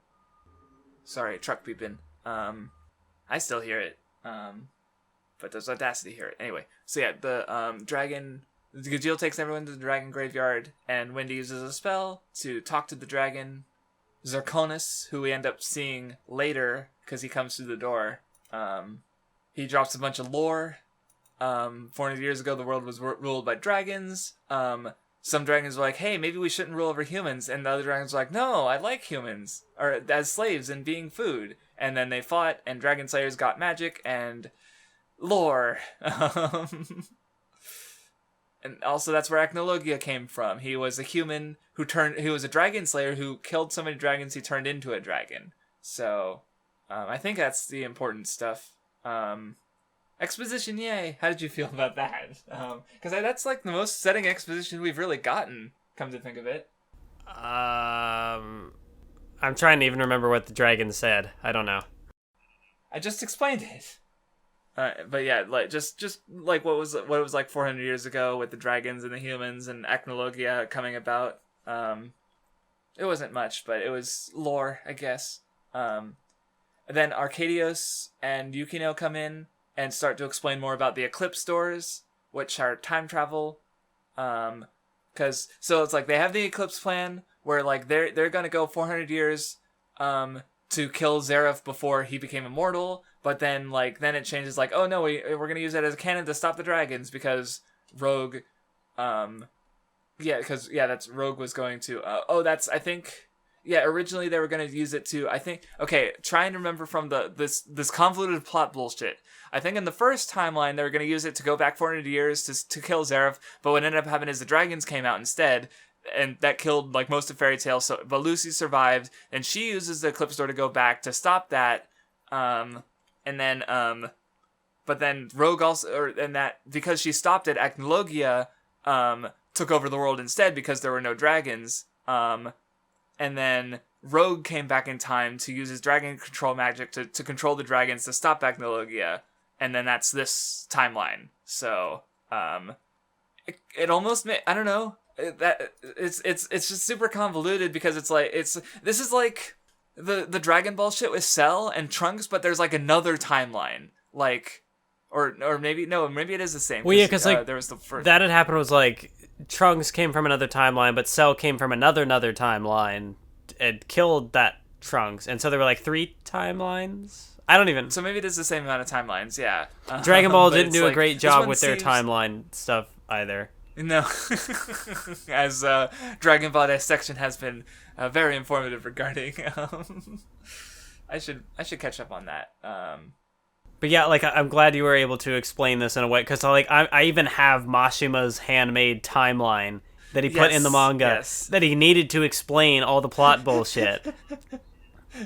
Speaker 1: Sorry, truck beeping. I still hear it, but there's Audacity to hear it. Anyway, so yeah, the dragon... Gajeel takes everyone to the dragon graveyard, and Wendy uses a spell to talk to the dragon... Zirconis, who we end up seeing later because he comes through the door. He drops a bunch of lore. 400 years ago, the world was ruled by dragons. Some dragons were like, hey, maybe we shouldn't rule over humans. And the other dragons were like, no, I like humans. Or as slaves and being food. And then they fought, and dragon slayers got magic and lore. And also that's where Acnologia came from. He was a human he was a dragon slayer who killed so many dragons he turned into a dragon. So, I think that's the important stuff. Exposition, yay! How did you feel about that? Because that's like the most setting exposition we've really gotten, come to think of it.
Speaker 2: I'm trying to even remember what the dragon said. I don't know.
Speaker 1: I just explained it. But yeah, like just like what it was like 400 years ago with the dragons and the humans and Acnologia coming about. It wasn't much, but it was lore, I guess. Then Arcadios and Yukino come in and start to explain more about the Eclipse doors, which are time travel. So it's like they have the Eclipse plan where like they're gonna go 400 years to kill Zeref before he became immortal. But then it changes like, oh no, we're gonna use that as a cannon to stop the dragons because Rogue, that's Rogue was going to. Originally they were gonna use it to. I think trying to remember from this convoluted plot bullshit. I think in the first timeline they were gonna use it to go back 400 years to kill Zeref, but what ended up happening is the dragons came out instead. And that killed like most of Fairy Tail. But Lucy survived, and she uses the Eclipse door to go back to stop that. But then Rogue also, because she stopped it, Acnologia took over the world instead because there were no dragons. And then Rogue came back in time to use his dragon control magic to control the dragons to stop Acnologia. and then that's this timeline. So it almost I don't know, that it's just super convoluted because it's like this is like the Dragon Ball shit with Cell and Trunks, but there's like another timeline, like or maybe it is the same.
Speaker 2: Well, yeah, because like
Speaker 1: there was the first
Speaker 2: that had happened was like Trunks came from another timeline, but Cell came from another timeline and killed that Trunks, and so there were like 3 timelines. I don't even.
Speaker 1: So maybe it is the same amount of timelines. Yeah.
Speaker 2: Dragon Ball didn't do a
Speaker 1: like,
Speaker 2: great job with their timeline stuff either.
Speaker 1: No, as Dragon Ball Dissection has been very informative regarding. I should catch up on that.
Speaker 2: But yeah, like I'm glad you were able to explain this in a way, because like I even have Mashima's handmade timeline that he put in the manga that he needed to explain all the plot bullshit.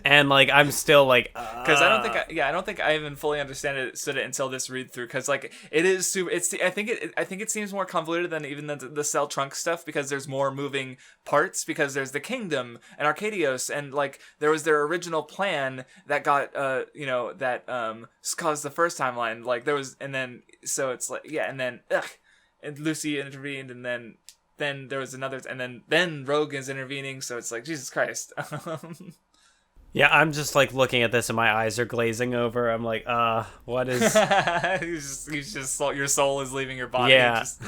Speaker 2: And like I'm still like
Speaker 1: because I don't think I even fully understood it until this read through, because like it is super. I think it seems more convoluted than even the Cell Trunk stuff, because there's more moving parts, because there's the kingdom and Arcadios, and like there was their original plan that got that caused the first timeline, like there was, and then so it's like and then and Lucy intervened, and then there was another, and then Rogue is intervening, so it's like Jesus Christ.
Speaker 2: Yeah, I'm just like looking at this and my eyes are glazing over. I'm like, what is?
Speaker 1: He's just your soul is leaving your body.
Speaker 2: Yeah.
Speaker 1: Just,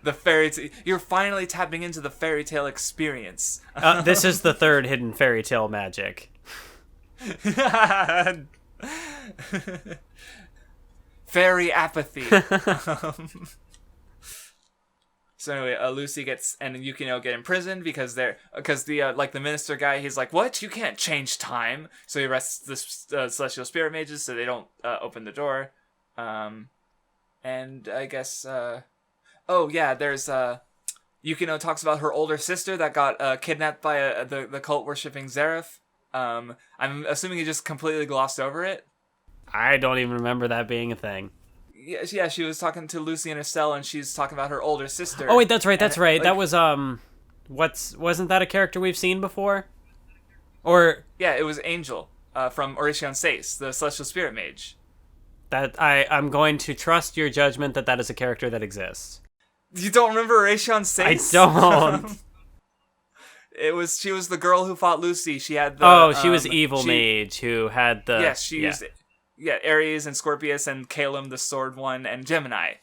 Speaker 1: the fairy you're finally tapping into the fairy tale experience.
Speaker 2: This is the third hidden fairy tale magic.
Speaker 1: Fairy apathy. So anyway, Lucy and Yukino get imprisoned because the minister guy, he's like, what? You can't change time. So he arrests the celestial spirit mages so they don't open the door. And I guess there's Yukino talks about her older sister that got kidnapped by the cult worshipping Zeref. I'm assuming he just completely glossed over it.
Speaker 2: I don't even remember that being a thing.
Speaker 1: Yeah, she was talking to Lucy and Estelle, and she's talking about her older sister.
Speaker 2: Oh wait, that's right. Like, that was wasn't that a character we've seen before? Or
Speaker 1: yeah, it was Angel from Orishion Seis, the celestial spirit mage.
Speaker 2: That I'm going to trust your judgment that is a character that exists.
Speaker 1: You don't remember Orishion Seis?
Speaker 2: I don't.
Speaker 1: She was the girl who fought Lucy. She had the
Speaker 2: she was evil mage who had the
Speaker 1: used Aries and Scorpius and Calum, the sword one, and Gemini.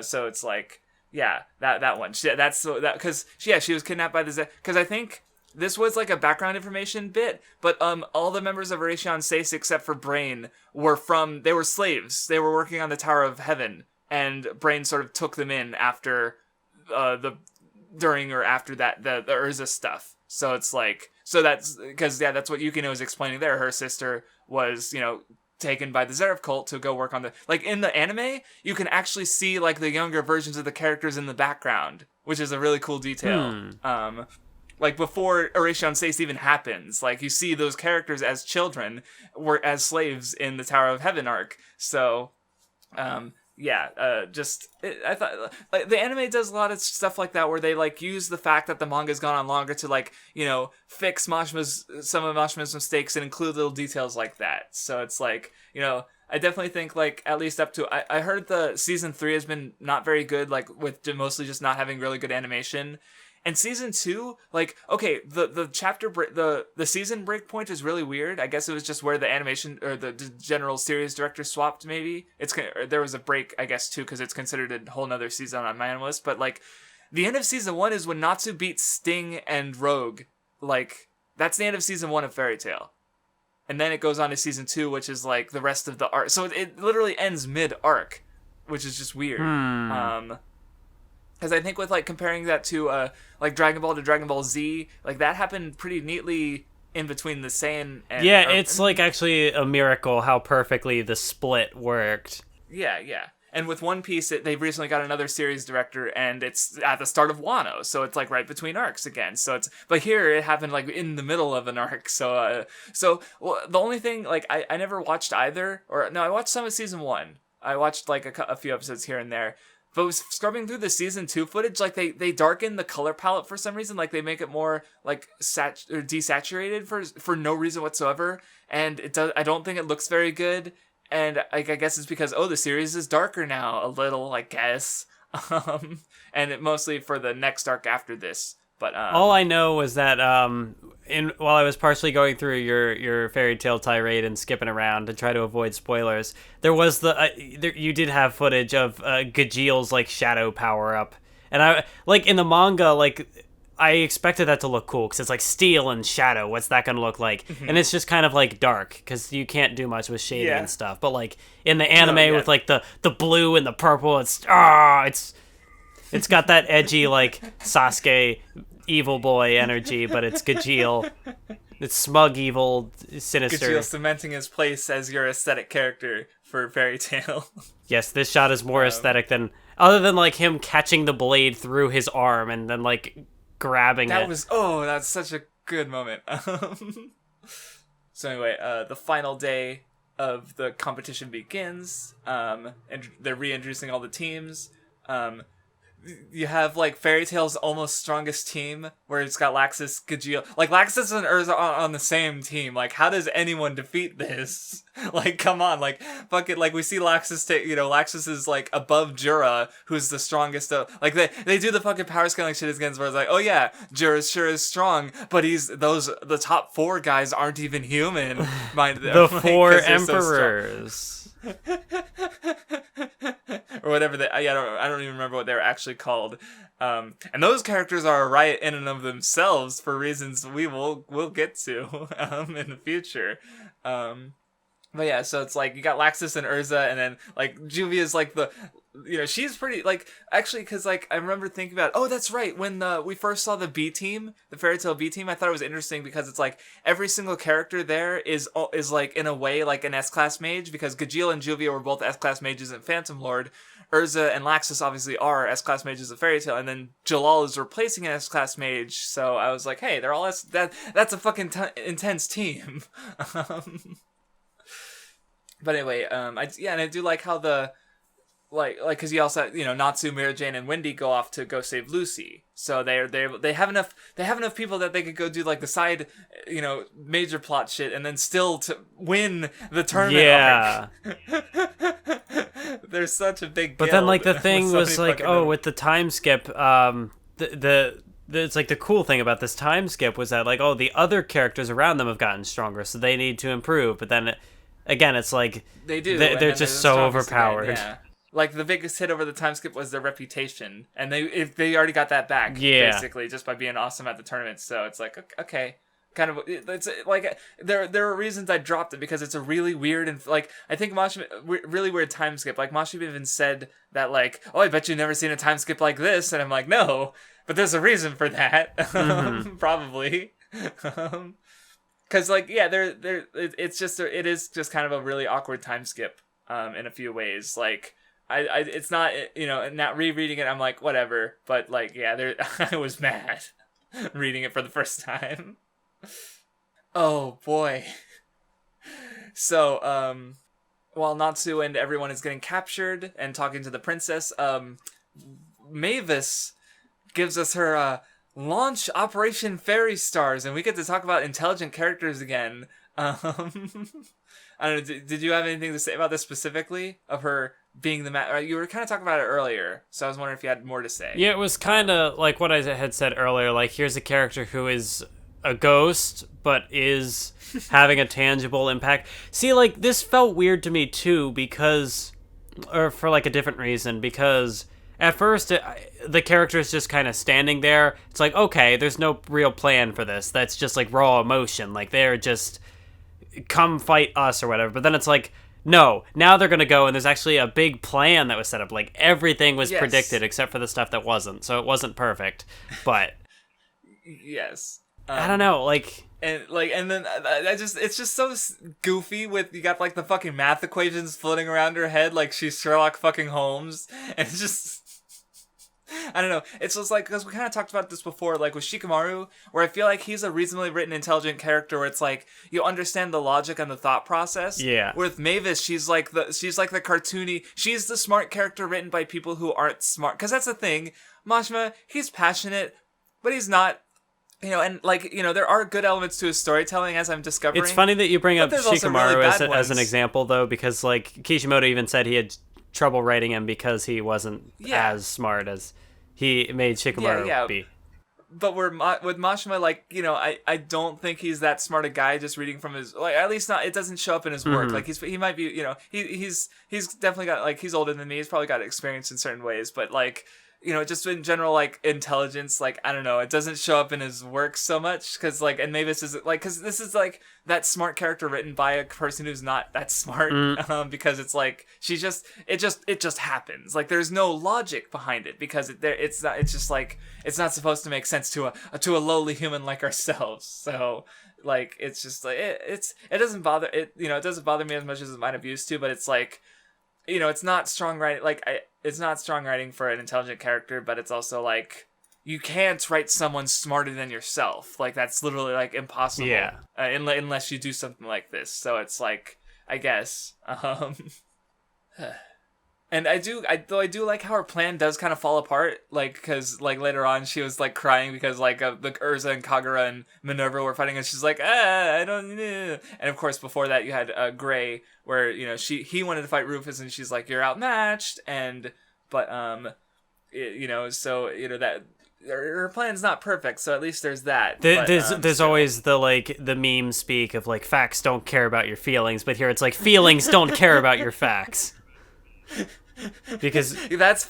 Speaker 1: So it's like, that one. She was kidnapped by because I think this was like a background information bit, but all the members of Orishion Seis except for Brain they were slaves. They were working on the Tower of Heaven, and Brain sort of took them in after during or after that the Erza stuff. So it's like, so that's because that's what Yukino is explaining there. Her sister was taken by the Zeref cult to go work on in the anime, you can actually see like the younger versions of the characters in the background, which is a really cool detail. Like before Orishion Seis even happens, like you see those characters as children were as slaves in the Tower of Heaven arc. So I thought like the anime does a lot of stuff like that, where they like use the fact that the manga's gone on longer to like fix some of Mashima's mistakes and include little details like that. So it's like I definitely think like at least up to I heard the season 3 has been not very good, like with mostly just not having really good animation. And season 2, like, okay, the chapter the season break point is really weird. I guess it was just where the animation or the general series director swapped. Maybe there was a break, I guess, too, because it's considered a whole nother season on my list. But like, the end of season 1 is when Natsu beats Sting and Rogue. Like, that's the end of season 1 of Fairy Tail, and then it goes on to season 2, which is like the rest of the arc. So it literally ends mid arc, which is just weird. Because I think with like comparing that to like Dragon Ball to Dragon Ball Z, like that happened pretty neatly in between the Saiyan and
Speaker 2: it's like actually a miracle how perfectly the split worked.
Speaker 1: Yeah. And with One Piece, they've recently got another series director, and it's at the start of Wano, so it's like right between arcs again. But here it happened like in the middle of an arc. So the only thing, like I never watched either, or no, I watched some of season 1. I watched like a few episodes here and there. But was scrubbing through the season 2 footage, like they darken the color palette for some reason, like they make it more like desaturated for no reason whatsoever, and it does. I don't think it looks very good. And I guess it's because, the series is darker now, a little, I guess. And mostly for the next arc after this. But
Speaker 2: all I know was that while I was partially going through your fairy tale tirade and skipping around to try to avoid spoilers, there was you did have footage of Gajeel's like shadow power up, and I like in the manga like I expected that to look cool because it's like steel and shadow. What's that gonna look like? Mm-hmm. And it's just kind of like dark because you can't do much with shading and stuff. But like in the anime with like the blue and the purple, it's got that edgy like Sasuke evil boy energy, but it's Gajeel. It's smug, evil, sinister.
Speaker 1: Gajeel cementing his place as your aesthetic character for Fairy Tail.
Speaker 2: Yes, this shot is more aesthetic than other than like him catching the blade through his arm and then like grabbing it.
Speaker 1: That's such a good moment. So anyway, the final day of the competition begins, and they're reintroducing all the teams. You have like Fairy Tail's almost strongest team, where it's got Laxus, Gajeel. Like Laxus and Erza are on the same team. Like, how does anyone defeat this? Like, come on, like fuck it. Like we see Laxus Laxus is like above Jura, who's the strongest. Like they do the fucking power scaling shit against where it's like, oh yeah, Jura sure is strong, but the top 4 guys aren't even human.
Speaker 2: The 4 emperors.
Speaker 1: Or whatever I don't even remember what they were actually called. And those characters are a riot in and of themselves for reasons we'll get to in the future. But yeah, so it's like you got Laxus and Erza, and then like Juvia's like she's pretty like actually because like I remember thinking about that's right when we first saw the B team, the Fairy Tail B team. I thought it was interesting because it's like every single character there is like in a way like an S-class mage, because Gajeel and Juvia were both S-class mages in Phantom Lord. Urza and Laxus obviously are S-class mages of Fairy Tail, and then Jellal is replacing an S-class mage. So I was like, hey, they're all that's a fucking intense team. But anyway, and I do like how the because you also Natsu, Mira Jane, and Wendy go off to go save Lucy. So they have enough people that they could go do like the side major plot shit and then still to win the tournament.
Speaker 2: Yeah.
Speaker 1: There's such a big.
Speaker 2: But then like the thing was like with the time skip, it's like the cool thing about this time skip was that like the other characters around them have gotten stronger, so they need to improve. But then again, it's like
Speaker 1: they do.
Speaker 2: They're just so overpowered.
Speaker 1: Again, yeah. Like the biggest hit over the time skip was their reputation, and they already got that back basically just by being awesome at the tournament. So it's like okay, kind of it's like there are reasons I dropped it because it's a really weird and like I think Mashima really weird time skip. Like Mashima even said that like I bet you've never seen a time skip like this, and I'm like no, but there's a reason for that. Probably. Because like it is just kind of a really awkward time skip in a few ways. Like it's not not rereading it I'm like whatever, but like I was mad reading it for the first time. Oh boy. So while Natsu and everyone is getting captured and talking to the princess, Mavis gives us her launch Operation Fairy Stars, and we get to talk about intelligent characters again. I don't know, did you have anything to say about this specifically? Of her being the you were kind of talking about it earlier, so I was wondering if you had more to say.
Speaker 2: Yeah, it was kind of like what I had said earlier, like here's a character who is a ghost, but is having a tangible impact. See, like, this felt weird to me too, or for like a different reason, because at first, the character is just kind of standing there. It's like, okay, there's no real plan for this. That's just like raw emotion. Like, they're just, come fight us or whatever. But then it's like, no, now they're going to go, and there's actually a big plan that was set up. Like, everything was predicted except for the stuff that wasn't. So it wasn't perfect. But.
Speaker 1: Yes.
Speaker 2: I don't know, like.
Speaker 1: And then it's just so goofy with, you got like the fucking math equations floating around her head like she's Sherlock fucking Holmes. And it's just. I don't know. It's just like, because we kind of talked about this before, like with Shikamaru, where I feel like he's a reasonably written, intelligent character where it's like, you understand the logic and the thought process.
Speaker 2: Yeah.
Speaker 1: With Mavis, she's like the cartoony, she's the smart character written by people who aren't smart. Because that's the thing. Mashima, he's passionate, but he's not and like, there are good elements to his storytelling, as I'm discovering.
Speaker 2: It's funny that you bring up
Speaker 1: there's also
Speaker 2: Shikamaru
Speaker 1: really bad
Speaker 2: as an
Speaker 1: ones.
Speaker 2: example, though, because like Kishimoto even said he had trouble writing him because he wasn't as smart as he made Shikamaru be.
Speaker 1: But with Mashima, like, I don't think he's that smart a guy just reading from his, like, at least not, it doesn't show up in his work. Like, he might be, he's definitely got, like, he's older than me, he's probably got experience in certain ways, but, like, just in general, like, intelligence, like, I don't know, it doesn't show up in his work so much, because, like, and Mavis is, like, because this is, like, that smart character written by a person who's not that smart, because it's, like, it just happens. Like, there's no logic behind it, because it's just, like, it's not supposed to make sense to a lowly human like ourselves, so, like, it's just, like, it doesn't bother, it doesn't bother me as much as it might have used to, but it's, like, it's not strong writing, like, it's not strong writing for an intelligent character, but it's also, like, you can't write someone smarter than yourself. Like, that's literally, like, impossible.
Speaker 2: Yeah.
Speaker 1: Unless you do something like this. So it's, like, I guess. And I do like how her plan does kind of fall apart, like, because, like, later on she was, like, crying because, like, the Erza and Kagura and Minerva were fighting, and she's like, I don't know. And of course before that you had Gray, where, he wanted to fight Rufus, and she's like, you're outmatched, but that her plan's not perfect, so at least there's that.
Speaker 2: There's always the meme speak of, like, facts don't care about your feelings, but here it's like feelings don't care about your facts. Because
Speaker 1: that's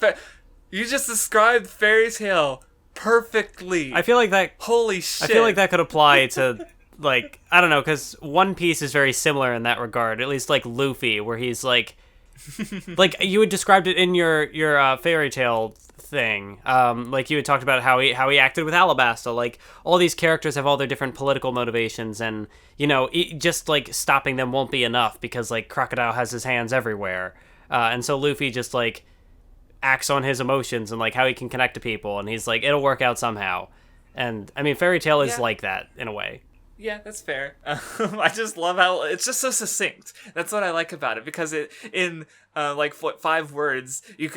Speaker 1: you just described Fairy Tail perfectly.
Speaker 2: I feel like that.
Speaker 1: Holy shit!
Speaker 2: I feel like that could apply to, like, I don't know, because One Piece is very similar in that regard. At least, like, Luffy, where he's like you had described it in your Fairy Tail thing. Like, you had talked about how he acted with Alabasta. Like, all these characters have all their different political motivations, and just like stopping them won't be enough because, like, Crocodile has his hands everywhere. And so Luffy just, like, acts on his emotions and, like, how he can connect to people, and he's like, it'll work out somehow. And, I mean, Fairy Tail is like that, in a way.
Speaker 1: Yeah, that's fair. I just love how it's just so succinct. That's what I like about it, because in 5 words, you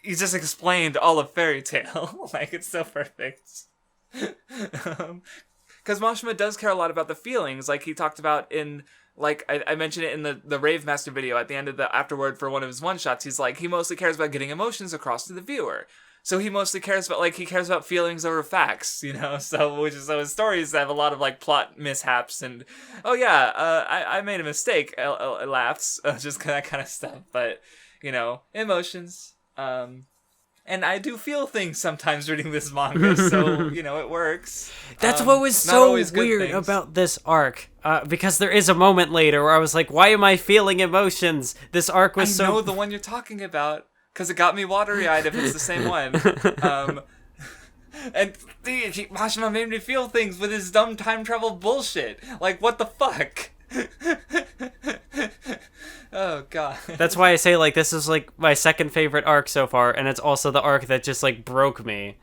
Speaker 1: just explained all of Fairy Tail. Like, it's so perfect. Because Mashima does care a lot about the feelings, like he talked about in... Like, I mentioned it in the Rave Master video at the end of the afterword for one of his one-shots. He's like, he mostly cares about getting emotions across to the viewer. So he mostly cares about, like, he cares about feelings over facts, So his stories have a lot of, like, plot mishaps and, oh yeah, I made a mistake, laughs, just that kind of stuff. But, emotions. And I do feel things sometimes reading this manga, so, it works.
Speaker 2: That's what was so weird about this arc, because there is a moment later where I was like, why am I feeling emotions? This arc was
Speaker 1: I know the one you're talking about, because it got me watery-eyed if it's the same one. And Mashima made me feel things with his dumb time travel bullshit. Like, what the fuck? Oh god.
Speaker 2: That's why I say, like, this is, like, my second favorite arc so far, and it's also the arc that just, like, broke me.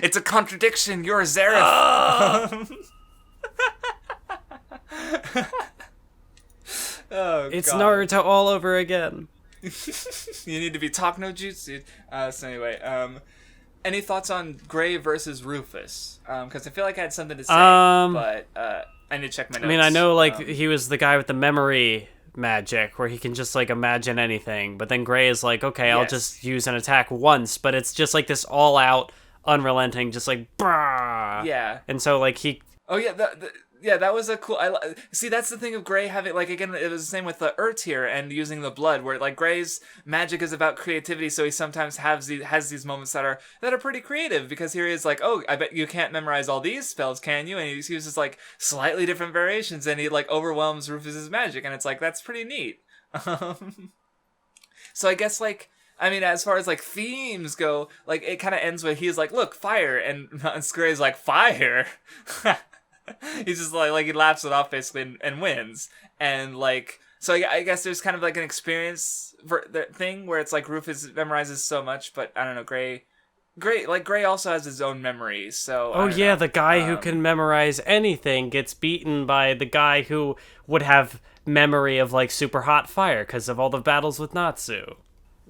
Speaker 1: It's a contradiction. You're a Zeref. Oh,
Speaker 2: it's
Speaker 1: god.
Speaker 2: Naruto all over again.
Speaker 1: You need to be talk no jutsu. So anyway, any thoughts on Gray versus Rufus? Because I feel like I had something to say, but I need to check my notes.
Speaker 2: I mean, I know, like, he was the guy with the memory magic, where he can just, like, imagine anything, but then Gray is like, okay, I'll just use an attack once, but it's just, like, this all-out, unrelenting, just, like, brah!
Speaker 1: Yeah.
Speaker 2: And so, like, he...
Speaker 1: Oh, yeah, that was a cool... See, that's the thing of Gray having... Like, again, it was the same with the tier and using the blood, where, like, Gray's magic is about creativity, so he sometimes has these moments that are pretty creative, because here he is like, oh, I bet you can't memorize all these spells, can you? And he uses, like, slightly different variations, and he, like, overwhelms Rufus's magic, and it's like, that's pretty neat. So I guess, like... I mean, as far as, like, themes go, like, it kind of ends with he's like, look, fire, and Gray's like, fire? He's just like he laughs it off basically and wins. And like, so I guess there's kind of like an experience thing where it's like Rufus memorizes so much, but I don't know, Gray also has his own memories. So
Speaker 2: oh yeah, the guy who can memorize anything gets beaten by the guy who would have memory of, like, super hot fire because of all the battles with Natsu.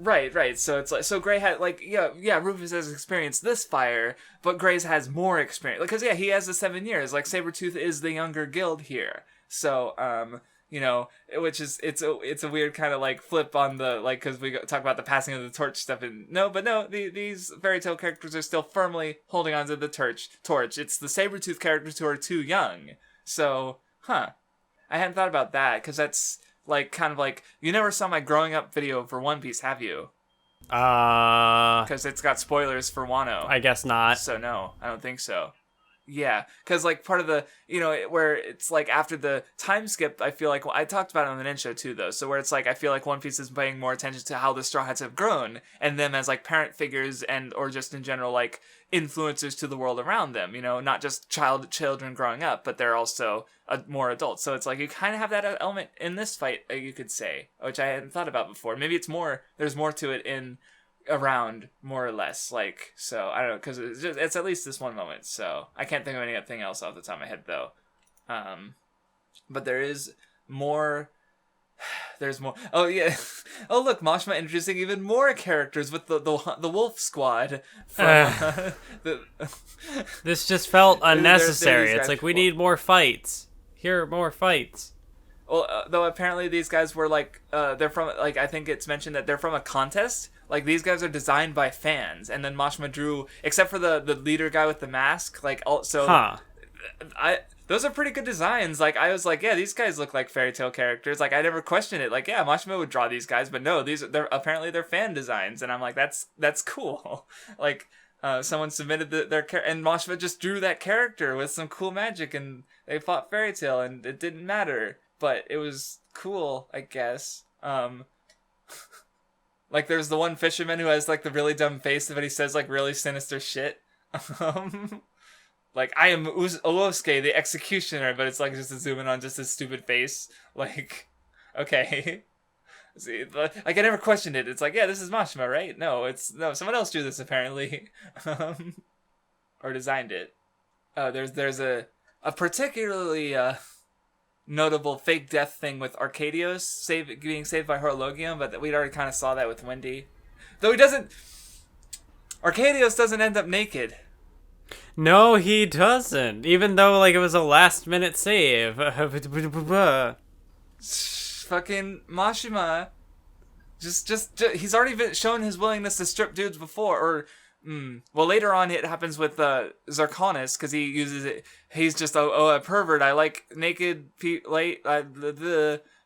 Speaker 1: Right. So it's like, so Gray had like, Rufus has experienced this fire, but Gray's has more experience. Because he has the 7 years. Like Sabretooth is the younger guild here. So, which is, it's a weird kind of like flip on the, like, because we talk about the passing of the torch stuff. And these fairy tale characters are still firmly holding onto the torch. It's the Sabretooth characters who are too young. So, I hadn't thought about that, because that's, like, kind of like, you never saw my growing up video for One Piece, have you? Because it's got spoilers for Wano.
Speaker 2: I guess not.
Speaker 1: So no, I don't think so. Yeah, because like part of the, where it's like after the time skip, I feel like, I talked about it on the Nen Show too though, so where it's like, I feel like One Piece is paying more attention to how the Straw Hats have grown, and them as like parent figures or just in general like influencers to the world around them, not just children growing up, but they're also more adults. So it's like, you kind of have that element in this fight, you could say, which I hadn't thought about before. Maybe there's more to it in around, more or less, like, so I don't know, because it's at least this one moment, so I can't think of anything else off the top of my head though. But there's more. Oh yeah. Oh look, Mashima introducing even more characters with the Wolf Squad.
Speaker 2: This just felt unnecessary. It's like, we need more fights. Here are more fights.
Speaker 1: Well, though apparently these guys were like, they're from, like, I think it's mentioned that they're from a contest. Like, these guys are designed by fans, and then Mashima drew, except for the leader guy with the mask, like, also, those are pretty good designs. Like, I was like, yeah, these guys look like fairy tale characters. Like, I never questioned it. Like, yeah, Mashima would draw these guys, but no, they're fan designs, and I'm like, that's cool. Like, someone submitted their and Mashima just drew that character with some cool magic, and they fought fairy tale, and it didn't matter, but it was cool, I guess. Like, there's the one fisherman who has, like, the really dumb face, but he says, like, really sinister shit. Like, I am Uosuke, the executioner, but it's, like, just a zoom in on just his stupid face. Like, okay. See, like, I never questioned it. It's like, yeah, this is Mashima, right? No, someone else drew this, apparently. Or designed it. There's a particularly, notable fake death thing with Arcadios being saved by Horologium, but we'd already kind of saw that with Wendy. Though Arcadios doesn't end up naked.
Speaker 2: No, he doesn't. Even though, like, it was a last-minute save.
Speaker 1: Fucking Mashima. Just he's already shown his willingness to strip dudes before, or well, later on it happens with Zirconis, because he uses it. He's just a pervert. I like naked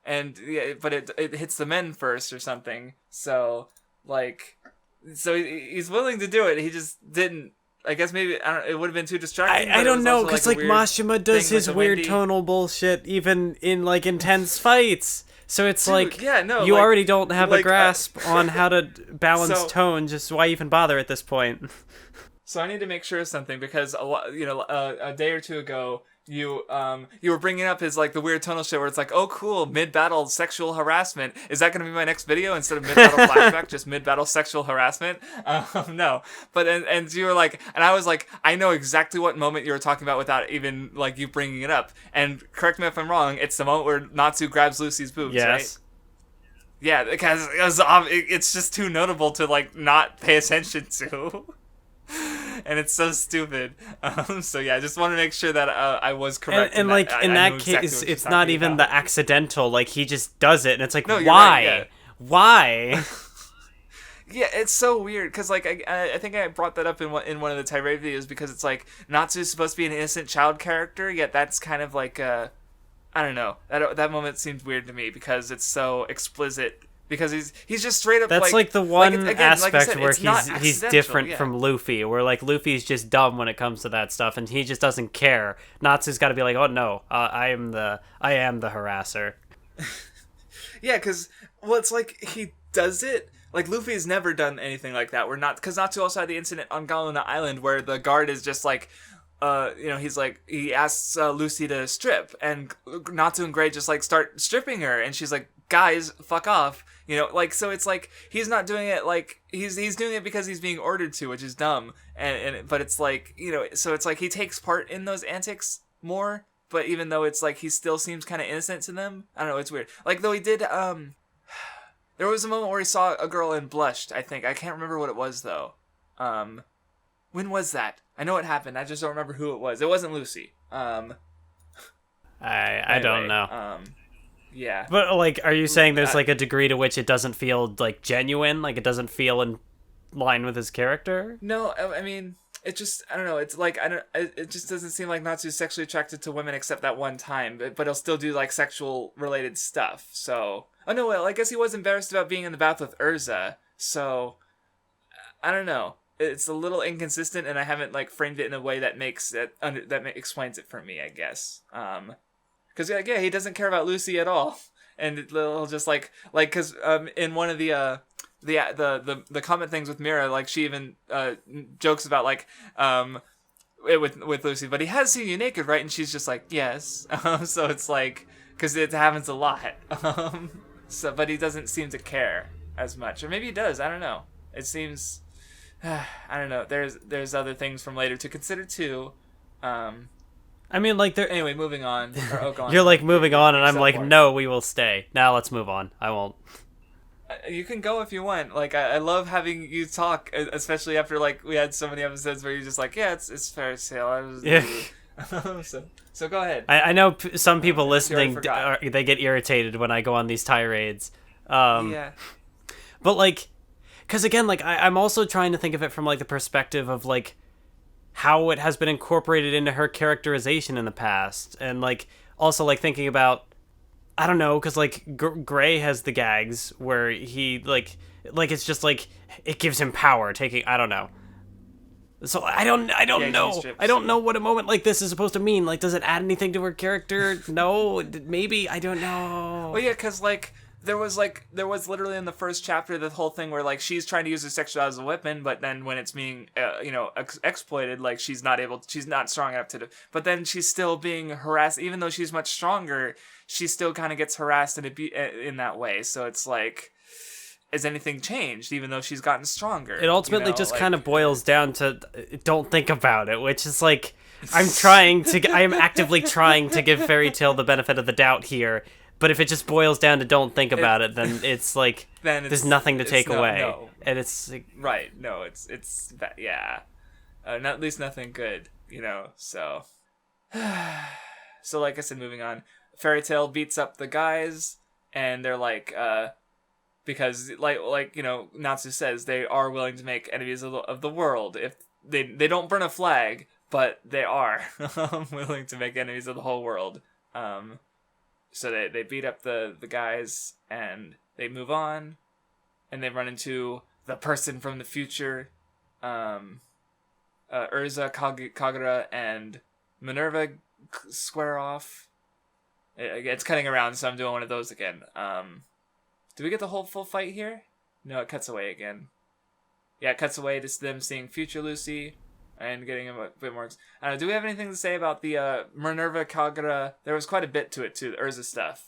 Speaker 1: and yeah, but it hits the men first or something. So like, he's willing to do it. He just didn't. I guess maybe it would have been too distracting.
Speaker 2: I don't know, because like Mashima does his weird Wendy tonal bullshit even in like intense fights. So it's like, you already don't have a grasp on how to balance tone. Just why even bother at this point?
Speaker 1: So I need to make sure of something, because a day or two ago you were bringing up his like the weird tonal shit where it's like, oh cool, mid-battle sexual harassment. Is that going to be my next video instead of mid-battle flashback, just mid-battle sexual harassment? No, but and you were like, and I was like, I know exactly what moment you were talking about without even like you bringing it up. And correct me if I'm wrong, it's the moment where Natsu grabs Lucy's boobs, right? Yeah, because it's just too notable to like not pay attention to. And it's so stupid. So yeah, I just want to make sure that I was correct.
Speaker 2: And like in that case, it's not even the accidental. Like he just does it, and it's like,
Speaker 1: no,
Speaker 2: why?
Speaker 1: Right, yeah.
Speaker 2: Why?
Speaker 1: Yeah, it's so weird because like I think I brought that up in one of the tirade videos, because it's like Natsu's supposed to be an innocent child character, yet that's kind of like I don't know, that moment seemed weird to me because it's so explicit. Because he's just straight up.
Speaker 2: That's like the one aspect
Speaker 1: said,
Speaker 2: where he's different from Luffy, where like Luffy's just dumb when it comes to that stuff, and he just doesn't care. Natsu's got to be like, oh no, I am the harasser.
Speaker 1: Yeah, because it's like he does it. Like Luffy's never done anything like that. Because Natsu also had the incident on Galuna Island where the guard is just like, he's like, he asks Lucy to strip, and Natsu and Gray just like start stripping her, and she's like, guys, fuck off. Like, so it's like, he's not doing it like, he's doing it because he's being ordered to, which is dumb, but it's like, so it's like he takes part in those antics more, but even though it's like, he still seems kind of innocent to them, I don't know, it's weird. Like, though he did, There was a moment where he saw a girl and blushed, I think. I can't remember what it was, though. When was that? I know it happened. I just don't remember who it was. It wasn't Lucy.
Speaker 2: I
Speaker 1: Anyway,
Speaker 2: don't know.
Speaker 1: Yeah.
Speaker 2: But, like, are you saying there's, like, a degree to which it doesn't feel, like, genuine? Like, it doesn't feel in line with his character?
Speaker 1: No, I mean, it just, I don't know. It's like, it just doesn't seem like Natsu's sexually attracted to women except that one time. But he'll still do, like, sexual-related stuff. So, oh, no, well, I guess he was embarrassed about being in the bath with Erza. So, I don't know. It's a little inconsistent, and I haven't, like, framed it in a way that makes it, explains it for me, I guess. Because, yeah, he doesn't care about Lucy at all. And he'll just, because in one of the comment things with Mira, like, she even jokes about, like, with Lucy, but he has seen you naked, right? And she's just like, yes. So it's like, because it happens a lot. But he doesn't seem to care as much. Or maybe he does, I don't know. It seems, I don't know, there's other things from later to consider, too.
Speaker 2: I mean, like,
Speaker 1: anyway, moving on.
Speaker 2: You're like moving on, and I'm like, no, we will stay. Now let's move on. I won't.
Speaker 1: You can go if you want. Like, I love having you talk, especially after, like, we had so many episodes where you're just like, yeah, it's fairy tale.
Speaker 2: Yeah.
Speaker 1: So go ahead.
Speaker 2: I know some people listening, they get irritated when I go on these tirades.
Speaker 1: Yeah.
Speaker 2: But, like, because again, like, I'm also trying to think of it from, like, the perspective of, like, how it has been incorporated into her characterization in the past. And, like, also, like, thinking about, I don't know, because, like, Gray has the gags where he, like, it's just, like, it gives him power, I don't know. So, I don't know. I don't know what a moment like this is supposed to mean. Like, does it add anything to her character? No? Maybe? I don't know.
Speaker 1: Well, yeah, because, like, there was literally in the first chapter the whole thing where, like, she's trying to use her sexuality as a weapon, but then when it's being, exploited, like, she's not strong enough to but then she's still being harassed, even though she's much stronger, she still kind of gets harassed in that way, so it's like, has anything changed, even though she's gotten stronger?
Speaker 2: It ultimately just kind of boils down to, don't think about it, which is like, I am actively trying to give Fairy Tail the benefit of the doubt here. But if it just boils down to don't think about it, then it's like, there's nothing to take away. No. And it's like,
Speaker 1: right. No, it's yeah. At least nothing good, so. So like I said, moving on. Fairy Tail beats up the guys, and they're like, because like Natsu says, they are willing to make enemies of the world. If they don't burn a flag, but they are willing to make enemies of the whole world. So they beat up the guys, and they move on, and they run into the person from the future. Erza, Kagura, and Minerva square off. It's cutting around, so I'm doing one of those again. Do we get the whole full fight here? No, it cuts away again. Yeah, it cuts away to them seeing future Lucy. And getting a bit more. I don't know, do we have anything to say about the Minerva Kagura? There was quite a bit to it too, the Erza stuff.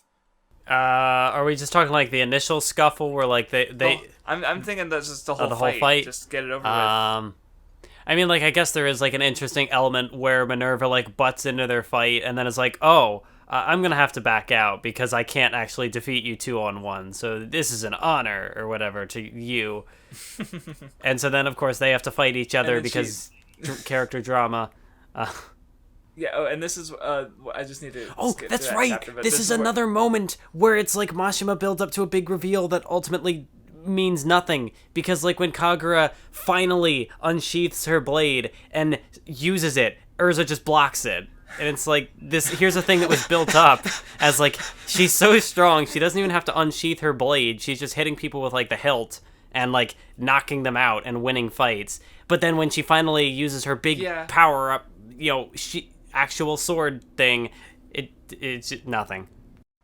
Speaker 2: Are we just talking like the initial scuffle where like they?
Speaker 1: I'm thinking that's just the whole
Speaker 2: fight.
Speaker 1: Just get it over with.
Speaker 2: I mean, like, I guess there is like an interesting element where Minerva like butts into their fight and then is like, oh, I'm gonna have to back out because I can't actually defeat you 2-on-1. So this is an honor or whatever to you. And so then of course they have to fight each other because. Character drama.
Speaker 1: Yeah, and this is I just need to.
Speaker 2: Oh, that's right. Chapter, this is another moment where it's like Mashima builds up to a big reveal that ultimately means nothing, because like when Kagura finally unsheaths her blade and uses it, Erza just blocks it. And it's like this. Here's a thing that was built up as like she's so strong she doesn't even have to unsheath her blade. She's just hitting people with like the hilt and like knocking them out and winning fights. But then when she finally uses her big power up, actual sword thing, it's nothing.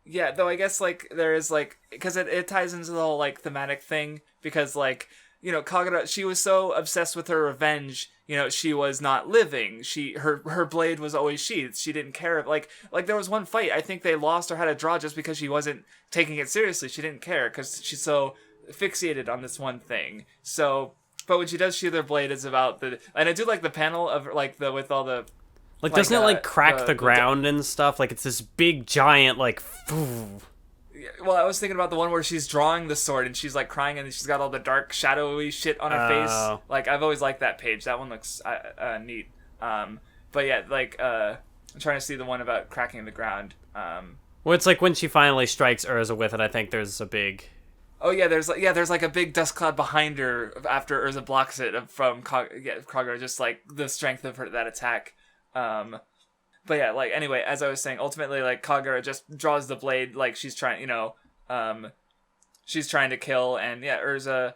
Speaker 1: Yeah, though I guess like there is like, because it ties into the whole like thematic thing, because like, Kagura, she was so obsessed with her revenge, she was not living. Her blade was always sheathed. She didn't care. Like there was one fight, I think they lost or had a draw just because she wasn't taking it seriously. She didn't care because she's so fixated on this one thing. So, but when she does sheathe her blade, it's about and I do like the panel of like with all the,
Speaker 2: like doesn't it like crack the ground and stuff? Like it's this big giant like.
Speaker 1: well, I was thinking about the one where she's drawing the sword and she's like crying and she's got all the dark shadowy shit on her face. Like I've always liked that page. That one looks neat. But yeah, like I'm trying to see the one about cracking the ground.
Speaker 2: Well, it's like when she finally strikes Erza with it. I think there's a big.
Speaker 1: Oh yeah, there's like a big dust cloud behind her after Erza blocks it from Kagura, just like the strength of that attack. But yeah, like anyway, as I was saying, ultimately like Kagura just draws the blade like she's trying, she's trying to kill, and yeah, Erza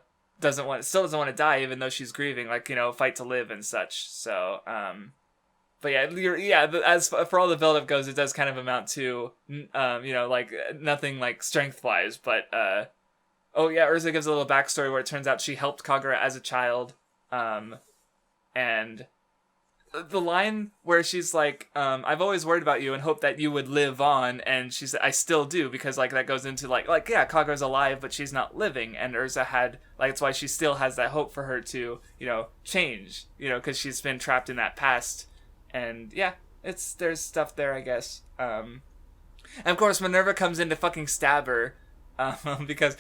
Speaker 1: still doesn't want to die even though she's grieving, like fight to live and such. So but yeah, as for all the build-up goes, it does kind of amount to like nothing like strength-wise, but oh yeah, Erza gives a little backstory where it turns out she helped Kagura as a child, and the line where she's like, I've always worried about you and hoped that you would live on, and she said, I still do, because like that goes into like yeah, Kagura's alive, but she's not living, and Erza had like, it's why she still has that hope for her to change, because she's been trapped in that past, and yeah, there's stuff there, I guess. And of course Minerva comes in to fucking stab her. Because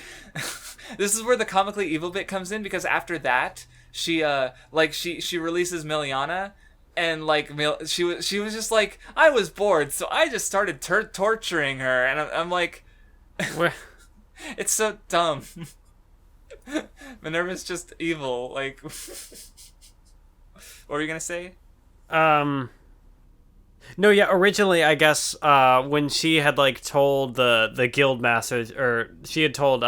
Speaker 1: this is where the comically evil bit comes in, because after that she releases Miliana, and like she was just like, I was bored, so I just started torturing her, and I'm like, it's so dumb. Minerva's just evil. Like, what were you gonna say?
Speaker 2: No, yeah, originally, I guess, when she had, like, told the guild masters, or she had told,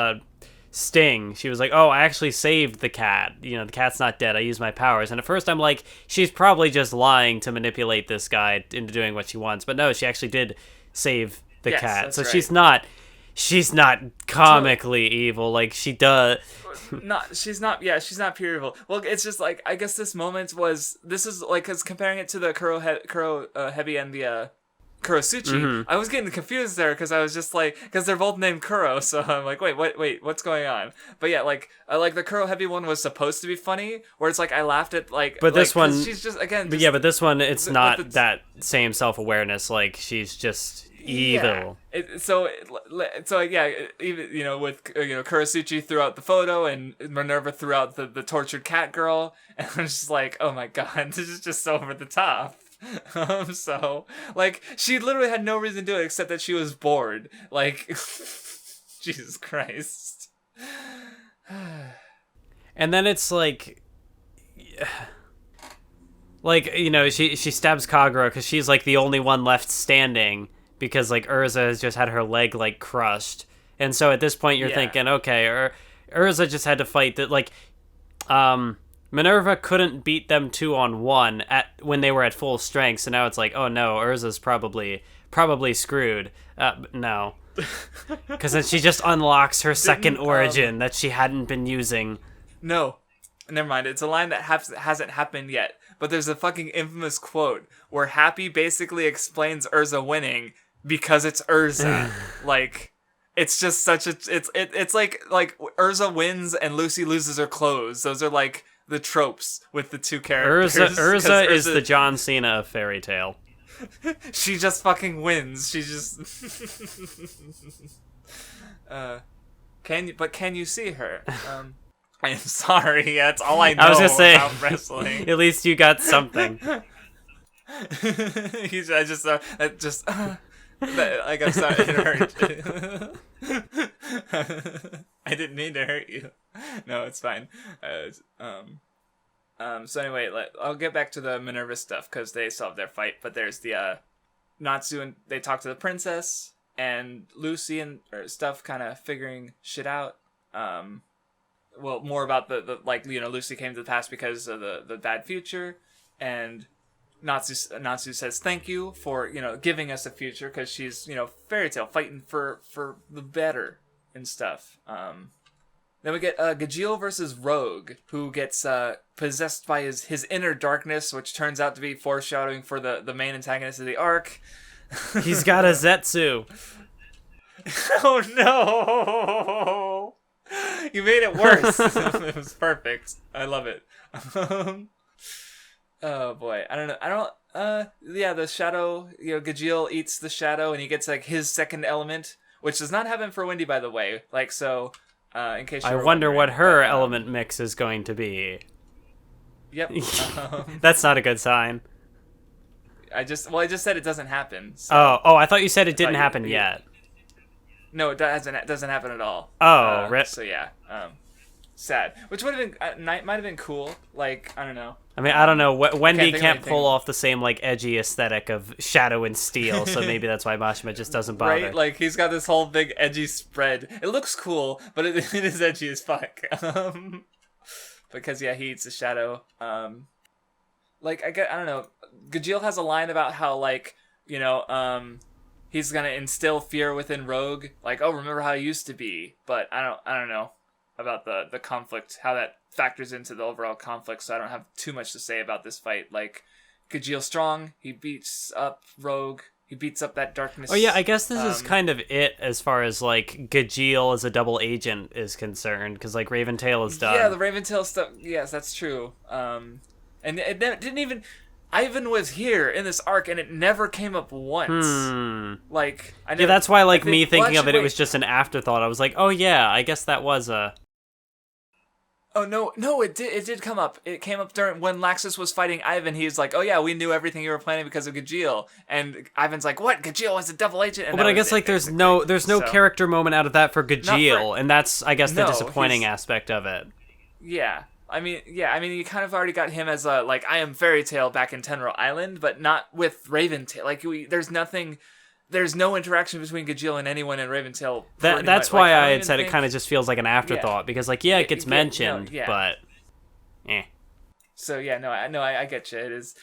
Speaker 2: Sting, she was like, oh, I actually saved the cat. The cat's not dead. I used my powers. And at first I'm like, she's probably just lying to manipulate this guy into doing what she wants. But no, she actually did save the cat. So right. She's not comically evil like she does.
Speaker 1: She's not pure evil. Well, it's just like, I guess this is like, because comparing it to the Kuro Heavy and the Kurosuchi, mm-hmm. I was getting confused there because I was just like, because they're both named Kuro, so I'm like, wait, what's going on? But yeah, like the Kuro Heavy one was supposed to be funny, where it's like I laughed at like,
Speaker 2: but this one,
Speaker 1: she's just again,
Speaker 2: but yeah, but this one, it's not that same self-awareness. Like she's just evil.
Speaker 1: Yeah. So yeah, even with Kurosuchi throughout the photo and Minerva throughout the tortured cat girl, and I'm just like, oh my god, this is just so over the top. So like she literally had no reason to do it except that she was bored. Like, Jesus Christ.
Speaker 2: And then it's like she stabs Kagura because she's like the only one left standing, because like Erza has just had her leg like crushed, and so at this point you're thinking, okay, Erza just had to fight that, like Minerva couldn't beat them 2-on-1 when they were at full strength, so now it's like, oh no, Erza's probably screwed. No, because then she just unlocks her second origin that she hadn't been using.
Speaker 1: No, never mind. It's a line that hasn't happened yet. But there's a fucking infamous quote where Happy basically explains Erza winning because it's Erza. Like, it's just such a it's like Erza wins and Lucy loses her clothes. Those are like the tropes with the two characters.
Speaker 2: Urza is the John Cena of Fairy Tale.
Speaker 1: She just fucking wins. She just can you see her? I am sorry. That's all I know.
Speaker 2: I was gonna say,
Speaker 1: about wrestling.
Speaker 2: At least you got something.
Speaker 1: I got sorry. It hurt. I didn't mean to hurt you. No, it's fine. So anyway, I'll get back to the Minerva stuff because they still have their fight. But there's the Natsu, and they talk to the princess and Lucy and stuff, kind of figuring shit out. Well, more about the Lucy came to the past because of the bad future, and Natsu says thank you for giving us a future, because she's fairy tale fighting for the better and stuff. Then we get Gajeel versus Rogue, who gets possessed by his inner darkness, which turns out to be foreshadowing for the main antagonist of the arc.
Speaker 2: He's got a Zetsu.
Speaker 1: Oh no! You made it worse. It was perfect. I love it. Oh boy, I don't. Yeah, the shadow. Gajeel eats the shadow, and he gets like his second element, which does not happen for Wendy, by the way. Like, so, in case
Speaker 2: I
Speaker 1: you were
Speaker 2: wonder what
Speaker 1: wondering,
Speaker 2: her
Speaker 1: but,
Speaker 2: element mix is going to be.
Speaker 1: Yep.
Speaker 2: That's not a good sign.
Speaker 1: I just said it doesn't happen. So.
Speaker 2: Oh, I thought you said it didn't happen yet.
Speaker 1: No, it doesn't happen at all.
Speaker 2: Oh, rip.
Speaker 1: So yeah, sad. Which would have been might have been cool. Like, I don't know.
Speaker 2: I mean, I don't know. Wendy can't
Speaker 1: anything.
Speaker 2: pull off the same like edgy aesthetic of Shadow and Steel, so maybe that's why Mashima just doesn't bother.
Speaker 1: Right? Like, he's got this whole big edgy spread. It looks cool, but it is edgy as fuck. Because yeah, he eats a shadow. Like, I don't know. Gajeel has a line about how, like, you know, he's gonna instill fear within Rogue. Like, oh, remember how it used to be. But I don't know about the conflict, how that factors into the overall conflict. So I don't have too much to say about this fight. Like, Gajeel's strong. He beats up Rogue. He beats up that darkness.
Speaker 2: Oh yeah, I guess this is kind of it as far as like Gajeel as a double agent is concerned, because like Raventail is done.
Speaker 1: Yeah, the Raventail stuff. Yes, that's true. And it didn't even. Ivan was here in this arc, and it never came up once. Like,
Speaker 2: yeah, that's why like me thinking
Speaker 1: well,
Speaker 2: of it, it was just an afterthought. I was like, oh yeah, I guess that was a.
Speaker 1: Oh no, it did come up. It came up during when Laxus was fighting Ivan. He's like, oh yeah, we knew everything you were planning because of Gajeel, and Ivan's like, what? Gajeel was a double agent. And
Speaker 2: but I guess like there's no character moment out of that for Gajeel, and that's I guess the disappointing aspect of it.
Speaker 1: Yeah. I mean, you kind of already got him as a, like, I am Fairy Tail back in Tenro Island, but not with Raventail. Like, there's no interaction between Gajeel and anyone in Raventail.
Speaker 2: That's why I had said it kind of just feels like an afterthought, because, like, yeah, it gets mentioned, but, eh.
Speaker 1: So, yeah, I get you. It is,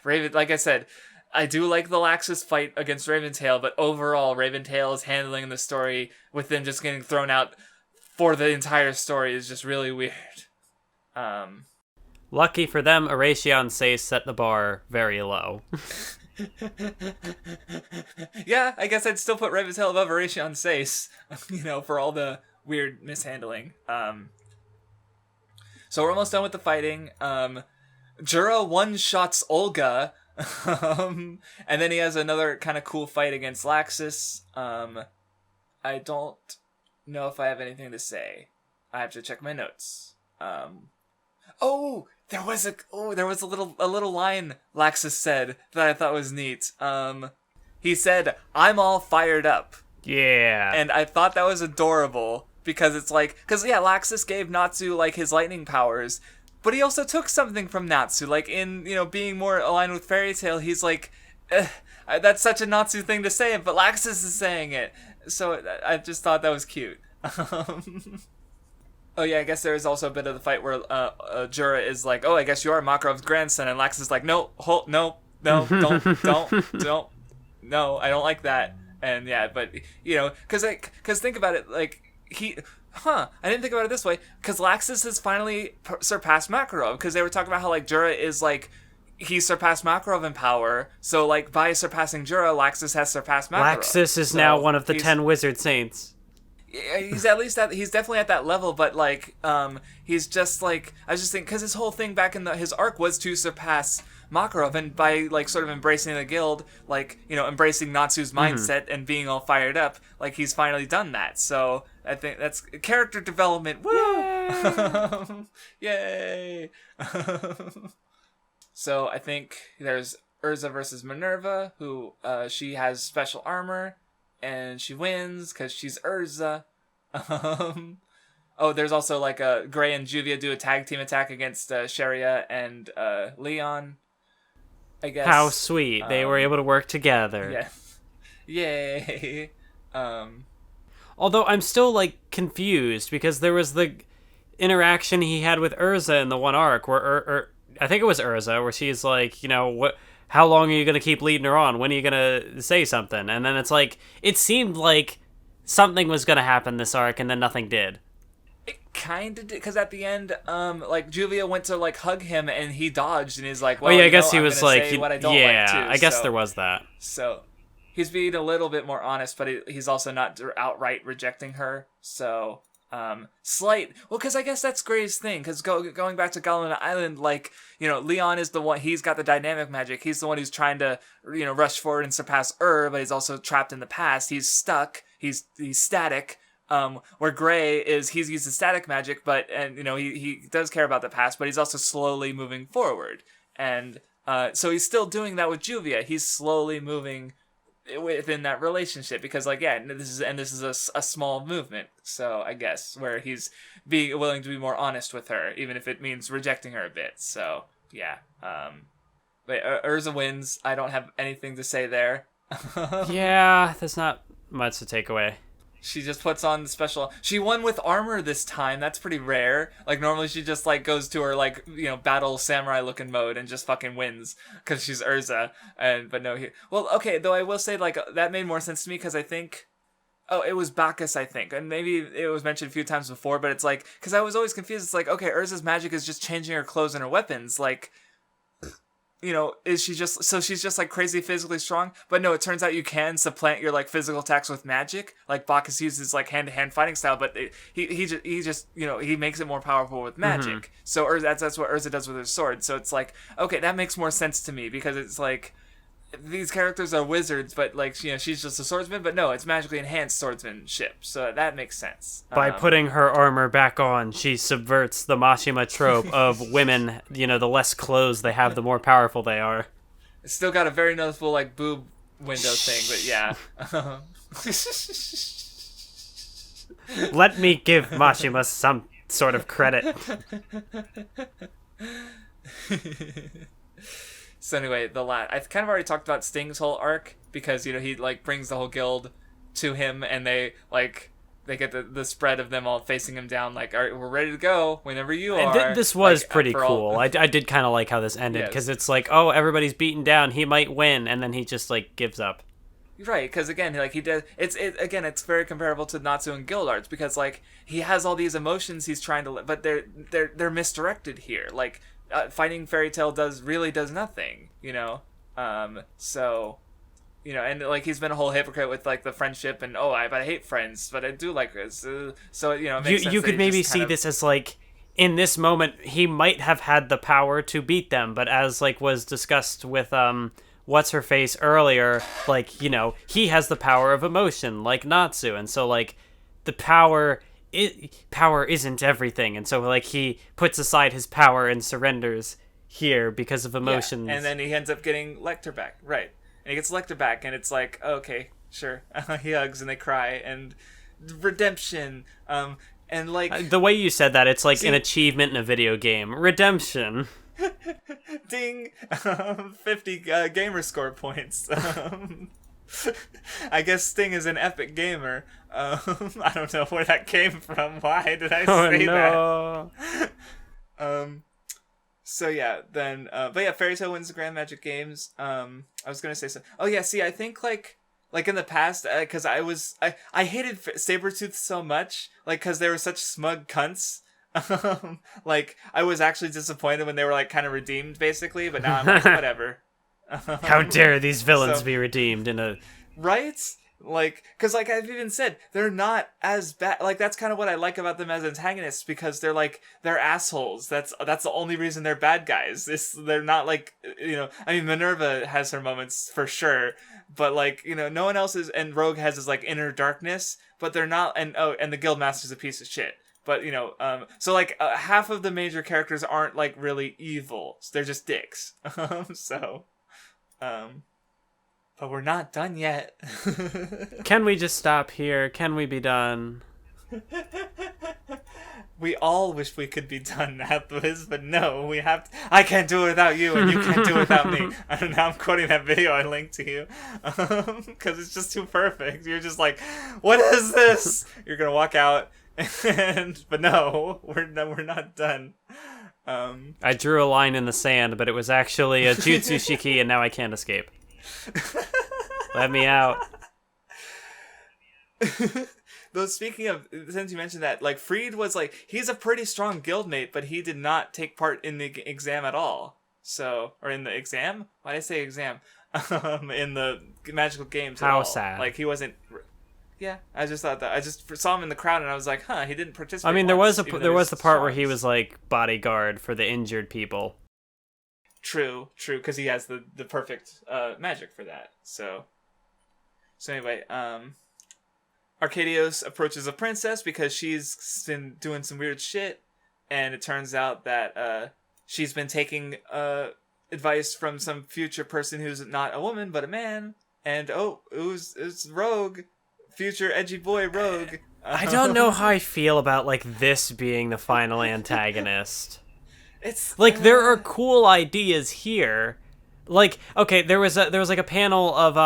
Speaker 1: Raven, like I said, I do like the Laxus fight against Raventail, but overall, Raventail is handling the story with them just getting thrown out for the entire story is just really weird.
Speaker 2: Lucky for them, Erasion Sace set the bar very low.
Speaker 1: Yeah, I guess I'd still put Raventail above Erasion Sace, for all the weird mishandling. So we're almost done with the fighting. Jura one-shots Olga, and then he has another kind of cool fight against Laxus. I don't know if I have anything to say. I have to check my notes. There was a little line Laxus said that I thought was neat. He said, "I'm all fired up."
Speaker 2: Yeah.
Speaker 1: And I thought that was adorable because it's like, Laxus gave Natsu like his lightning powers, but he also took something from Natsu, like in being more aligned with Fairy Tail. He's like, that's such a Natsu thing to say, but Laxus is saying it, so I just thought that was cute. Oh yeah, I guess there is also a bit of the fight where Jura is like, "Oh, I guess you are Makarov's grandson," and Laxus is like, "No, don't, no, I don't like that." And yeah, but because think about it, like I didn't think about it this way, because Laxus has finally surpassed Makarov, because they were talking about how like Jura is like he surpassed Makarov in power, so like by surpassing Jura, Laxus has surpassed Makarov.
Speaker 2: Laxus is now one of the 10 wizard saints.
Speaker 1: He's he's definitely at that level, but like he's just like, I was just thinking, because his whole thing back in his arc was to surpass Makarov, and by like sort of embracing the guild, like embracing Natsu's mindset and being all fired up, like he's finally done that. So I think that's character development. Woo! Yay! So I think there's Erza versus Minerva, who she has special armor. And she wins because she's Erza. There's also like Gray and Juvia do a tag team attack against Sherria and Leon, I guess.
Speaker 2: How sweet. They were able to work together.
Speaker 1: Yeah. Yay.
Speaker 2: Although I'm still like confused, because there was the interaction he had with Erza in the one arc where I think it was Erza, where she's like, what... How long are you going to keep leading her on? When are you going to say something? And then it's like, it seemed like something was going to happen this arc, and then nothing did.
Speaker 1: It kind of did, because at the end, like, Juvia went to, like, hug him, and he dodged, and he's like, well,
Speaker 2: I guess he was like,
Speaker 1: I
Speaker 2: guess there was that.
Speaker 1: So, he's being a little bit more honest, but he's also not outright rejecting her, so... slight. Well, because I guess that's Gray's thing. Because going back to Galena Island, like, Leon is the one. He's got the dynamic magic. He's the one who's trying to, rush forward and surpass but he's also trapped in the past. He's stuck. he's static. Where Gray is, he's using static magic, but he does care about the past, but he's also slowly moving forward, and so he's still doing that with Juvia. He's slowly moving within that relationship because, this is a small movement. So I guess where he's being willing to be more honest with her, even if it means rejecting her a bit. So yeah, but Erza wins. I don't have anything to say there.
Speaker 2: Yeah, there's not much to take away.
Speaker 1: She just puts on the special. She won with armor this time. That's pretty rare. Like, normally she just, goes to her, battle samurai looking mode and just fucking wins because she's Erza. But no, well, okay, though I will say, that made more sense to me because I think, it was Bacchus, I think. And maybe it was mentioned a few times before, but it's because I was always confused. It's okay, Erza's magic is just changing her clothes and her weapons. Is she just, so she's just crazy physically strong? But no, it turns out you can supplant your physical attacks with magic. Bacchus uses hand-to-hand fighting style, but he just he makes it more powerful with magic. Mm-hmm. So that's what Erza does with her sword. So it's okay, that makes more sense to me because it's these characters are wizards, but she's just a swordsman. But no, it's magically enhanced swordsmanship, so that makes sense.
Speaker 2: By putting her armor back on, she subverts the Mashima trope of women. The less clothes they have, the more powerful they are.
Speaker 1: It's still got a very noticeable boob window thing, but yeah.
Speaker 2: Let me give Mashima some sort of credit.
Speaker 1: So anyway, I've kind of already talked about Sting's whole arc because he brings the whole guild to him and they get the spread of them all facing him down all right, we're ready to go whenever you are.
Speaker 2: This was pretty cool. I did kind of like how this ended because it's everybody's beaten down, he might win, and then he just gives up.
Speaker 1: Right, because again, he does. It's very comparable to Natsu and Guild Arts because he has all these emotions he's trying to, but they're misdirected here. Fighting Fairy Tail does nothing, so, and he's been a whole hypocrite with the friendship and I hate friends, but I do like this, so it makes sense
Speaker 2: you could maybe see this as in this moment he might have had the power to beat them, but as was discussed with what's her face earlier, he has the power of emotion like Natsu, and so the power isn't everything, and so he puts aside his power and surrenders here because of emotions.
Speaker 1: Yeah. And then he ends up getting Lecter back, right? And he gets Lecter back, and it's okay, sure. He hugs and they cry and redemption. And
Speaker 2: the way you said that, it's an achievement in a video game. Redemption.
Speaker 1: Ding! 50 gamer score points. I guess Sting is an epic gamer. I don't know where that came from. Why did I say that? So yeah, then, but yeah, Fairy Tail wins the Grand Magic Games. I was gonna say so. Oh yeah, see, I think like in the past, because I hated Sabretooth so much, because they were such smug cunts. I was actually disappointed when they were kind of redeemed, basically. But now I'm whatever.
Speaker 2: How dare these villains be redeemed in a...
Speaker 1: Right? Because I've even said, they're not as bad. That's kind of what I like about them as antagonists, because they're assholes. That's the only reason they're bad guys. They're not I mean, Minerva has her moments for sure, but no one else is, and Rogue has his inner darkness, but they're not, and the Guildmaster's a piece of shit. But, so, half of the major characters aren't, really evil. They're just dicks. But we're not done yet.
Speaker 2: Can we just stop here? Can we be done?
Speaker 1: We all wish we could be done, Mathwiz, but no, we have to. I can't do it without you, and you can't do it without me. And now I'm quoting that video I linked to you. Because it's just too perfect. You're just what is this? You're going to walk out. But no, we're not done.
Speaker 2: I drew a line in the sand, but it was actually a Jutsu Shiki, and now I can't escape. Let me out.
Speaker 1: Though, speaking of, since you mentioned that, Freed was he's a pretty strong guildmate, but he did not take part in the exam at all. So, or in the exam? Why did I say exam? In the magical games at all.
Speaker 2: How sad.
Speaker 1: He wasn't... Yeah, I just thought that. I just saw him in the crowd, and I was like, huh, he didn't participate.
Speaker 2: I mean, there was the part where he was bodyguard for the injured people.
Speaker 1: True, because he has the perfect magic for that. So anyway, Arcadios approaches a princess because she's been doing some weird shit, and it turns out that she's been taking advice from some future person who's not a woman but a man, and it's Rogue, future edgy boy Rogue.
Speaker 2: I don't know how I feel about like this being the final antagonist.
Speaker 1: It's
Speaker 2: like there are cool ideas here. Like, okay, there was like a panel of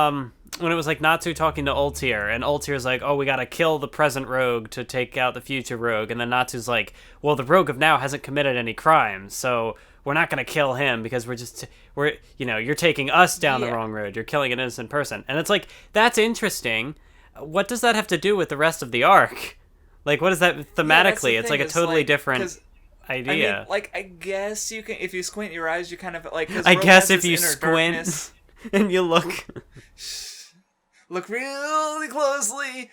Speaker 2: when it was like Natsu talking to Ultir, and Ultir's like, "Oh, we gotta kill the present rogue to take out the future rogue," and then Natsu's like, "Well, the rogue of now hasn't committed any crimes, so we're not gonna kill him because you're taking us down the wrong road. You're killing an innocent person," and it's like that's interesting. What does that have to do with the rest of the arc? Like, what is that thematically? It's like a totally different idea.
Speaker 1: I mean, like, I guess you can, if you squint your eyes, you kind of like.
Speaker 2: I guess if you squint and you look
Speaker 1: really closely,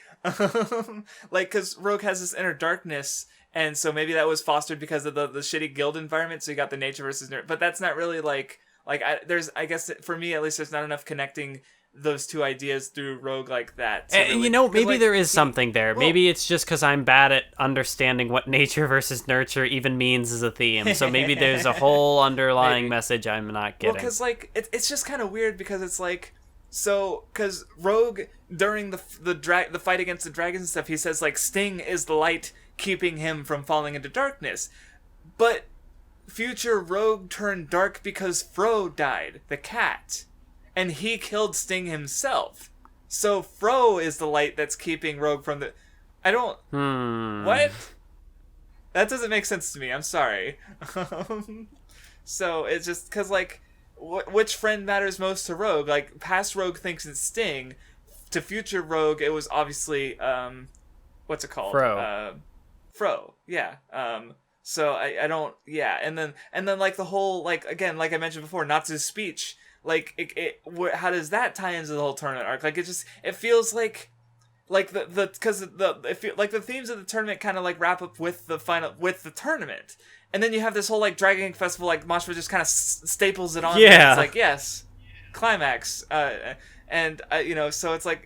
Speaker 1: like, because Rogue has this inner darkness, and so maybe that was fostered because of the shitty guild environment. So you got the nature versus nerd, but that's not really like I guess for me at least, there's not enough connecting those two ideas through Rogue like that.
Speaker 2: And really, maybe there is something there. Maybe it's just because I'm bad at understanding what nature versus nurture even means as a theme. So maybe there's a whole underlying message I'm not getting.
Speaker 1: Well, because like it's just kind of weird because it's like because Rogue during the fight against the dragons and stuff, he says like Sting is the light keeping him from falling into darkness, but future Rogue turned dark because Fro died, the cat. And he killed Sting himself. So Fro is the light that's keeping Rogue from the... I don't... What? That doesn't make sense to me. I'm sorry. So it's just... Because, like, which friend matters most to Rogue? Like, past Rogue thinks it's Sting. To future Rogue, it was obviously... what's it called?
Speaker 2: Fro.
Speaker 1: Fro, yeah. So I don't... Yeah, and then like, the whole... Like, again, like I mentioned before, Natsu's speech... Like, how does that tie into the whole tournament arc? Like, it feels like the themes of the tournament kind of like wrap up with the tournament, and then you have this whole like Dragon Festival, like Mashima just kind of staples it on.
Speaker 2: Yeah,
Speaker 1: it's like yes, climax, and so it's like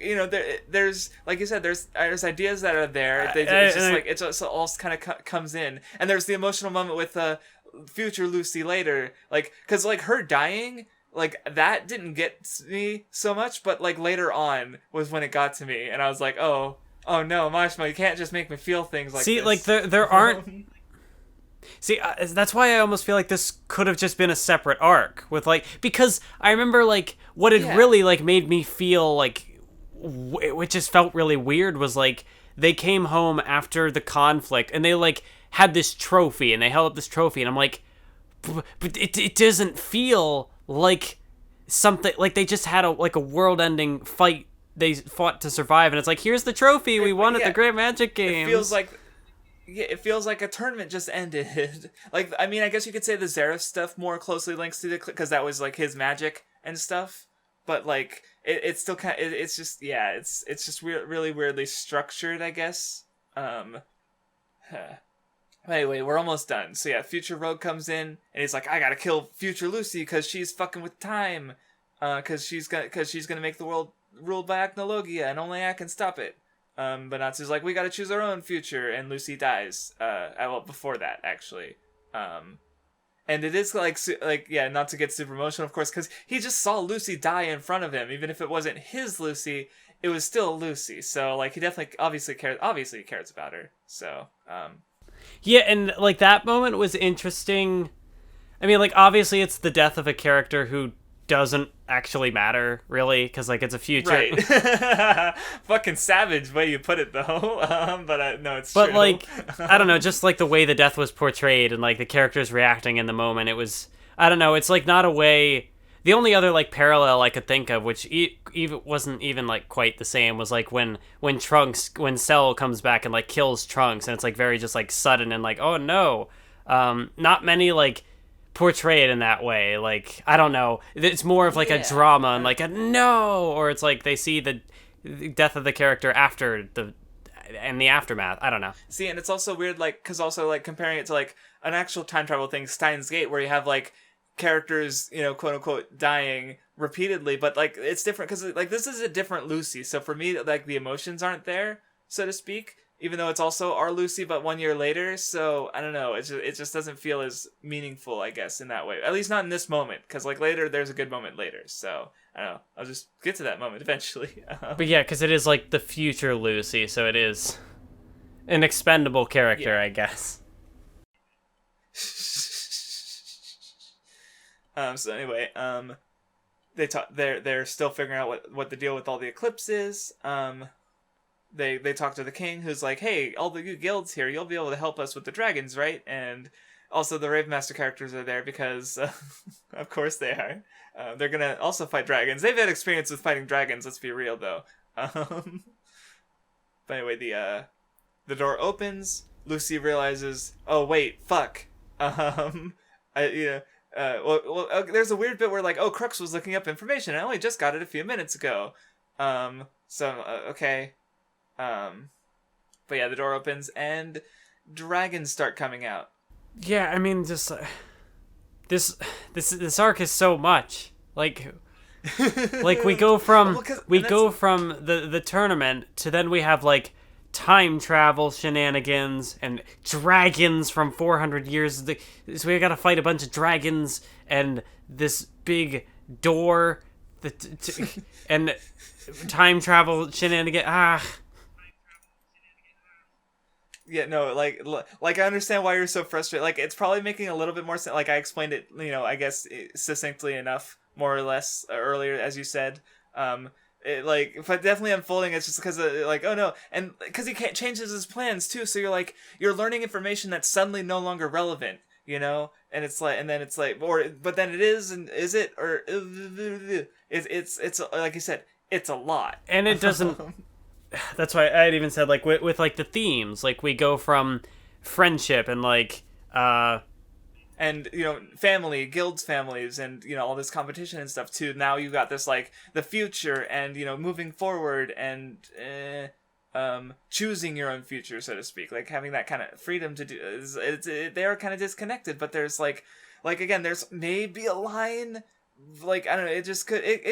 Speaker 1: there's like you said, there's ideas that are there. It's just all kind of comes in, and there's the emotional moment with future Lucy later, like because like her dying. Like, that didn't get me so much, but, like, later on was when it got to me, and I was like, oh no, Mashima, you can't just make me feel things like this.
Speaker 2: See, like, there aren't... See, that's why I almost feel like this could have just been a separate arc, with, like... Because I remember, like, what had really, like, made me feel, like... It just felt really weird was, like, they came home after the conflict, and they, like, had this trophy, and they held up this trophy, and I'm like... But it doesn't feel... like something like they just had a world-ending fight they fought to survive, and it's like, here's the trophy we won at the Great Magic Games.
Speaker 1: It feels like a tournament just ended. Like, I mean, I guess you could say the Zeref stuff more closely links to because that was like his magic and stuff, but like it's still kind of, it's just it's just really weirdly structured, I guess. Anyway, we're almost done. So yeah, future Rogue comes in, and he's like, I gotta kill future Lucy because she's fucking with time. Because she's gonna make the world ruled by Acnologia, and only I can stop it. But Natsu's like, we gotta choose our own future, and Lucy dies. Well, before that, actually. And it is not to get super emotional, of course, because he just saw Lucy die in front of him. Even if it wasn't his Lucy, it was still Lucy. So, like, he definitely, obviously cares about her. So,
Speaker 2: Yeah, and, like, that moment was interesting. I mean, like, obviously it's the death of a character who doesn't actually matter, really, because, like, it's a future.
Speaker 1: Right. Fucking savage way you put it, though. But no, it's
Speaker 2: true.
Speaker 1: But,
Speaker 2: like, I don't know, just, like, the way the death was portrayed and, like, the characters reacting in the moment, it was... I don't know, it's, like, not a way... The only other, like, parallel I could think of, which even wasn't even, like, quite the same, was, like, when Cell comes back and, like, kills Trunks, and it's, like, very just, like, sudden and, like, oh, no. Not many, like, portray it in that way. Like, I don't know. It's more of, like, a drama and, like, a no! Or it's, like, they see the death of the character after the aftermath. I don't know.
Speaker 1: See, and it's also weird, like, because also, like, comparing it to, like, an actual time travel thing, Steins Gate, where you have, like, characters, quote unquote, dying repeatedly, but like it's different because like this is a different Lucy. So for me, like the emotions aren't there. so to speak. Even though it's also our Lucy, but 1 year later. So I don't know. It just doesn't feel as meaningful, I guess, in that way. At least not in this moment, because like later, there's a good moment later. So I don't know. I'll just get to that moment eventually.
Speaker 2: But yeah, because it is like the future Lucy, so it is an expendable character, I guess.
Speaker 1: So anyway, they're still figuring out what the deal with all the eclipse is. They talk to the king, who's like, hey, all the guilds here, you'll be able to help us with the dragons, right? And also the Rave Master characters are there because, of course they are. They're gonna also fight dragons. They've had experience with fighting dragons, let's be real, though. But anyway, the door opens. Lucy realizes, oh, wait, fuck. There's a weird bit where, like, oh, Crux was looking up information. I only just got it a few minutes ago. Okay. But yeah, the door opens and dragons start coming out.
Speaker 2: Yeah, I mean, just this arc is so much. Like we go from the tournament to then we have like time travel shenanigans and dragons from 400 years. So we got to fight a bunch of dragons and this big door and time travel shenanigans.
Speaker 1: Yeah, no, like I understand why you're so frustrated. Like, it's probably making a little bit more sense. Like, I explained it, I guess succinctly enough, more or less, earlier, as you said. But definitely unfolding, it's just because like, oh no, and because he can't changes his plans too. So you're learning information that's suddenly no longer relevant, and it's like, and then it's like, but then it is, and is it, or it's like you said, it's a lot,
Speaker 2: and it doesn't. That's why I had even said, like, with like the themes, like we go from friendship and like
Speaker 1: and family, guilds, families, and all this competition and stuff too. Now you got this like the future and moving forward and choosing your own future, so to speak, like having that kind of freedom to do. They are kind of disconnected, but there's like again, there's maybe a line. Like, I don't know, it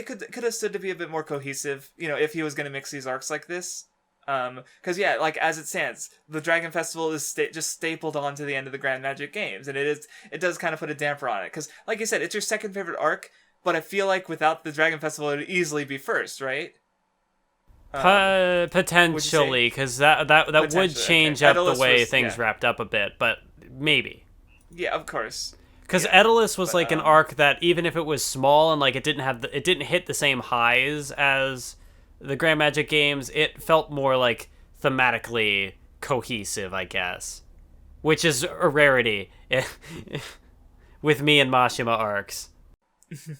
Speaker 1: could have stood to be a bit more cohesive, if he was going to mix these arcs like this. Because, yeah, like, as it stands, the Dragon Festival is just stapled on to the end of the Grand Magic Games, and it does kind of put a damper on it. Because, like you said, it's your second favorite arc, but I feel like without the Dragon Festival, it would easily be first, right?
Speaker 2: Potentially, because that would change up the way things wrapped up a bit, but maybe.
Speaker 1: Yeah, of course.
Speaker 2: Because Daedalus was like an arc that even if it was small and like it didn't hit the same highs as the Grand Magic Games, it felt more like thematically cohesive, I guess, which is a rarity with me and Mashima arcs.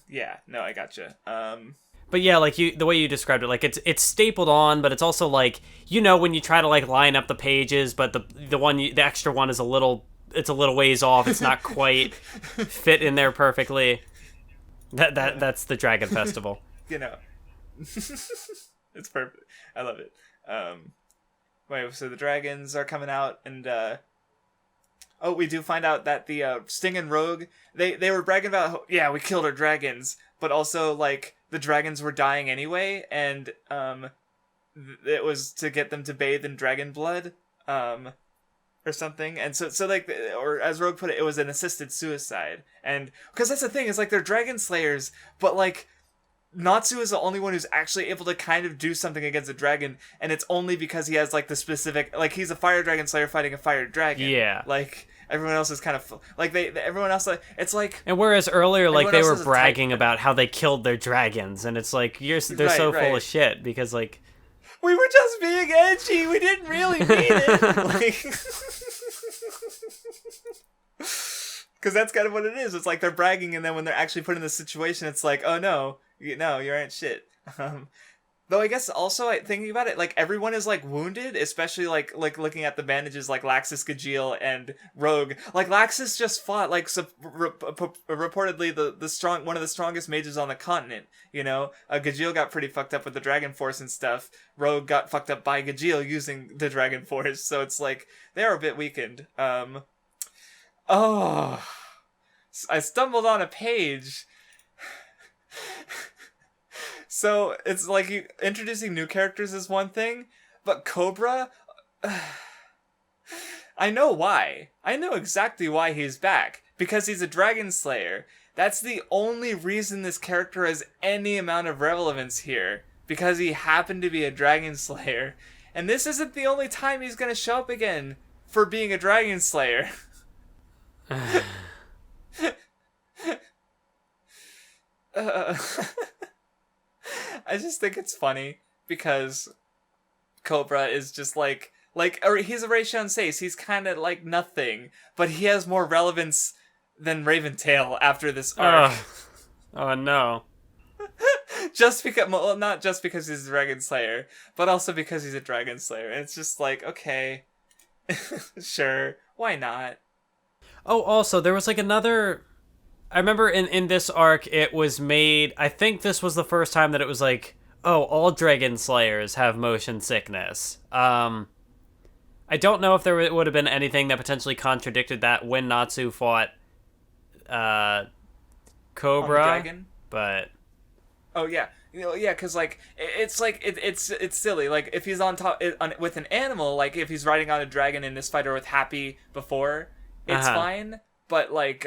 Speaker 1: Yeah, no, I gotcha.
Speaker 2: But yeah, like the way you described it, like it's stapled on, but it's also like when you try to like line up the pages, but the extra one is a little ways off. It's not quite fit in there perfectly. That's the Dragon Festival.
Speaker 1: It's perfect. I love it. Wait, so the dragons are coming out, and we do find out that the Sting and Rogue they were bragging about we killed our dragons, but also like the dragons were dying anyway, and it was to get them to bathe in dragon blood. Or something, and so like, or as Rogue put it, it was an assisted suicide, and because that's the thing, is like they're dragon slayers, but like Natsu is the only one who's actually able to kind of do something against a dragon, and it's only because he has like the specific, like he's a fire dragon slayer fighting a fire dragon.
Speaker 2: Yeah,
Speaker 1: like everyone else is kind of like everyone else, like it's like,
Speaker 2: and whereas earlier like they were bragging about how they killed their dragons, and it's like they're so full of shit because like.
Speaker 1: We were just being edgy. We didn't really mean it. Like, because that's kind of what it is. It's like they're bragging, and then when they're actually put in the situation, it's like, oh no, you aren't shit. Though I guess also thinking about it, like everyone is like wounded, especially like looking at the bandages, like Laxus, Gajeel, and Rogue. Like Laxus just fought like reportedly the one of the strongest mages on the continent. Gajeel got pretty fucked up with the Dragon Force and stuff. Rogue got fucked up by Gajeel using the Dragon Force, so it's like they are a bit weakened. I stumbled on a page. So it's like introducing new characters is one thing, But Cobra, I know why. I know exactly why he's back. Because he's a dragon slayer. That's the only reason this character has any amount of relevance here. Because he happened to be a dragon slayer. And this isn't the only time he's gonna show up again for being a dragon slayer. I just think it's funny because Cobra is just like, or he's a Raishon Seis. He's kind of like nothing, but he has more relevance than Raventail after this arc.
Speaker 2: Oh no.
Speaker 1: Just because, well, not just because he's a Dragon Slayer, but also because he's a Dragon Slayer. And it's just like, okay, sure, why not?
Speaker 2: Oh, also, there was like another... I remember in this arc, it was made... I think this was the first time that it was like, oh, all Dragon Slayers have motion sickness. I don't know if there would have been anything that potentially contradicted that when Natsu fought Cobra,
Speaker 1: Dragon?
Speaker 2: but...
Speaker 1: Oh yeah, yeah, because like it's like it's silly. Like if he's on top with an animal, like if he's riding on a dragon in this fight or with Happy before, it's fine. But like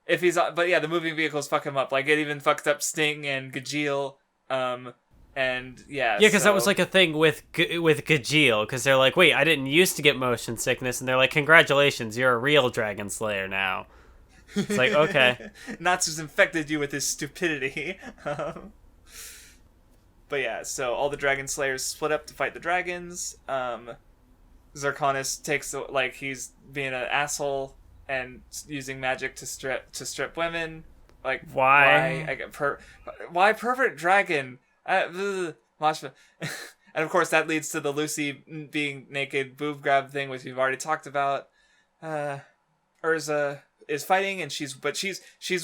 Speaker 1: if he's but yeah, the moving vehicles fuck him up. Like it even fucked up Sting and Gajeel. And yeah,
Speaker 2: because that was like a thing with Gajeel, because they're like, wait, I didn't used to get motion sickness, and they're like, congratulations, you're a real Dragon Slayer now. It's like, okay.
Speaker 1: Natsu's infected you with his stupidity. But yeah, so all the Dragon Slayers split up to fight the dragons. Zirconis takes, like, he's being an asshole and using magic to strip women. Like,
Speaker 2: why?
Speaker 1: Why pervert dragon? Mashima. And of course that leads to the Lucy being naked boob grab thing, which we've already talked about. Erza is fighting, and she's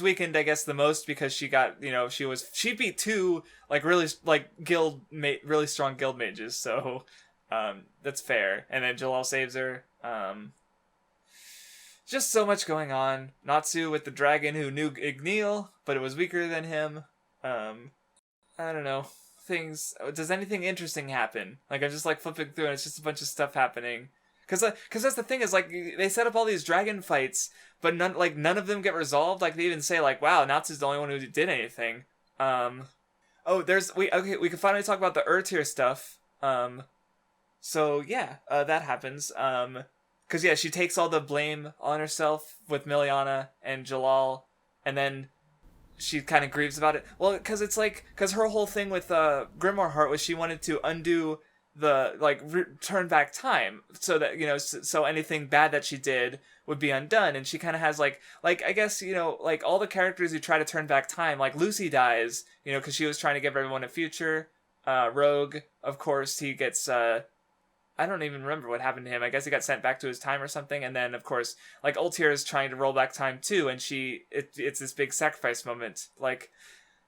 Speaker 1: weakened, I guess, the most because she got, she beat two like really really strong guild mages, so that's fair. And then Jellal saves her. Just so much going on. Natsu with the dragon who knew Igneel, but it was weaker than him. I don't know. Does anything interesting happen? Like, I'm just like flipping through and it's just a bunch of stuff happening. Cause that's the thing is, like, they set up all these dragon fights, but none of them get resolved. Like, they even say, like, wow, Natsu's the only one who did anything. We can finally talk about the tier stuff. So yeah, that happens. Cause yeah, she takes all the blame on herself with Miliana and Jellal, and then she kind of grieves about it. Well, cause her whole thing with Grimoire Heart was she wanted to undo the turn back time so that so anything bad that she did would be undone. And she kind of has like I guess like all the characters who try to turn back time, like Lucy dies because she was trying to give everyone a future. Rogue, of course, he gets I don't even remember what happened to him. I guess he got sent back to his time or something. And then of course like Ultir is trying to roll back time too, and it's this big sacrifice moment, like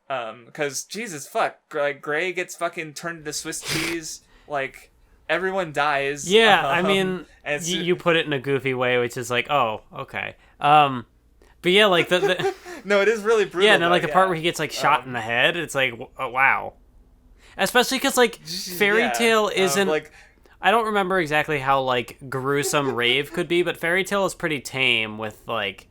Speaker 1: because Jesus fuck, like Gray gets fucking turned into Swiss cheese. Like, everyone dies.
Speaker 2: Yeah, I mean, you put it in a goofy way, which is like, oh, okay. But yeah, like the
Speaker 1: no, it is really brutal.
Speaker 2: Yeah, no, like the part where he gets like shot in the head, it's like, oh, wow. Especially because like Fairy Tail isn't
Speaker 1: like.
Speaker 2: I don't remember exactly how like gruesome Rave could be, but Fairy Tail is pretty tame with like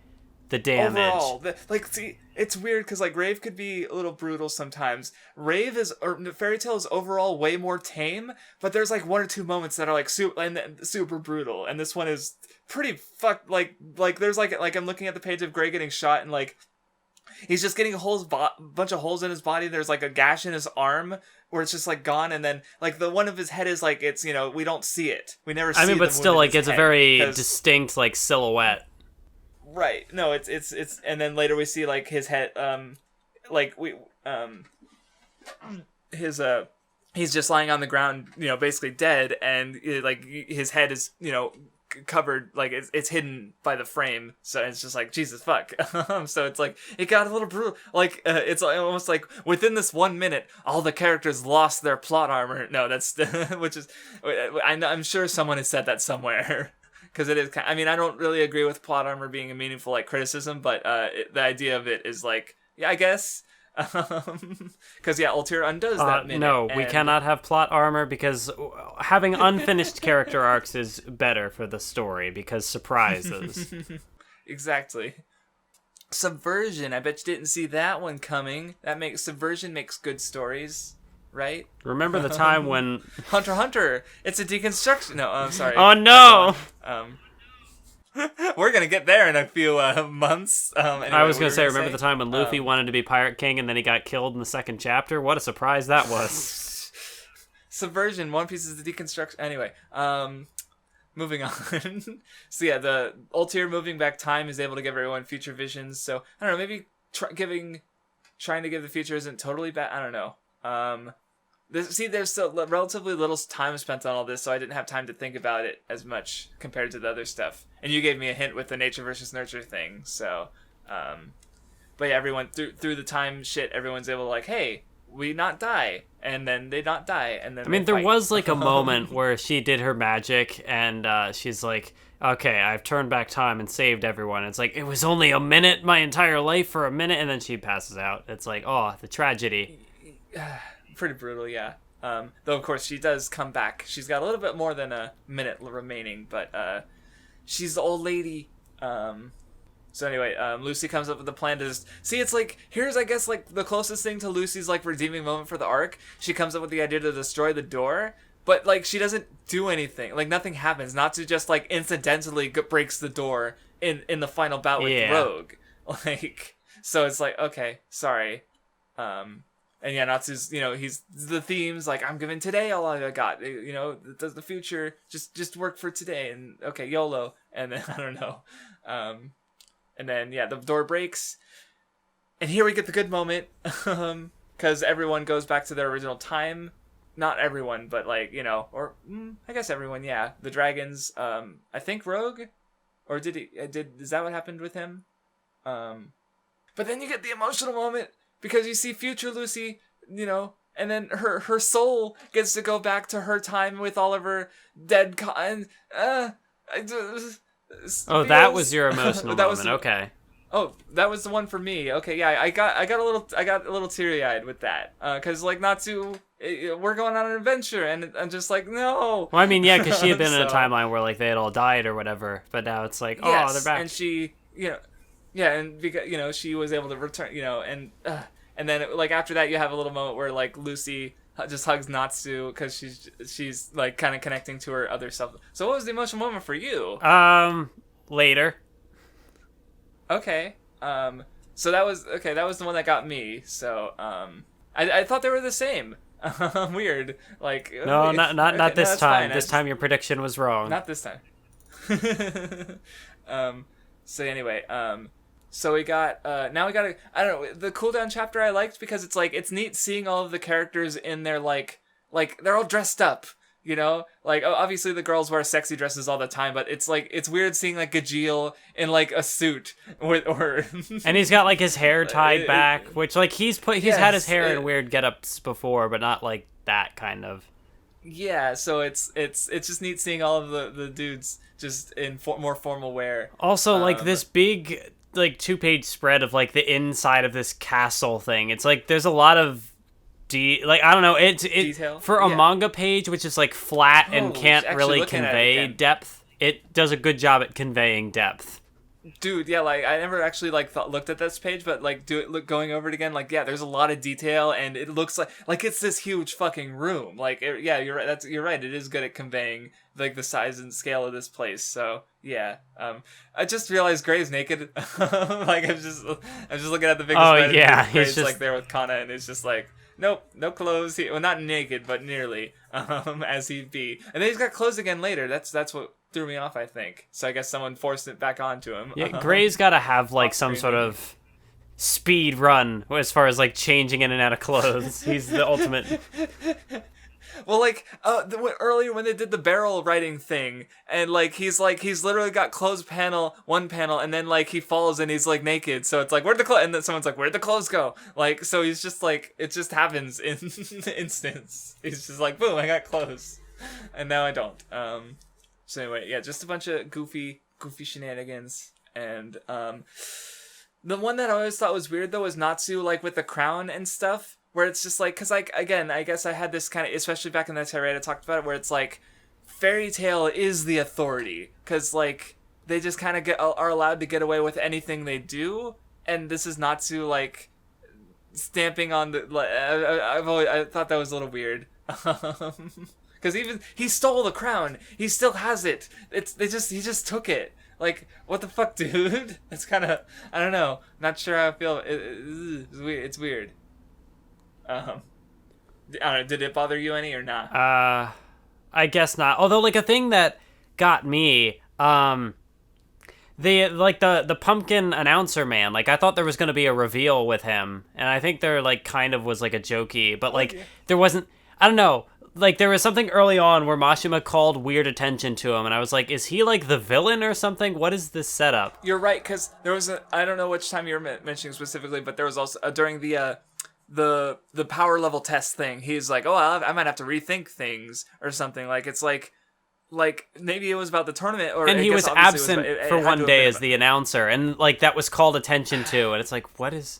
Speaker 2: the damage.
Speaker 1: Overall, see, it's weird because like Rave could be a little brutal sometimes. Fairy Tail is overall way more tame, but there's like one or two moments that are like super brutal, and this one is pretty like there's like I'm looking at the page of Gray getting shot, and like he's just getting bunch of holes in his body. There's like a gash in his arm where it's just like gone, and then like the one of his head is like it's we don't see it. We never see it.
Speaker 2: I mean, but still, like it's a very distinct like silhouette.
Speaker 1: Right. No, it's and then later we see like his head he's just lying on the ground, basically dead, and like his head is, covered, like it's hidden by the frame, so it's just like Jesus fuck. So it's like it got a little brutal. Like it's almost like within this 1 minute, all the characters lost their plot armor. No, that's which is I'm sure someone has said that somewhere. Because it is, I mean, I don't really agree with plot armor being a meaningful like criticism, but the idea of it is like, yeah, I guess. Because Ulterior undoes that minute.
Speaker 2: No, we cannot have plot armor because having unfinished character arcs is better for the story because surprises.
Speaker 1: Exactly. Subversion. I bet you didn't see that one coming. Subversion makes good stories, right?
Speaker 2: Remember the time when
Speaker 1: Hunter x Hunter. It's a deconstruction. No, I'm sorry.
Speaker 2: Oh no.
Speaker 1: We're gonna get there in a few months. Anyway,
Speaker 2: I was gonna say, remember the time when Luffy wanted to be Pirate King and then he got killed in the second chapter? What a surprise that was.
Speaker 1: Subversion. One Piece is the deconstruction. Anyway, moving on. So the Ulterior moving back time is able to give everyone future visions. So I don't know. Maybe trying to give the future isn't totally bad. I don't know. There's still relatively little time spent on all this, so I didn't have time to think about it as much compared to the other stuff. And you gave me a hint with the nature versus nurture thing, so... but yeah, everyone, through the time shit, everyone's able to like, hey, we not die, and then they not die, and then
Speaker 2: there
Speaker 1: fight.
Speaker 2: was like a moment where she did her magic, and she's like, okay, I've turned back time and saved everyone. It's like, it was only a minute, my entire life for a minute, and then she passes out. It's like, oh, the tragedy.
Speaker 1: Pretty brutal, yeah. Though, of course, she does come back. She's got a little bit more than a minute remaining, but she's the old lady. So anyway, Lucy comes up with a plan to just... See, it's like, here's, I guess, like, the closest thing to Lucy's, like, redeeming moment for the arc. She comes up with the idea to destroy the door, but, like, she doesn't do anything. Like, nothing happens. Natsu just, like, incidentally breaks the door in the final bout with Rogue. Like, so it's like, okay, sorry. And Natsu's, he's the themes, like, I'm giving today all I got, does the future, just work for today, and okay, YOLO, and then, I don't know, and then, the door breaks, and here we get the good moment, because everyone goes back to their original time, not everyone, but, like, I guess everyone, the dragons, I think Rogue, or is that what happened with him? But then you get the emotional moment, because you see future Lucy, and then her soul gets to go back to her time with all of her dead that
Speaker 2: was your emotional moment. Okay.
Speaker 1: Oh, that was the one for me. Okay, yeah, I got a little teary-eyed with that, because like Natsu, we're going on an adventure, and I'm just like, no.
Speaker 2: Well, I mean, yeah, because she had been in a timeline where like they had all died or whatever, but now it's like, oh, they're back,
Speaker 1: and she, and because she was able to return, and then like after that you have a little moment where like Lucy just hugs Natsu because she's like kind of connecting to her other self. So what was the emotional moment for you?
Speaker 2: Later.
Speaker 1: Okay. So that was the one that got me. So I thought they were the same. Weird. Like
Speaker 2: no, not this time.
Speaker 1: Fine.
Speaker 2: This time your prediction was wrong.
Speaker 1: Not this time. So anyway, so we got I don't know, the Cooldown chapter I liked because it's like it's neat seeing all of the characters in their like they're all dressed up, like obviously the girls wear sexy dresses all the time, but it's like it's weird seeing like Gajeel in like a suit or
Speaker 2: and he's got like his hair tied back, which like he's had his hair in weird get-ups before, but not like that kind of.
Speaker 1: Yeah, so it's just neat seeing all of the dudes just in more formal wear.
Speaker 2: Also, like this big like 2-page spread of like the inside of this castle thing. It's like there's a lot of I don't know. It
Speaker 1: detail
Speaker 2: for a manga page, which is like flat and can't really convey depth. It does a good job at conveying depth.
Speaker 1: Dude, yeah, like I never actually like looked at this page, but like going over it again, like there's a lot of detail, and it looks like it's this huge fucking room. Like you're right. You're right. It is good at conveying like the size and scale of this place. So yeah, I just realized Gray's naked. Like I'm just looking at the biggest.
Speaker 2: Oh yeah,
Speaker 1: Gray's just like there with Kana, and it's just like nope, no clothes. Well, not naked, but nearly. As he'd be, and then he's got clothes again later. That's what threw me off, I think. So I guess someone forced it back onto him.
Speaker 2: Yeah, Gray's got to have like some sort of speed run as far as like changing in and out of clothes. He's the ultimate.
Speaker 1: Well, like earlier when they did the barrel writing thing, and like he's literally got clothes one panel, and then like he falls and he's like naked. So it's like where'd the clothes? And then someone's like, where'd the clothes go? Like so he's just like it just happens in the instance. He's just like boom, I got clothes, and now I don't. So anyway, yeah, just a bunch of goofy shenanigans, and The one that I always thought was weird though was Natsu, like with the crown and stuff, where it's just like, because like again, I guess I had this kind of, especially back in the tirade I talked about it, where it's like fairy tale is the authority, because like they just kind of are allowed to get away with anything they do, and this is Natsu like stamping on the. I thought that was a little weird. Because even he stole the crown, he still has it. He just took it. Like, what the fuck, dude? It's kind of, I don't know. Not sure how I feel. It's weird. It's weird. I don't know. Did it bother you any or not?
Speaker 2: I guess not. Although, like, a thing that got me, the pumpkin announcer man, like, I thought there was going to be a reveal with him, and I think there, like, kind of was, like, a jokey, but, like, there wasn't, I don't know. Like, there was something early on where Mashima called weird attention to him, and I was like, is he, like, the villain or something? What is this setup?
Speaker 1: You're right, because there was I don't know which time you were mentioning specifically, but there was also, during the power level test thing, he's like, oh, I might have to rethink things, or something. Like, it's like, maybe it was about the tournament, or...
Speaker 2: And he was absent for one day as the announcer, and, like, that was called attention to, and it's like, what is...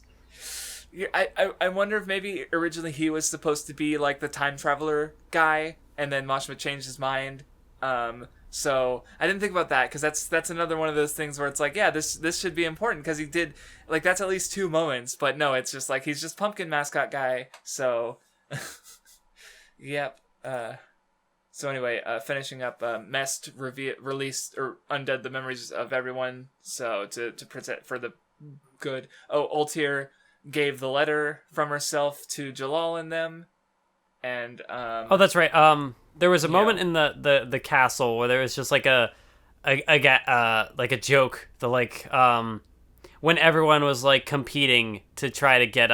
Speaker 1: I wonder if maybe originally he was supposed to be like the time traveler guy, and then Mashima changed his mind. So I didn't think about that, because that's another one of those things where it's like, yeah, this should be important, because he did, like, that's at least 2 moments, but no, it's just like he's just pumpkin mascot guy. So yep. So anyway, finishing up, Mest released or undid the memories of everyone, so to protect for the good. Oh, Ultir gave the letter from herself to Jellal and them, and
Speaker 2: oh, that's right. There was a moment in the castle where there was just like a joke. When everyone was like competing to try to get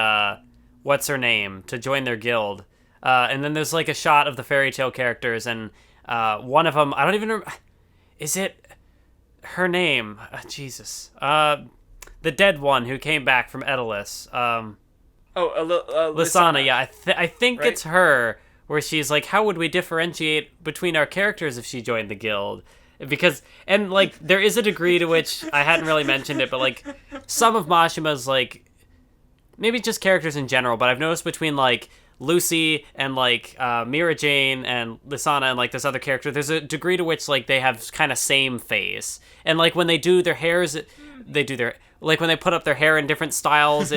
Speaker 2: what's her name to join their guild, and then there's like a shot of the fairy tale characters, and one of them, I don't even remember, is it her name? Jesus. The dead one who came back from Edalis. Lisana, yeah. I think it's her, where she's like, how would we differentiate between our characters if she joined the guild? Because, and, like, there is a degree to which, I hadn't really mentioned it, but, like, some of Mashima's, like, maybe just characters in general, but I've noticed between, like, Lucy and, like, Mira Jane and Lisana and, like, this other character, there's a degree to which, like, they have kind of same face. And, like, when they do their hairs, like, when they put up their hair in different styles,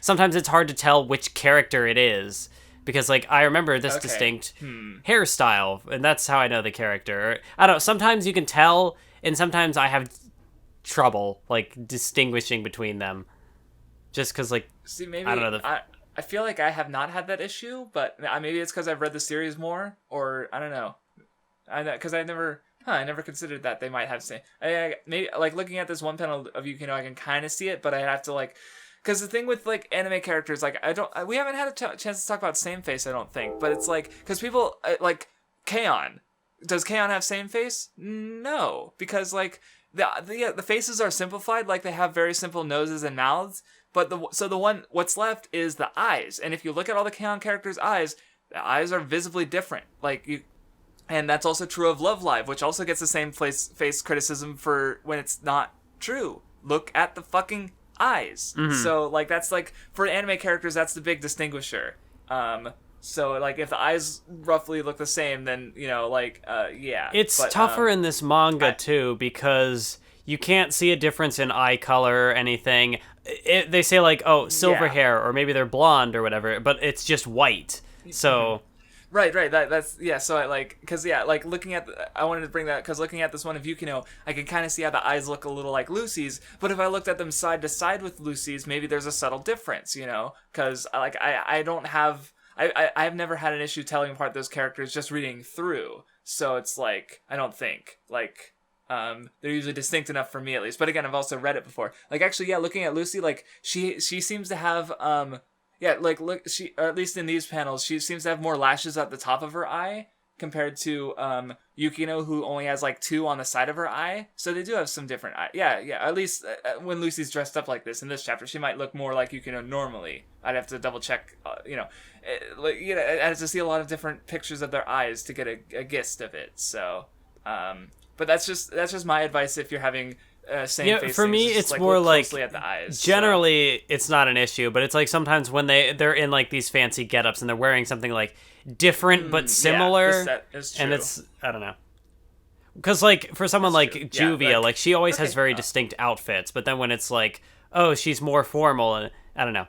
Speaker 2: sometimes it's hard to tell which character it is. Because, like, I remember this distinct hairstyle, and that's how I know the character. I don't know, sometimes you can tell, and sometimes I have trouble, like, distinguishing between them. Just because, like,
Speaker 1: see, maybe
Speaker 2: I don't know.
Speaker 1: I feel like I have not had that issue, but maybe it's because I've read the series more, or I don't know. Because I never considered that they might have same. Maybe, like, looking at this one panel of Yukino, I can kind of see it, but I have to, like, because the thing with, like, anime characters, like, we haven't had a chance to talk about same face, I don't think, but it's like, because people, like, Kaon, does Kaon have same face? No, because, like, the faces are simplified, like, they have very simple noses and mouths, but what's left is the eyes, and if you look at all the Kaon characters' eyes, the eyes are visibly different, like, and that's also true of Love Live, which also gets the same face criticism for when it's not true. Look at the fucking eyes. Mm-hmm. So, like, that's, like, for anime characters, that's the big distinguisher. So, like, if the eyes roughly look the same, then, you know, like, yeah.
Speaker 2: It's tougher in this manga, too, because you can't see a difference in eye color or anything. They say, like, oh, silver hair, or maybe they're blonde or whatever, but it's just white. So...
Speaker 1: Right. That's yeah. So I like looking at I wanted to bring that because looking at this one of Yukino, I can kind of see how the eyes look a little like Lucy's. But if I looked at them side to side with Lucy's, maybe there's a subtle difference, you know? Because I don't have I've never had an issue telling apart those characters just reading through. So it's like I don't think like they're usually distinct enough for me at least. But again, I've also read it before. Like actually, yeah, looking at Lucy, like she seems to have yeah, like, look, she, or at least in these panels, she seems to have more lashes at the top of her eye compared to Yukino, who only has, like, 2 on the side of her eye. So they do have some different eye. Yeah, at least when Lucy's dressed up like this in this chapter, she might look more like Yukino normally. I'd have to double check, I have to see a lot of different pictures of their eyes to get a gist of it. So, but that's just my advice if you're having same
Speaker 2: Yeah,
Speaker 1: face
Speaker 2: for
Speaker 1: things.
Speaker 2: me,
Speaker 1: Just,
Speaker 2: it's
Speaker 1: like,
Speaker 2: more
Speaker 1: look
Speaker 2: like
Speaker 1: closely at the eyes.
Speaker 2: generally it's not an issue, but it's like sometimes when they're in like these fancy getups and they're wearing something like different but similar,
Speaker 1: that is true.
Speaker 2: and it's I don't know. Because like for someone
Speaker 1: That's
Speaker 2: like
Speaker 1: true. Yeah,
Speaker 2: Juvia, like she always has
Speaker 1: okay.
Speaker 2: very distinct outfits, but then when it's like, oh, she's more formal, and I don't know.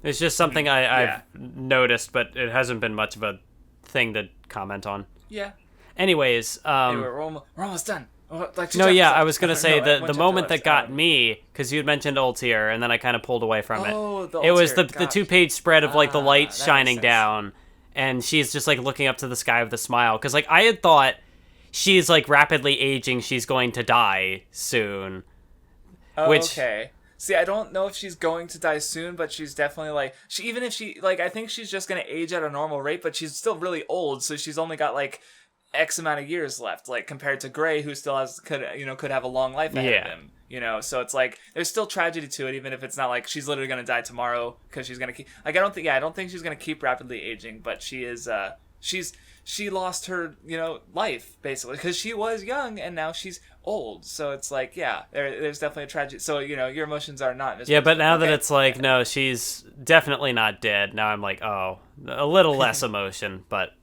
Speaker 2: It's just something I've noticed, but it hasn't been much of a thing to comment on.
Speaker 1: Yeah.
Speaker 2: Anyways,
Speaker 1: Anyway, we're almost done. Like
Speaker 2: no, yeah, I was gonna say
Speaker 1: no,
Speaker 2: the moment that got me, because you had mentioned Ultier, and then I kind of pulled away from it.
Speaker 1: The
Speaker 2: it was
Speaker 1: Ultier,
Speaker 2: the 2-page spread of like the light
Speaker 1: that
Speaker 2: shining
Speaker 1: makes sense.
Speaker 2: down, and she's just like looking up to the sky with a smile. Because like I had thought she's like rapidly aging, she's going to die soon.
Speaker 1: Okay. See, I don't know if she's going to die soon, but she's definitely like even if she like I think she's just gonna age at a normal rate, but she's still really old, so she's only got like X amount of years left, like compared to Gray, who still could have a long life ahead of him. So it's like there's still tragedy to it, even if it's not like she's literally gonna die tomorrow because she's gonna keep like I don't think she's gonna keep rapidly aging, but she is she lost her life basically because she was young and now she's old, so it's like there's definitely a tragedy. So your emotions are not
Speaker 2: but now that it's like no, she's definitely not dead. Now I'm like, oh, a little less emotion, but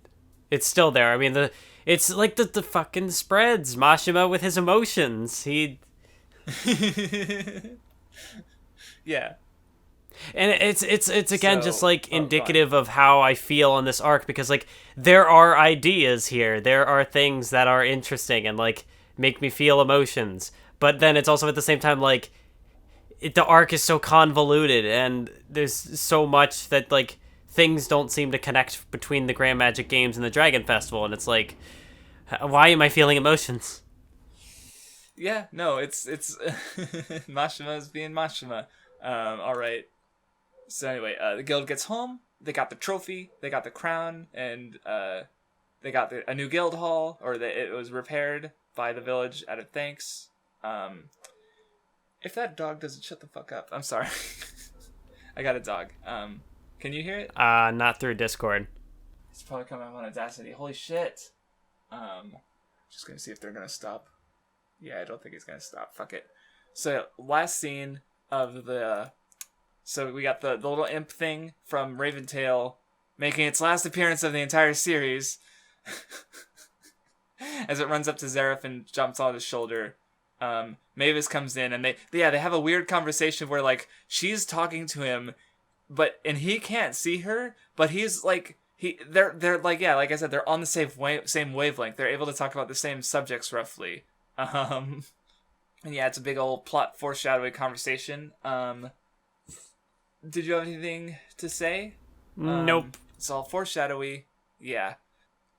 Speaker 2: it's still there. I mean it's like the fucking spreads Mashima with his emotions. He
Speaker 1: yeah.
Speaker 2: And it's again just like
Speaker 1: go
Speaker 2: indicative of how I feel in this arc, because like there are ideas here, there are things that are interesting and like make me feel emotions, but then it's also at the same time like the arc is so convoluted and there's so much that like things don't seem to connect between the Grand Magic Games and the Dragon Festival, and it's like, why am I feeling emotions?
Speaker 1: Yeah, no, it's Mashima is being Mashima. All right. So anyway, the guild gets home. They got the trophy. They got the crown, and they got a new guild hall, or it was repaired by the village out of thanks. If that dog doesn't shut the fuck up, I'm sorry. I got a dog. Can you hear it?
Speaker 2: Not through Discord.
Speaker 1: It's probably coming up on Audacity. Holy shit. Just gonna see if they're gonna stop. Yeah, I don't think it's gonna stop. Fuck it. So last scene of the. So we got the little imp thing from Raventail making its last appearance of the entire series. As it runs up to Zeref and jumps on his shoulder. Mavis comes in and they have a weird conversation where like she's talking to him, and he can't see her, but he's like they're like like I said, they're on the same wavelength. They're able to talk about the same subjects roughly. And it's a big old plot foreshadowing conversation. Did you have anything to say?
Speaker 2: Nope.
Speaker 1: It's all foreshadowy. Yeah.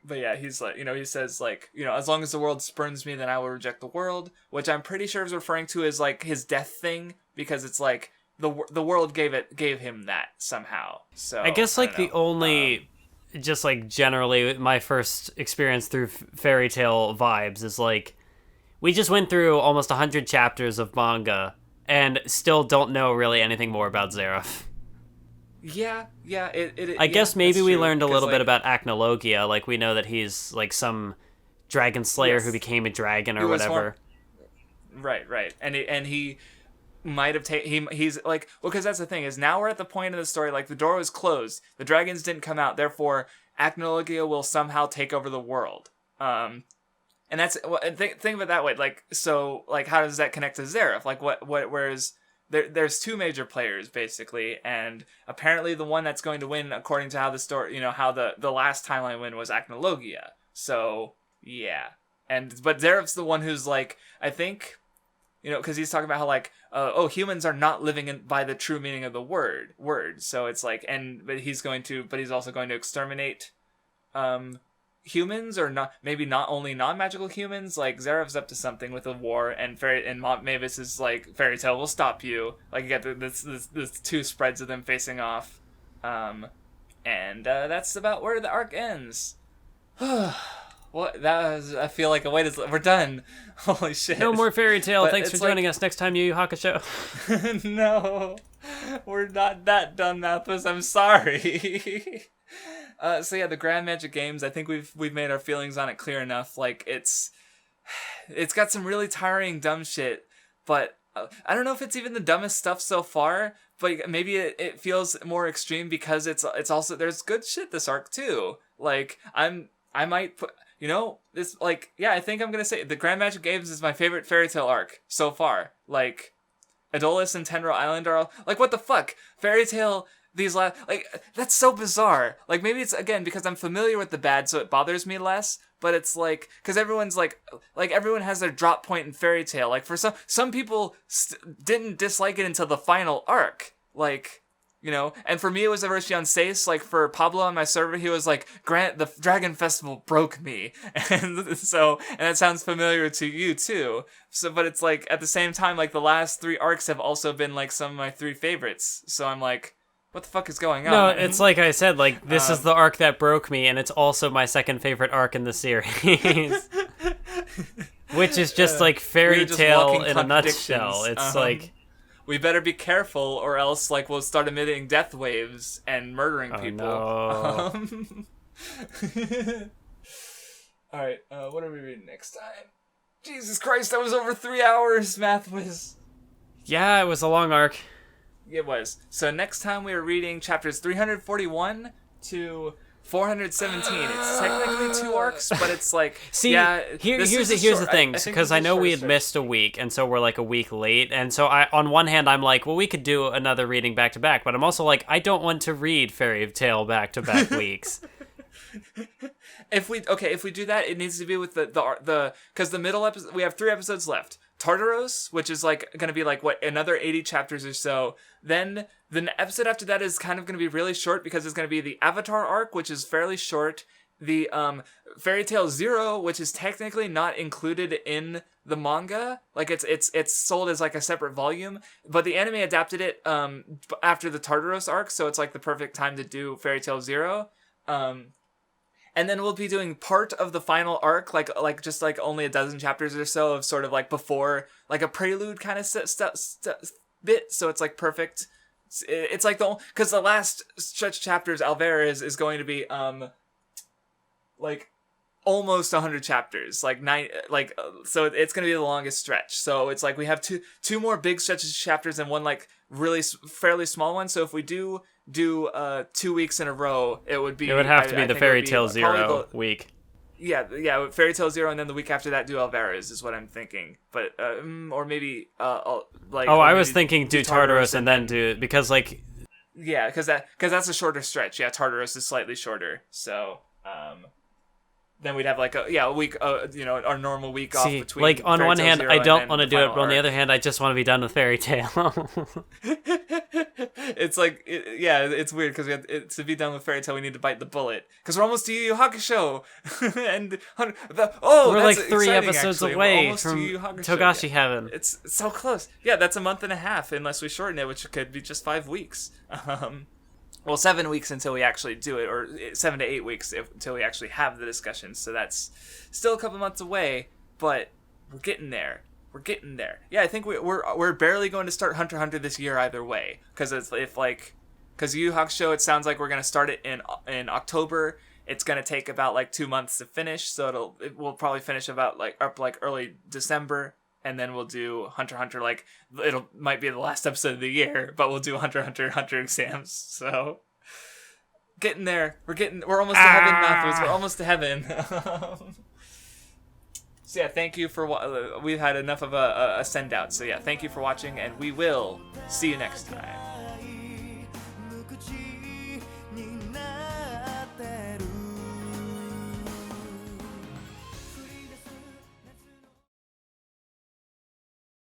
Speaker 1: But yeah, he's like, he says like, as long as the world spurns me, then I will reject the world, which I'm pretty sure is referring to as like his death thing, because it's like the world gave him that somehow. So
Speaker 2: I guess like the only just like generally my first experience through fairy tale vibes is like we just went through almost 100 chapters of manga and still don't know really anything more about Zeref.
Speaker 1: Yeah.
Speaker 2: I guess maybe we learned a little bit about Acnologia. Like, we know that he's, like, some dragon slayer who became a dragon or whatever.
Speaker 1: Right. And he might have taken... He's, like... Well, because that's the thing, is now we're at the point of the story, like, the door was closed. The dragons didn't come out. Therefore, Acnologia will somehow take over the world. And that's... Think of it that way. Like, so, like, how does that connect to Zeref? Like, whereas... There's two major players, basically, and apparently the one that's going to win, according to how the story, how the last timeline win was Acnologia. So, yeah. But Zeref's the one who's, like, I think, because he's talking about how, like, humans are not living by the true meaning of the word. So it's like, but he's also going to exterminate, humans, or not, maybe not only non-magical humans. Like Zeref's up to something with a war, and Mavis is like, fairy tale will stop you. Like, you get this two spreads of them facing off, and that's about where the arc ends. Well, that was, I feel like we're done. Holy shit!
Speaker 2: No more fairy tale. Thanks for joining us next time, Yu Yu Hakusho.
Speaker 1: No, we're not that done, Mathwiz. I'm sorry. So yeah, the Grand Magic Games, I think we've made our feelings on it clear enough. Like, it's it's got some really tiring dumb shit, but I don't know if it's even the dumbest stuff so far, but maybe it feels more extreme because it's also, there's good shit this arc too. Like, I might put, this, like, yeah, I think I'm gonna say the Grand Magic Games is my favorite Fairy Tail arc so far. Like, Adolis and Tenro Island are all, like, what the fuck? Fairy Tail, that's so bizarre. Like, maybe it's, again, because I'm familiar with the bad, so it bothers me less, but it's like, because everyone's like everyone has their drop point in Fairy Tail. Like, for some people didn't dislike it until the final arc. Like, and for me it was the Rochion Seis. Like, for Pablo on my server, he was like, Grant, the Dragon Festival broke me. And that sounds familiar to you too. So, but it's like, at the same time, like, the last 3 arcs have also been like some of my 3 favorites. So I'm like, what the fuck is going on?
Speaker 2: No, it's like I said, like, this is the arc that broke me, and it's also my second favorite arc in the series. Which is just like Fairy Tail in a nutshell. It's like,
Speaker 1: we better be careful, or else, like, we'll start emitting death waves and murdering people.
Speaker 2: No.
Speaker 1: Alright, what are we reading next time? Jesus Christ, that was over 3 hours, Mathwiz.
Speaker 2: Yeah, it was a long arc.
Speaker 1: It was. So next time we are reading chapters 341 to 417. It's technically 2 arcs, but it's like,
Speaker 2: see,
Speaker 1: yeah.
Speaker 2: Here's the thing, because I know we had missed a week, and so we're like a week late, and so on one hand I'm like, well, we could do another reading back to back, but I'm also like, I don't want to read Fairy Tail back to back weeks.
Speaker 1: If we do that, it needs to be with the because the middle episode, we have 3 episodes left. Tartaros, which is like going to be like another 80 chapters or so. Then the episode after that is kind of going to be really short because it's going to be the Avatar arc, which is fairly short. The Fairy Tail Zero, which is technically not included in the manga, like it's sold as like a separate volume, but the anime adapted it after the Tartaros arc, so it's like the perfect time to do Fairy Tail Zero. And then we'll be doing part of the final arc, like just like only a dozen chapters or so of sort of like before, like a prelude kind of bit. So it's like perfect. It's like because the last stretch chapters, Alvarez is going to be like almost 100 chapters, like 9, so it's going to be the longest stretch. So it's like we have two more big stretches of chapters and one like really fairly small one. So if we do 2 weeks in a row, it would have
Speaker 2: to be the Fairy Tail Zero week.
Speaker 1: Yeah, Fairy Tail Zero, and then the week after that do Alvarez is what I'm thinking. But or maybe like.
Speaker 2: Oh, I was thinking do Tartaros and then do, because like.
Speaker 1: Yeah, because that's a shorter stretch. Yeah, Tartaros is slightly shorter. So then we'd have like a week, our normal week off between.
Speaker 2: Like, on
Speaker 1: Fairy
Speaker 2: one
Speaker 1: Tail
Speaker 2: hand,
Speaker 1: Zero
Speaker 2: I don't want to do it,
Speaker 1: final
Speaker 2: but on the
Speaker 1: arc.
Speaker 2: other hand, I just want to be done with Fairy Tail.
Speaker 1: It's like, it's weird because to be done with Fairy Tail, we need to bite the bullet because we're almost to Yu Yu Hakusho, and
Speaker 2: we're like 3
Speaker 1: exciting,
Speaker 2: actually.
Speaker 1: We're
Speaker 2: Away
Speaker 1: almost
Speaker 2: from
Speaker 1: to Yu Yu Hakusho.
Speaker 2: Togashi Heaven.
Speaker 1: It's so close. Yeah, that's a month and a half unless we shorten it, which could be just 5 weeks. Well, 7 weeks until we actually do it, or 7 to 8 weeks until we actually have the discussion. So that's still a couple months away, but we're getting there. We're getting there. Yeah, I think we're barely going to start Hunter x Hunter this year either way, because because Yu Yu Hakusho, it sounds like we're going to start it in October. It's going to take about like 2 months to finish, so we'll probably finish about like early December. And then we'll do Hunter x Hunter, like, might be the last episode of the year, but we'll do Hunter x Hunter exams, so. Getting there. We're almost to heaven, Mathwiz. We're almost to heaven. So yeah, thank you for, we've had enough of a send out, so yeah, thank you for watching, and we will see you next time.